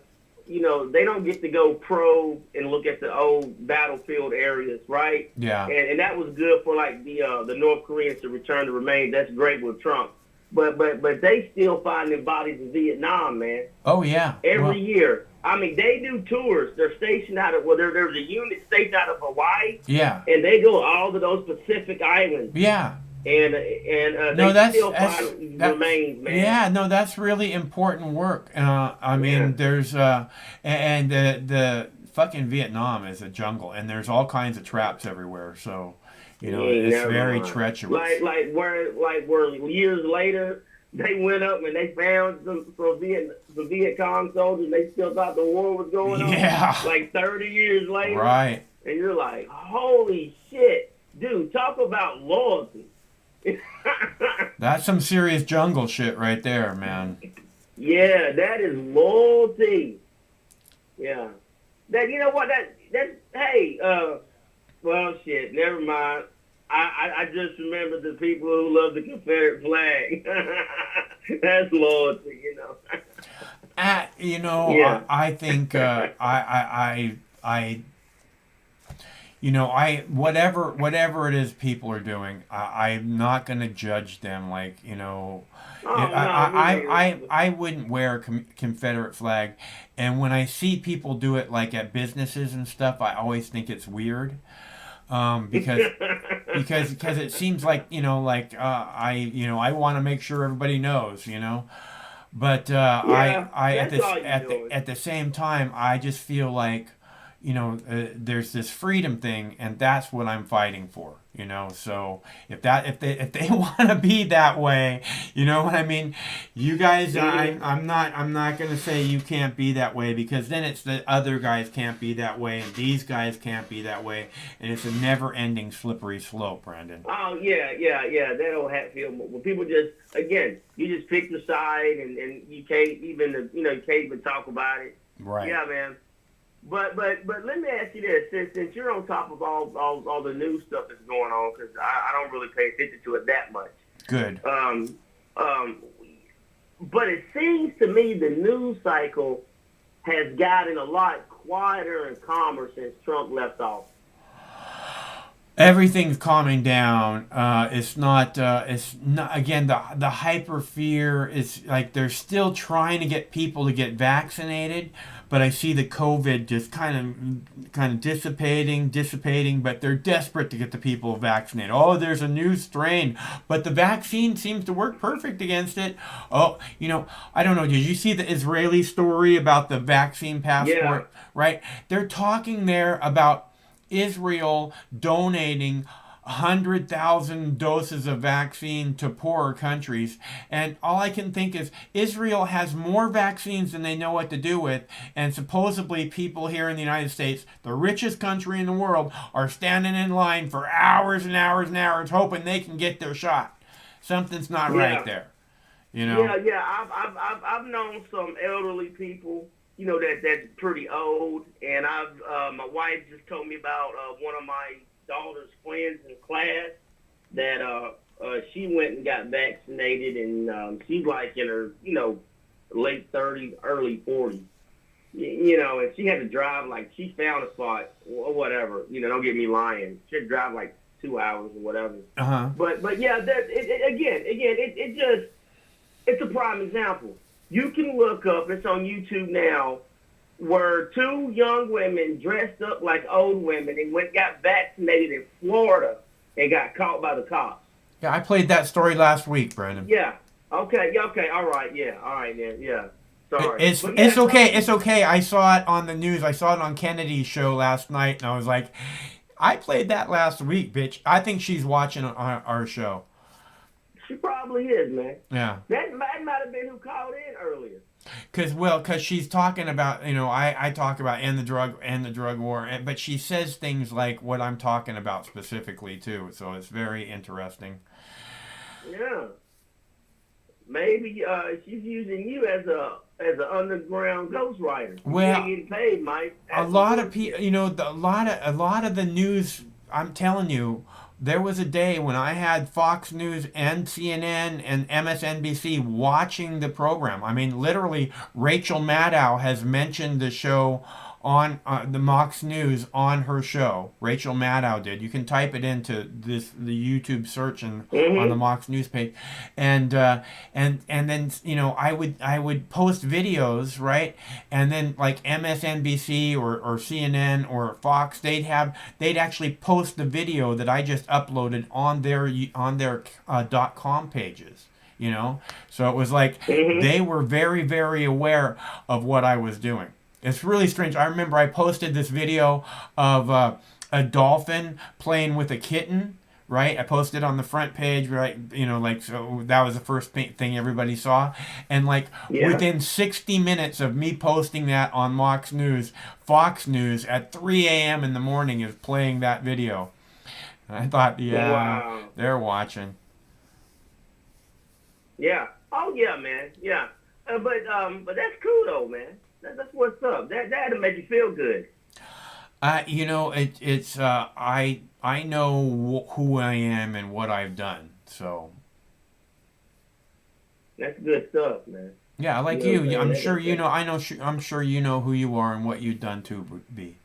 you know, they don't get to go probe and look at the old battlefield areas, right? Yeah. And that was good for like the North Koreans to return the remains. That's great with Trump. But they still finding bodies in Vietnam, man. Oh yeah. Every year. I mean, they do tours. They're stationed out of there's a unit stationed out of Hawaii. Yeah. And they go all to those Pacific islands. Yeah. And no, they still find remains, man. Yeah, no, that's really important work. I mean, there's and the fucking Vietnam is a jungle, and there's all kinds of traps everywhere. So, you know, it's very treacherous. Like where years later they went up and they found some Viet Cong soldiers. And they still thought the war was going on. Yeah. Like 30 years later. Right. And you're like, holy shit, dude! Talk about loyalty. That's some serious jungle shit right there, man. Yeah, that is loyalty. Yeah. That, you know what, that hey, well shit, never mind. I just remember the people who love the Confederate flag. That's loyalty, you know. You know, yeah. I think you know, whatever it is people are doing, I'm not going to judge them. Like, you know, I wouldn't wear a Confederate flag, and when I see people do it like at businesses and stuff, I always think it's weird, because it seems like, you know, like I want to make sure everybody knows, you know. But at the same time, I just feel like, you know, there's this freedom thing, and that's what I'm fighting for, you know. So if they want to be that way, you know what I mean. You guys, I'm not gonna say you can't be that way, because then it's the other guys can't be that way, and these guys can't be that way, and it's a never-ending slippery slope, Brandon. Oh yeah. That don't have feel. When people just, again, you just pick the side, and you can't even, you know, you can't even talk about it. Right. Yeah, man. But let me ask you this: since you're on top of all the new stuff that's going on, because I don't really pay attention to it that much. Good. But it seems to me the news cycle has gotten a lot quieter and calmer since Trump left office. Everything's calming down. It's not. Again, the hyper fear is like they're still trying to get people to get vaccinated, but I see the COVID just kind of dissipating. But they're desperate to get the people vaccinated. Oh, there's a new strain, but the vaccine seems to work perfect against it. Oh, I don't know. Did you see the Israeli story about the vaccine passport? Yeah. Right? They're talking there about Israel donating 100,000 doses of vaccine to poorer countries. And all I can think is Israel has more vaccines than they know what to do with. And supposedly people here in the United States, the richest country in the world, are standing in line for hours and hours and hours hoping they can get their shot. Something's not right there. Yeah. I've known some elderly people, that's pretty old, and my wife just told me about one of my daughter's friends in class that she went and got vaccinated, and she's like in her late 30s, early 40s, and she had to drive, like, she found a spot or whatever, don't get me lying, she had to drive like 2 hours or whatever. But yeah, it's a prime example. You can look up, it's on YouTube now, where two young women dressed up like old women and got vaccinated in Florida and got caught by the cops. Yeah, I played that story last week, Brandon. Yeah. Okay. All right. Yeah. All right. Yeah. Sorry. It's okay. It's okay. I saw it on the news. I saw it on Kennedy's show last night, and I was like, I played that last week, bitch. I think she's watching our show. She probably is, man. Yeah. That might have been who called in earlier. Because she's talking about, I talk about end the drug war, but she says things like what I'm talking about specifically too. So it's very interesting. Yeah. Maybe she's using you as an underground ghostwriter. Well, you're getting paid, Mike. A lot of people, a lot of the news. I'm telling you. There was a day when I had Fox News and CNN and MSNBC watching the program. I mean, literally, Rachel Maddow has mentioned the show on the Fox News on her show. Rachel Maddow did. You can type it into the YouTube search and on the Fox News page, and then I would post videos, right, and then like MSNBC or CNN or Fox, they'd actually post the video that I just uploaded on their .com pages. So it was like they were very, very aware of what I was doing. It's really strange. I remember I posted this video of a dolphin playing with a kitten, right? I posted on the front page, right? So that was the first thing everybody saw. And within 60 minutes of me posting that on Fox News at 3 a.m. in the morning is playing that video. And I thought, wow. They're watching. Yeah. Oh, yeah, man. Yeah. But that's cool, though, man. That's what's up. That'll make you feel good. I know who I am and what I've done. So that's good stuff, man. Yeah, like you. I'm sure you know. I'm sure you know who you are and what you've done to be.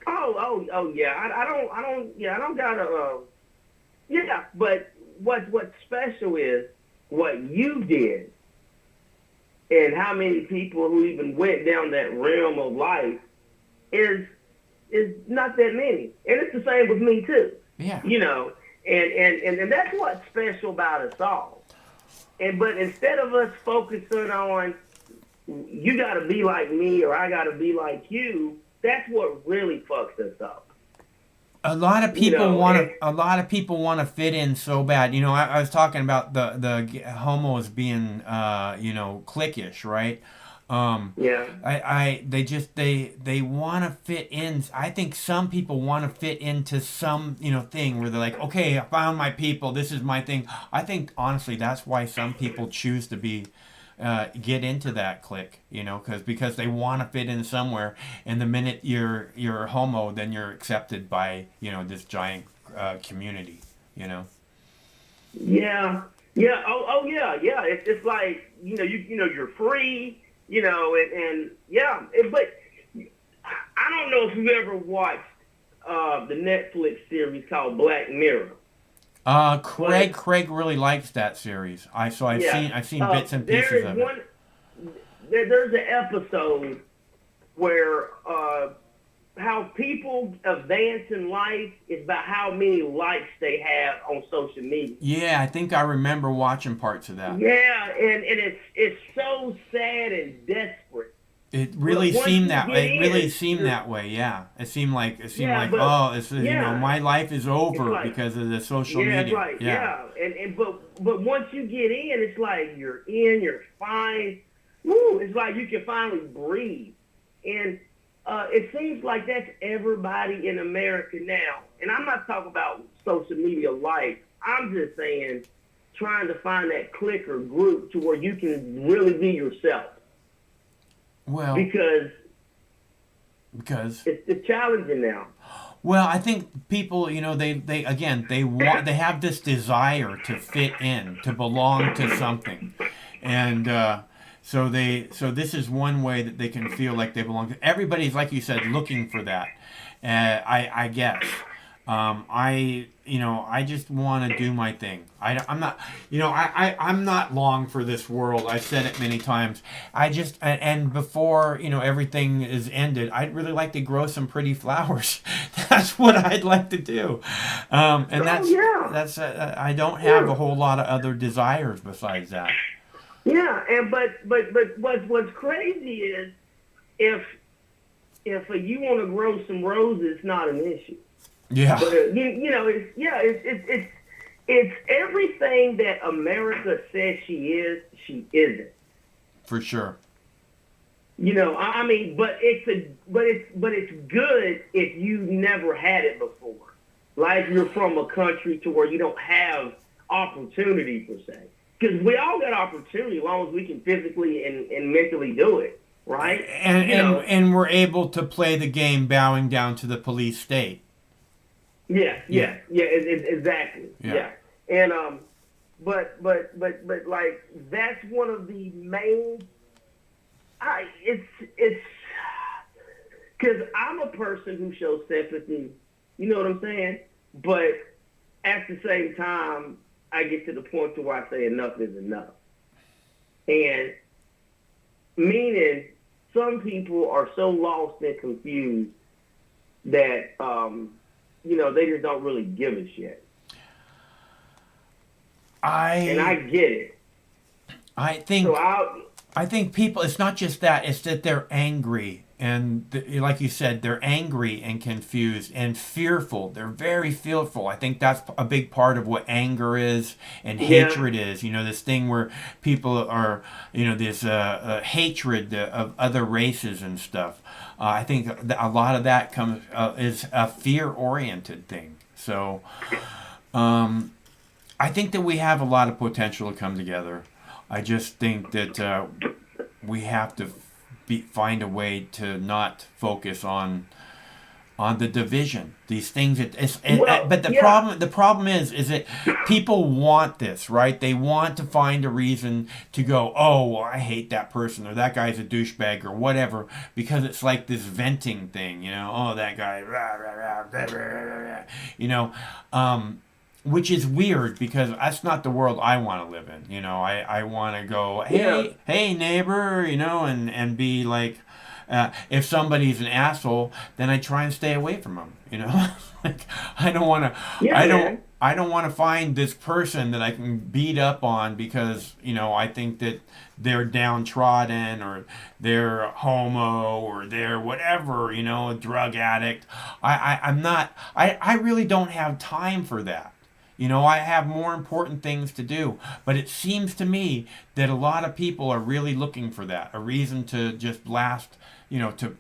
Oh, yeah. I don't gotta. Yeah, but what's special is what you did. And how many people who even went down that realm of life is not that many. And it's the same with me too. Yeah. And that's what's special about us all. But instead of us focusing on you gotta be like me or I gotta be like you, that's what really fucks us up. A lot of people want to fit in so bad. I was talking about the homos being cliquish, right? Yeah. They want to fit in. I think some people want to fit into some thing where they're like, okay, I found my people. This is my thing. I think honestly that's why some people choose to be get into that clique, because they want to fit in somewhere. And the minute you're a homo, then you're accepted by this giant community. Yeah. Oh yeah. It's like you're free. And yeah. But I don't know if you've ever watched the Netflix series called Black Mirror. Craig really likes that series. I've seen bits and pieces of it. There's an episode where how people advance in life is about how many likes they have on social media. Yeah, I think I remember watching parts of that. Yeah, and it's so sad and desperate. It really seemed that way. It really seemed that way. Yeah, it seemed like my life is over because of the social media. That's right. Yeah, but once you get in, it's like you're in, you're fine. Woo! It's like you can finally breathe, and it seems like that's everybody in America now. And I'm not talking about social media life. I'm just saying, trying to find that clique or group to where you can really be yourself. Well, because it's challenging now. Well, I think people, they have this desire to fit in, to belong to something, and so this is one way that they can feel like they belong. Everybody's, like you said, looking for that. I guess. I just want to do my thing. I'm not long for this world. I've said it many times. And before, everything is ended, I'd really like to grow some pretty flowers. That's what I'd like to do. I don't have a whole lot of other desires besides that. Yeah. But what's crazy is if you want to grow some roses, it's not an issue. Yeah. But, it's everything that America says she is, she isn't. For sure. But it's good if you never had it before. Like you're from a country to where you don't have opportunity per se. Because we all got opportunity as long as we can physically and mentally do it, right? And we're able to play the game bowing down to the police state. Yeah, exactly. Yeah. And but like that's one of the main. It's because I'm a person who shows sympathy. You know what I'm saying? But at the same time, I get to the point to where I say enough is enough. And meaning some people are so lost and confused that they just don't really give a shit. And I get it. I think people, it's not just that, it's that they're angry. And like you said, they're angry and confused and fearful. They're very fearful. I think that's a big part of what anger is and hatred is. This thing where people are, this hatred of other races and stuff. I think a lot of that is a fear-oriented thing. So I think that we have a lot of potential to come together. I just think that we have to find a way to not focus on the division. These things. But the problem is that people want this, right? They want to find a reason to go, oh, well, I hate that person, or that guy's a douchebag, or whatever, because it's like this venting thing, Oh, that guy, rah, rah, rah, rah, rah, rah, which is weird because that's not the world I want to live in. I want to go, hey neighbor, and be like, if somebody's an asshole, then I try and stay away from them. Like I don't want to. I don't want to find this person that I can beat up on because I think that they're downtrodden or they're homo or they're whatever, a drug addict. I'm not. I really don't have time for that. I have more important things to do. But it seems to me that a lot of people are really looking for that, a reason to just blast, to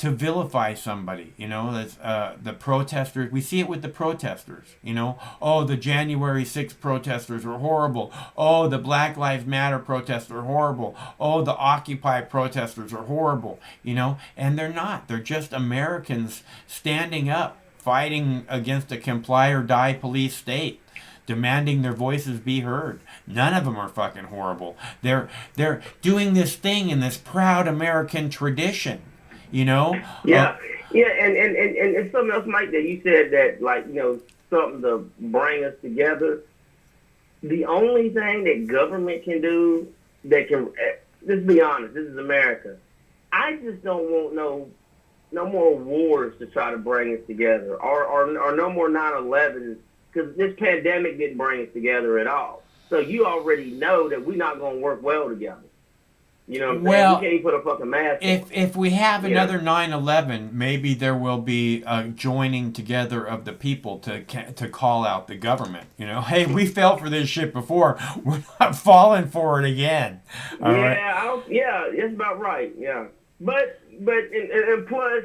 vilify somebody. That's, the protesters. We see it with the protesters. Oh, the January 6th protesters are horrible. Oh, the Black Lives Matter protesters are horrible. Oh, the Occupy protesters are horrible. And they're not. They're just Americans standing up, fighting against a comply or die police state, demanding their voices be heard. None of them are fucking horrible. They're doing this thing in this proud American tradition, Yeah. Yeah, and something else, Mike, that you said that, like, something to bring us together. The only thing that government can do that can, let's be honest, this is America. I just don't want no more wars to try to bring us together, or no more 9/11s, because this pandemic didn't bring us together at all. So you already know that we're not going to work well together. You know what I'm saying? Well, We can't even put a fucking mask on. If we have another 9/11, maybe there will be a joining together of the people to call out the government. Hey, we fell for this shit before. We're not falling for it again. All right? Yeah, that's about right. Yeah, but and plus,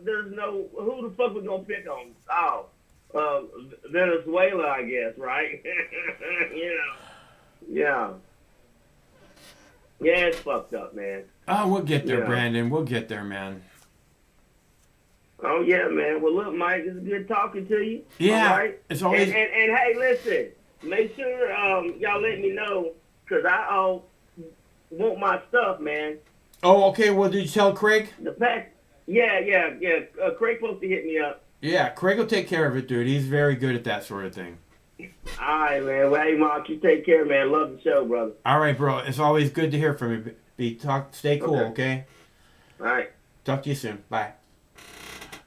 there's no, who the fuck we gonna pick on? Venezuela, I guess, right? Yeah. Yeah, it's fucked up, man. Oh, we'll get there, Brandon. We'll get there, man. Oh, yeah, man. Well, look, Mike, it's good talking to you. Yeah, all right? it's always... And hey, listen, make sure y'all let me know, because I want my stuff, man. Oh, okay. Well, did you tell Craig? The pack. Yeah. Craig's supposed to hit me up. Yeah, Craig will take care of it, dude. He's very good at that sort of thing. All right, man. Well, hey, Mark, you take care, man. Love the show, brother. All right, bro. It's always good to hear from you. Stay cool, okay? All right. Talk to you soon. Bye.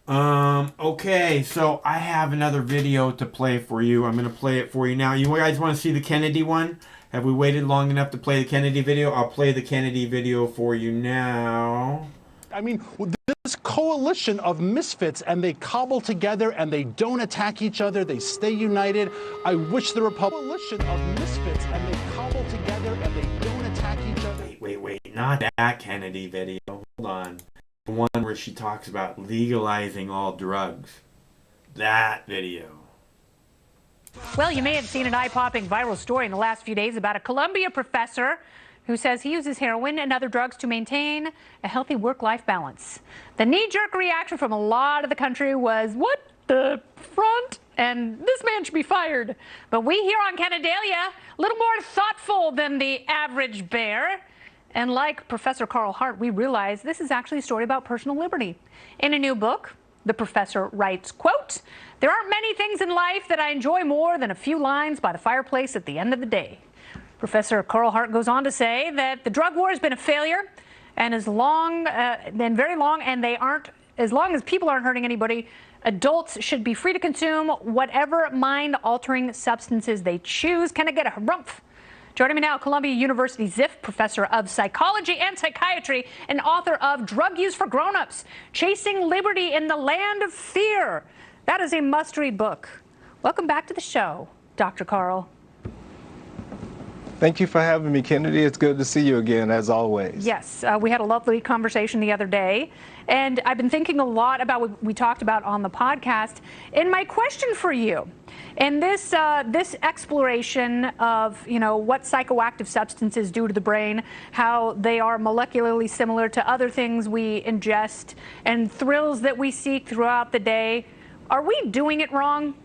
Okay, so I have another video to play for you. I'm going to play it for you now. You guys want to see the Kennedy one? Have we waited long enough to play the Kennedy video? I'll play the Kennedy video for you now. I mean, this coalition of misfits, and they cobble together, and they don't attack each other. They stay united. I wish the coalition of misfits, and they cobble together, and they don't attack each other. Wait. Not that Kennedy video. Hold on. The one where she talks about legalizing all drugs. That video. Well, you may have seen an eye-popping viral story in the last few days about a Columbia professor who says he uses heroin and other drugs to maintain a healthy work-life balance. The knee-jerk reaction from a lot of the country was, what the front? And this man should be fired. But we here on Canadalia, a little more thoughtful than the average bear. And like Professor Carl Hart, we realize this is actually a story about personal liberty. In a new book, the professor writes, quote, "There aren't many things in life that I enjoy more than a few lines by the fireplace at the end of the day." Professor Carl Hart goes on to say that the drug war has been a failure, and as long as people aren't hurting anybody, adults should be free to consume whatever mind-altering substances they choose. Can I get a harumph? Joining me now, Columbia University Ziff Professor of Psychology and Psychiatry and author of Drug Use for Grown-Ups, Chasing Liberty in the Land of Fear. That is a must-read book. Welcome back to the show, Dr. Carl. Thank you for having me, Kennedy. It's good to see you again, as always. Yes, we had a lovely conversation the other day, and I've been thinking a lot about what we talked about on the podcast. And my question for you, in this exploration of what psychoactive substances do to the brain, how they are molecularly similar to other things we ingest, and thrills that we seek throughout the day, are we doing it wrong?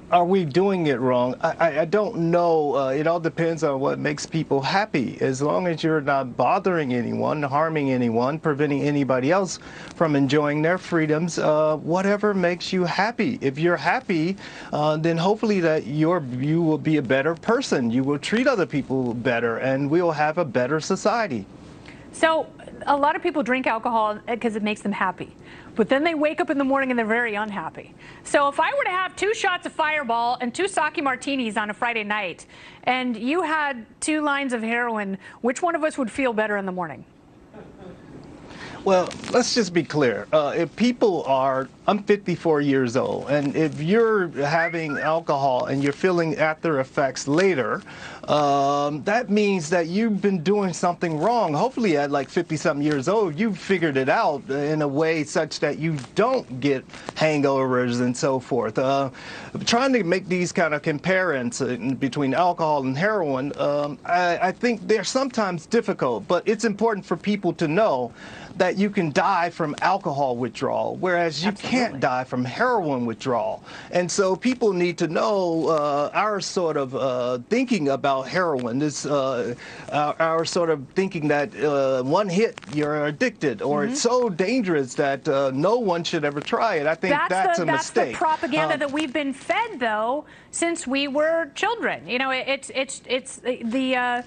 Are we doing it wrong? I don't know. It all depends on what makes people happy. As long as you're not bothering anyone, harming anyone, preventing anybody else from enjoying their freedoms, whatever makes you happy. If you're happy, then hopefully that you will be a better person. You will treat other people better, and we will have a better society. So a lot of people drink alcohol because it makes them happy. But then they wake up in the morning and they're very unhappy. So if I were to have 2 shots of Fireball and 2 sake martinis on a Friday night, and you had 2 lines of heroin, which one of us would feel better in the morning? Well, let's just be clear. If people are, I'm 54 years old, and if you're having alcohol and you're feeling after effects later, that means that you've been doing something wrong. Hopefully at like 50-something years old, you've figured it out in a way such that you don't get hangovers and so forth. Trying to make these kind of comparisons between alcohol and heroin, I think they're sometimes difficult, but it's important for people to know that that you can die from alcohol withdrawal, whereas you can't die from heroin withdrawal. And so people need to know our sort of thinking about heroin, this our sort of thinking that one hit, you're addicted, or it's so dangerous that no one should ever try it. I think that's a mistake. That's the propaganda that we've been fed, though, since we were children. You know, it's the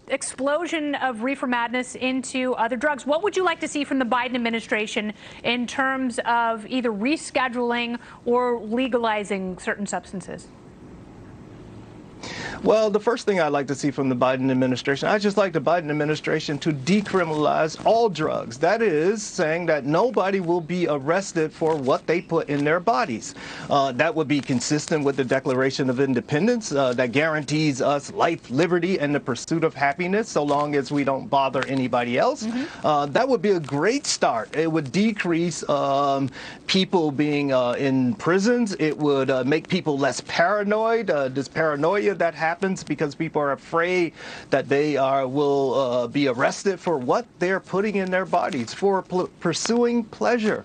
explosion of reefer madness into other drugs. What would you like to see from the Biden administration in terms of either rescheduling or legalizing certain substances? Well, the first thing I'd like to see from the Biden administration, I'd just like the Biden administration to decriminalize all drugs. That is saying that nobody will be arrested for what they put in their bodies. That would be consistent with the Declaration of Independence that guarantees us life, liberty, and the pursuit of happiness so long as we don't bother anybody else. That would be a great start. It would decrease people being in prisons. It would make people less paranoid. This paranoia that happens because people are afraid that they will be arrested for what they're putting in their bodies, for pursuing pleasure.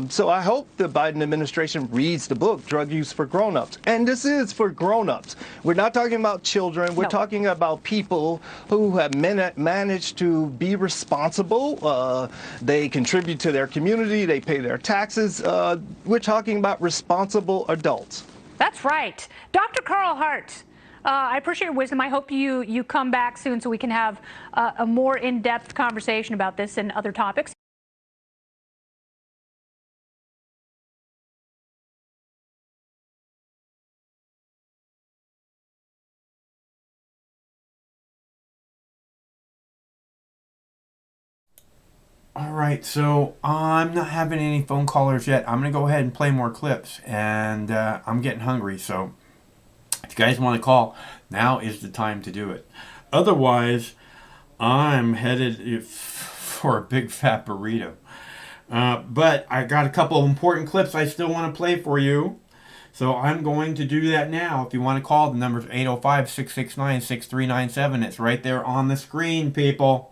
So I hope the Biden administration reads the book, Drug Use for Grown-Ups. And this is for grown-ups. We're not talking about children. We're talking about people who have managed to be responsible. They contribute to their community. They pay their taxes. We're talking about responsible adults. That's right. Dr. Carl Hart, I appreciate your wisdom. I hope you come back soon so we can have a more in-depth conversation about this and other topics. All right, so I'm not having any phone callers yet. I'm going to go ahead and play more clips, and I'm getting hungry, so if you guys want to call, now is the time to do it. Otherwise, I'm headed for a big fat burrito. But I got a couple of important clips I still want to play for you. So I'm going to do that now. If you want to call, the number's 805-669-6397. It's right there on the screen, people.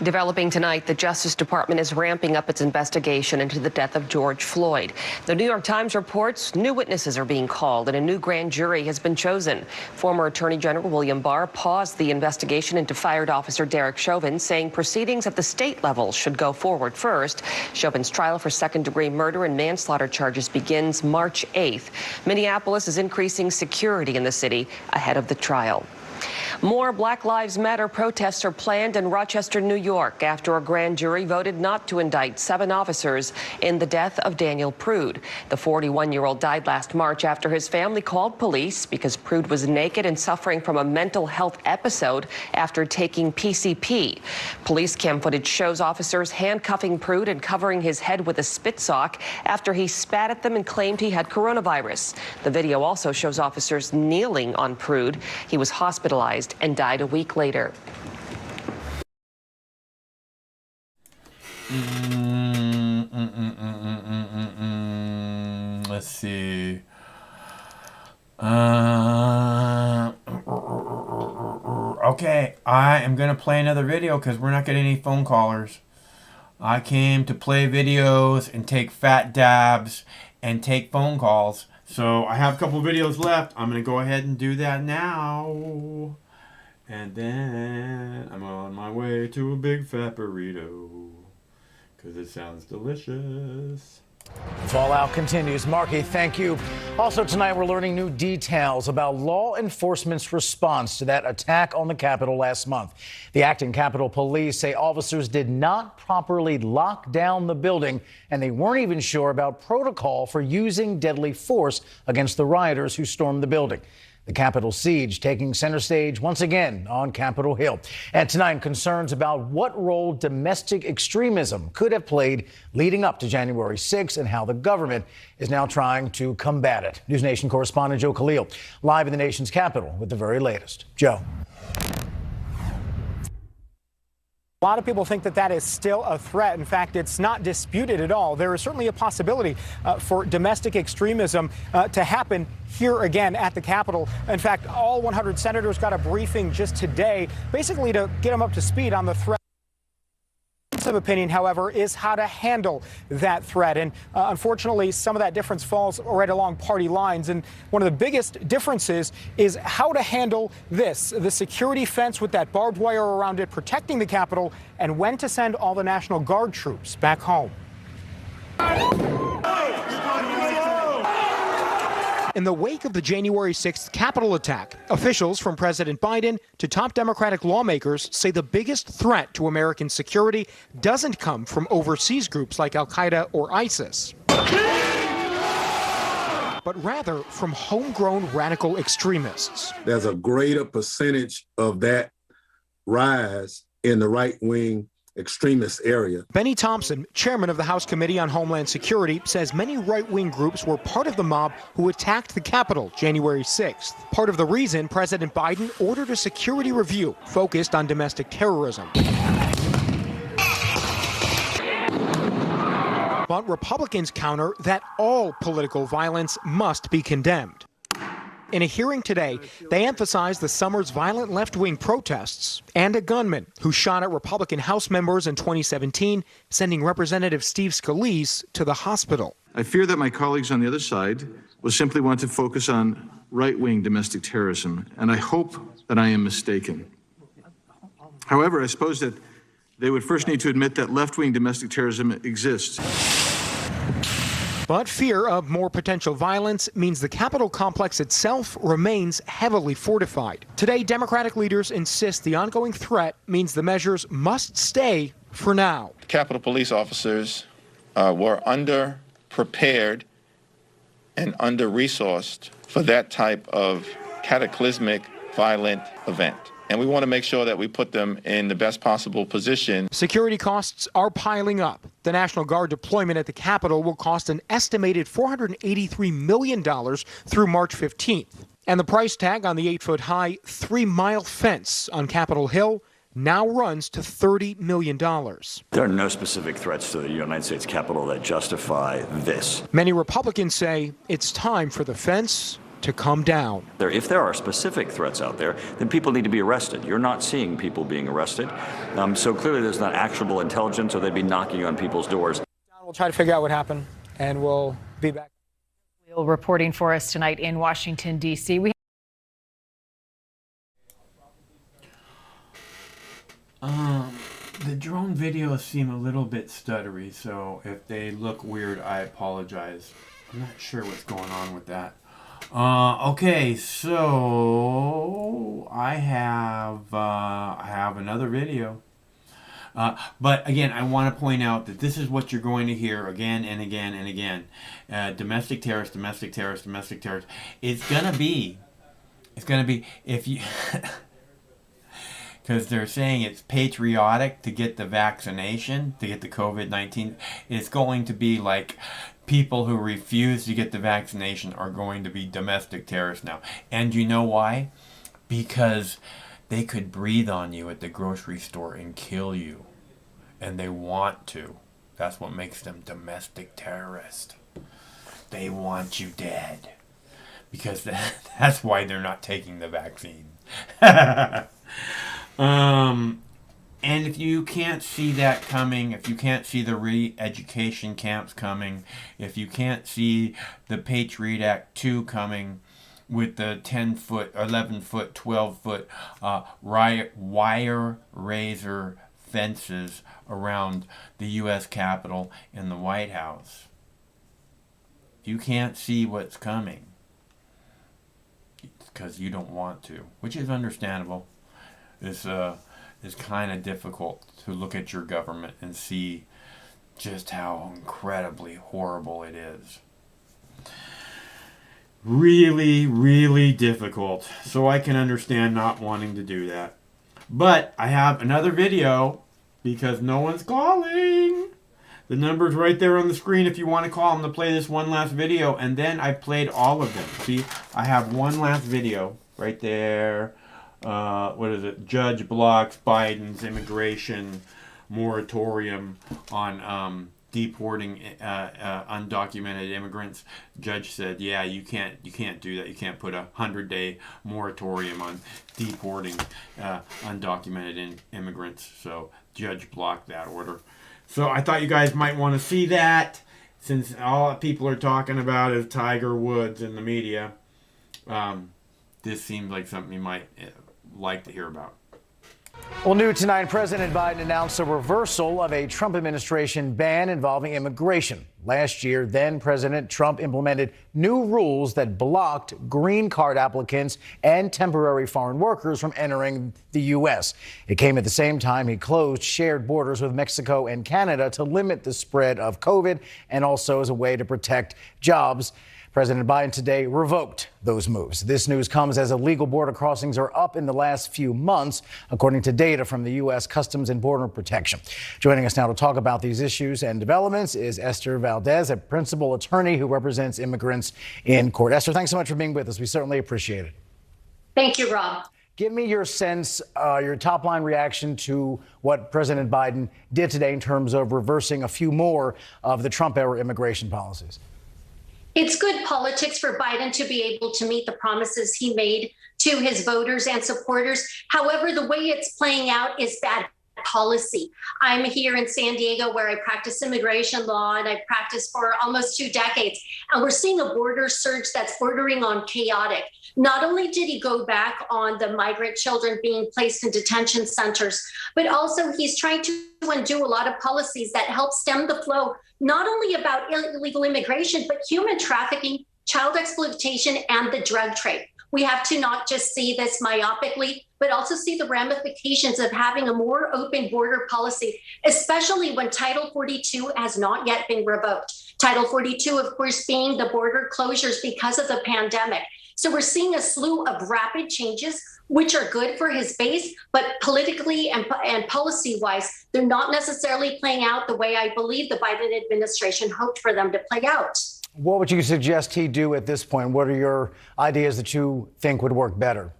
Developing tonight, the Justice Department is ramping up its investigation into the death of George Floyd. The New York Times reports new witnesses are being called and a new grand jury has been chosen. Former Attorney General William Barr paused the investigation into fired officer Derek Chauvin, saying proceedings at the state level should go forward first. Chauvin's trial for second-degree murder and manslaughter charges begins March 8th. Minneapolis is increasing security in the city ahead of the trial. More Black Lives Matter protests are planned in Rochester, New York, after a grand jury voted not to indict 7 officers in the death of Daniel Prude. The 41-year-old died last March after his family called police because Prude was naked and suffering from a mental health episode after taking PCP. Police cam footage shows officers handcuffing Prude and covering his head with a spit sock after he spat at them and claimed he had coronavirus. The video also shows officers kneeling on Prude. He was hospitalized and died a week later. Let's see. Okay, I am going to play another video because we're not getting any phone callers. I came to play videos and take fat dabs and take phone calls. So I have a couple videos left. I'm going to go ahead and do that now. And then I'm on my way to a big fat burrito because it sounds delicious. Fallout continues. Marky, thank you. Also tonight, we're learning new details about law enforcement's response to that attack on the Capitol last month. The acting Capitol Police say officers did not properly lock down the building, and they weren't even sure about protocol for using deadly force against the rioters who stormed the building. The Capitol siege taking center stage once again on Capitol Hill. And tonight, concerns about what role domestic extremism could have played leading up to January 6th and how the government is now trying to combat it. News Nation correspondent Joe Khalil live in the nation's capital with the very latest. Joe. A lot of people think that is still a threat. In fact, it's not disputed at all. There is certainly a possibility for domestic extremism to happen here again at the Capitol. In fact, all 100 senators got a briefing just today, basically to get them up to speed on the threat. difference of opinion, however, is how to handle that threat. And unfortunately, some of that difference falls right along party lines. And one of the biggest differences is how to handle this, the security fence with that barbed wire around it protecting the Capitol, and when to send all the National Guard troops back home. In the wake of the January 6th Capitol attack, officials from President Biden to top Democratic lawmakers say the biggest threat to American security doesn't come from overseas groups like Al-Qaeda or ISIS, but rather from homegrown radical extremists. There's a greater percentage of that rise in the right-wing extremist area. Benny Thompson, chairman of the House Committee on Homeland Security, says many right-wing groups were part of the mob who attacked the Capitol January 6th. Part of the reason President Biden ordered a security review focused on domestic terrorism. But Republicans counter that all political violence must be condemned. In a hearing today, they emphasized the summer's violent left-wing protests and a gunman who shot at Republican House members in 2017, sending Representative Steve Scalise to the hospital. I fear that my colleagues on the other side will simply want to focus on right-wing domestic terrorism, and I hope that I am mistaken. However, I suppose that they would first need to admit that left-wing domestic terrorism exists. But fear of more potential violence means the Capitol complex itself remains heavily fortified. Today, Democratic leaders insist the ongoing threat means the measures must stay for now. Capitol police officers were under-prepared and under-resourced for that type of cataclysmic, violent event. And we want to make sure that we put them in the best possible position. Security costs are piling up. The National Guard deployment at the Capitol will cost an estimated $483 million through March 15th. And the price tag on the 8-foot-high, 3-mile fence on Capitol Hill now runs to $30 million. There are no specific threats to the United States Capitol that justify this. Many Republicans say it's time for the fence to come down. If there are specific threats out there, then people need to be arrested. You're not seeing people being arrested. So clearly there's not actionable intelligence, or they'd be knocking on people's doors. We'll try to figure out what happened, and we'll be back. Reporting for us tonight in Washington, D.C. The drone videos seem a little bit stuttery, so if they look weird, I apologize. I'm not sure what's going on with that. Okay, so I have another video. But again, I want to point out that this is what you're going to hear again and again and again. Domestic terrorists, domestic terrorists, domestic terrorists. It's gonna be if you because they're saying it's patriotic to get the vaccination, to get the COVID-19. It's going to be like people who refuse to get the vaccination are going to be domestic terrorists now. And you know why? Because they could breathe on you at the grocery store and kill you. And they want to. That's what makes them domestic terrorists. They want you dead. Because that's why they're not taking the vaccine. And if you can't see that coming, if you can't see the re-education camps coming, if you can't see the Patriot Act 2 coming with the 10-foot, 11-foot, 12-foot wire razor fences around the U.S. Capitol and the White House, if you can't see what's coming, it's because you don't want to, which is understandable. It's kind of difficult to look at your government and see just how incredibly horrible it is. Really, really difficult. So I can understand not wanting to do that. But I have another video because no one's calling. The number's right there on the screen if you want to call them to play this one last video. And then I played all of them. See, I have one last video right there. What is it? Judge blocks Biden's immigration moratorium on deporting undocumented immigrants. Judge said, yeah, you can't do that. You can't put a 100-day moratorium on deporting undocumented immigrants. So judge blocked that order. So I thought you guys might want to see that, since all people are talking about is Tiger Woods in the media. This seems like something you might like to hear about. Well, new tonight, President Biden announced a reversal of a Trump administration ban involving immigration. Last year, then President Trump implemented new rules that blocked green card applicants and temporary foreign workers from entering the U.S. It came at the same time he closed shared borders with Mexico and Canada to limit the spread of COVID and also as a way to protect jobs. President Biden today revoked those moves. This news comes as illegal border crossings are up in the last few months, according to data from the U.S. Customs and Border Protection. Joining us now to talk about these issues and developments is Esther Valdez, a principal attorney who represents immigrants in court. Esther, thanks so much for being with us. We certainly appreciate it. Thank you, Rob. Give me your sense, your top line reaction to what President Biden did today in terms of reversing a few more of the Trump-era immigration policies. It's good politics for Biden to be able to meet the promises he made to his voters and supporters. However, the way it's playing out is bad policy. I'm here in San Diego where I practice immigration law, and I've practiced for almost 2 decades. And we're seeing a border surge that's bordering on chaotic. Not only did he go back on the migrant children being placed in detention centers, but also he's trying to undo a lot of policies that help stem the flow, not only about illegal immigration, but human trafficking, child exploitation, and the drug trade. We have to not just see this myopically, but also see the ramifications of having a more open border policy, especially when Title 42 has not yet been revoked. Title 42, of course, being the border closures because of the pandemic. So we're seeing a slew of rapid changes, which are good for his base, but politically and policy-wise, they're not necessarily playing out the way I believe the Biden administration hoped for them to play out. What would you suggest he do at this point? What are your ideas that you think would work better?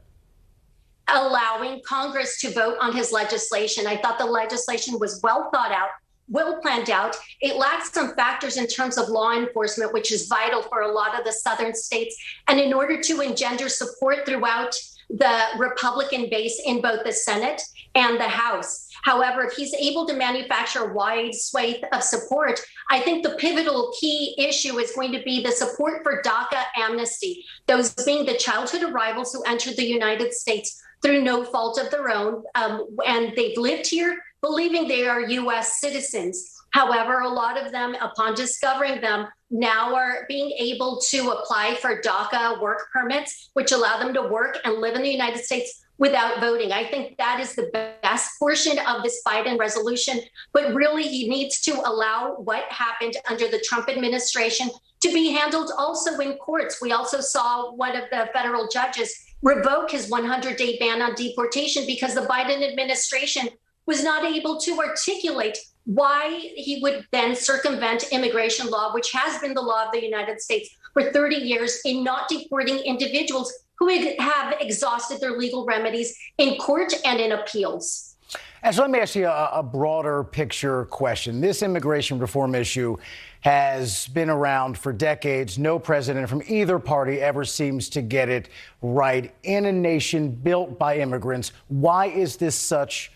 Allowing Congress to vote on his legislation. I thought the legislation was well thought out, well planned out. It lacks some factors in terms of law enforcement, which is vital for a lot of the southern states. And in order to engender support throughout the Republican base in both the Senate and the House. However, if he's able to manufacture a wide swathe of support, I think the pivotal key issue is going to be the support for DACA amnesty, those being the childhood arrivals who entered the United States through no fault of their own, and they've lived here believing they are U.S. citizens. However, a lot of them, upon discovering them, now are being able to apply for DACA work permits, which allow them to work and live in the United States without voting. I think that is the best portion of this Biden resolution. But really, he needs to allow what happened under the Trump administration to be handled also in courts. We also saw one of the federal judges revoke his 100-day ban on deportation because the Biden administration was not able to articulate why he would then circumvent immigration law, which has been the law of the United States for 30 years, in not deporting individuals who have exhausted their legal remedies in court and in appeals. And so let me ask you a broader picture question. This immigration reform issue has been around for decades. No president from either party ever seems to get it right. In a nation built by immigrants, why is this such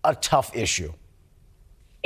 a tough issue?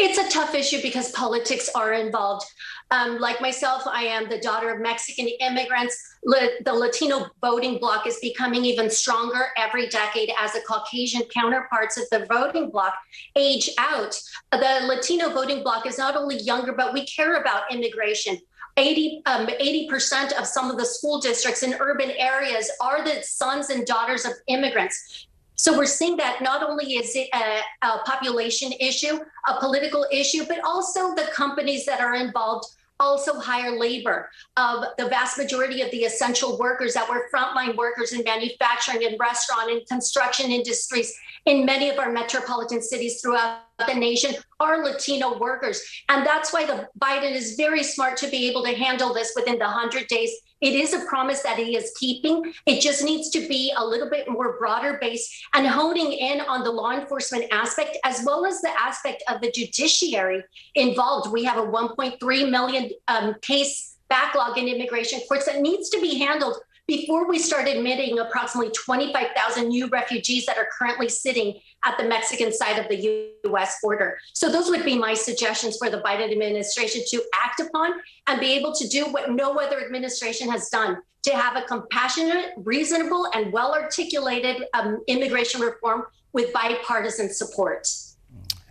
It's a tough issue because politics are involved. Like myself, I am the daughter of Mexican immigrants. The Latino voting bloc is becoming even stronger every decade as the Caucasian counterparts of the voting bloc age out. The Latino voting bloc is not only younger, but we care about immigration. 80% of some of the school districts in urban areas are the sons and daughters of immigrants. So we're seeing that not only is it a population issue, a political issue, but also the companies that are involved also hire labor. The vast majority of the essential workers that were frontline workers in manufacturing and restaurant and construction industries in many of our metropolitan cities throughout the nation are Latino workers. And that's why the Biden is very smart to be able to handle this within the 100 days It is a promise that he is keeping. It just needs to be a little bit more broader based and honing in on the law enforcement aspect, as well as the aspect of the judiciary involved. We have a 1.3 million case backlog in immigration courts that needs to be handled before we start admitting approximately 25,000 new refugees that are currently sitting at the Mexican side of the U.S. border. So those would be my suggestions for the Biden administration to act upon and be able to do what no other administration has done, to have a compassionate, reasonable, and well-articulated immigration reform with bipartisan support.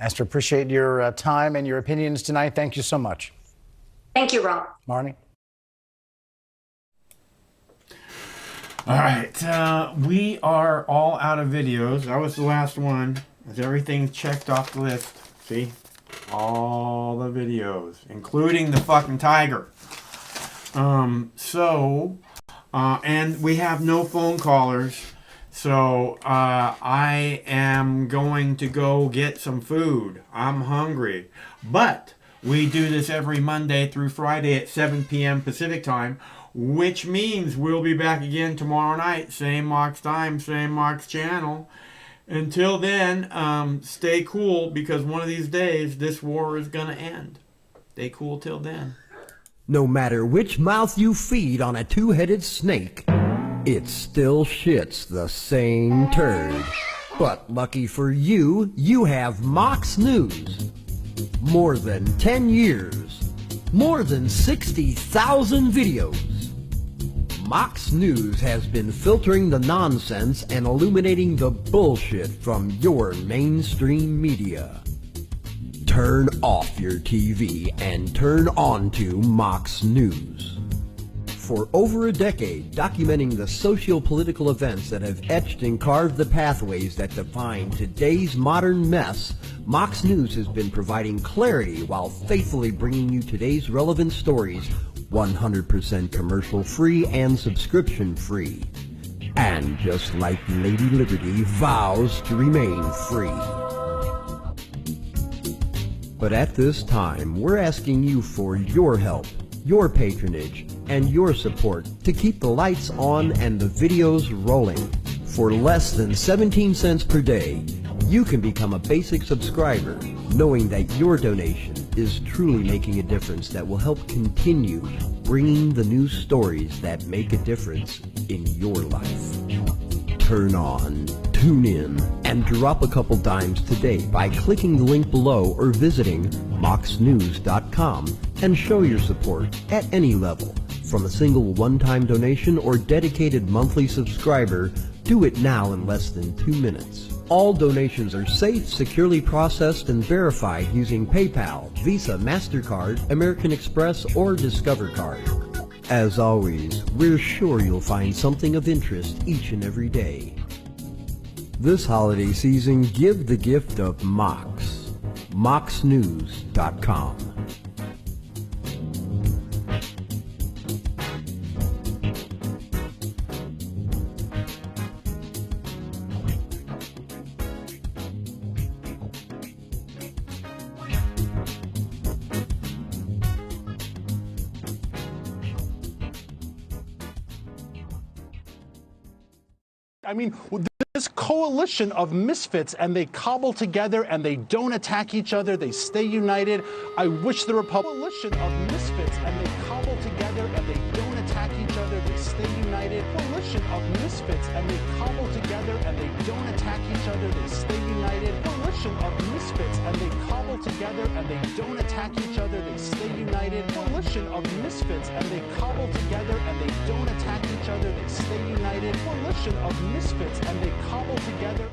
Esther, appreciate your time and your opinions tonight. Thank you so much. Thank you, Rob. Marnie? All right, we are all out of videos. That was the last one. Is everything checked off the list? See? All the videos, including the fucking tiger. And we have no phone callers. So, I am going to go get some food. I'm hungry. But we do this every Monday through Friday at 7 p.m. Pacific time, which means we'll be back again tomorrow night. Same Mox time, same Mox channel. Until then, stay cool, because one of these days this war is going to end. Stay cool till then. No matter which mouth you feed on a two-headed snake, it still shits the same turd. But lucky for you, you have Mox News. More than 10 years. More than 60,000 videos. Mox News has been filtering the nonsense and illuminating the bullshit from your mainstream media. Turn off your TV and turn on to Mox News. For over a decade, documenting the socio-political events that have etched and carved the pathways that define today's modern mess, Mox News has been providing clarity while faithfully bringing you today's relevant stories 100% commercial-free and subscription-free. And just like Lady Liberty vows to remain free. But at this time, we're asking you for your help, your patronage, and your support to keep the lights on and the videos rolling. For less than 17 cents per day, you can become a basic subscriber, knowing that your donation is truly making a difference that will help continue bringing the news stories that make a difference in your life. Turn on, tune in, and drop a couple dimes today by clicking the link below or visiting moxnews.com and show your support at any level. From a single one-time donation or dedicated monthly subscriber, do it now in less than 2 minutes. All donations are safe, securely processed, and verified using PayPal, Visa, MasterCard, American Express, or Discover Card. As always, we're sure you'll find something of interest each and every day. This holiday season, give the gift of Mox. moxnews.com. I mean, this coalition of misfits, and they cobble together and they don't attack each other. They stay united. I wish the coalition of misfits, and they cobble together and they don't attack each other. They stay united. Coalition of misfits, and they cobble together and they don't attack each other. They stay united. Coalition of misfits, and they cobble together and they don't attack each other. They stay united. Coalition of misfits, and they cobble together and they don't attack each other. They stay united. Coalition of misfits, and they cobble together.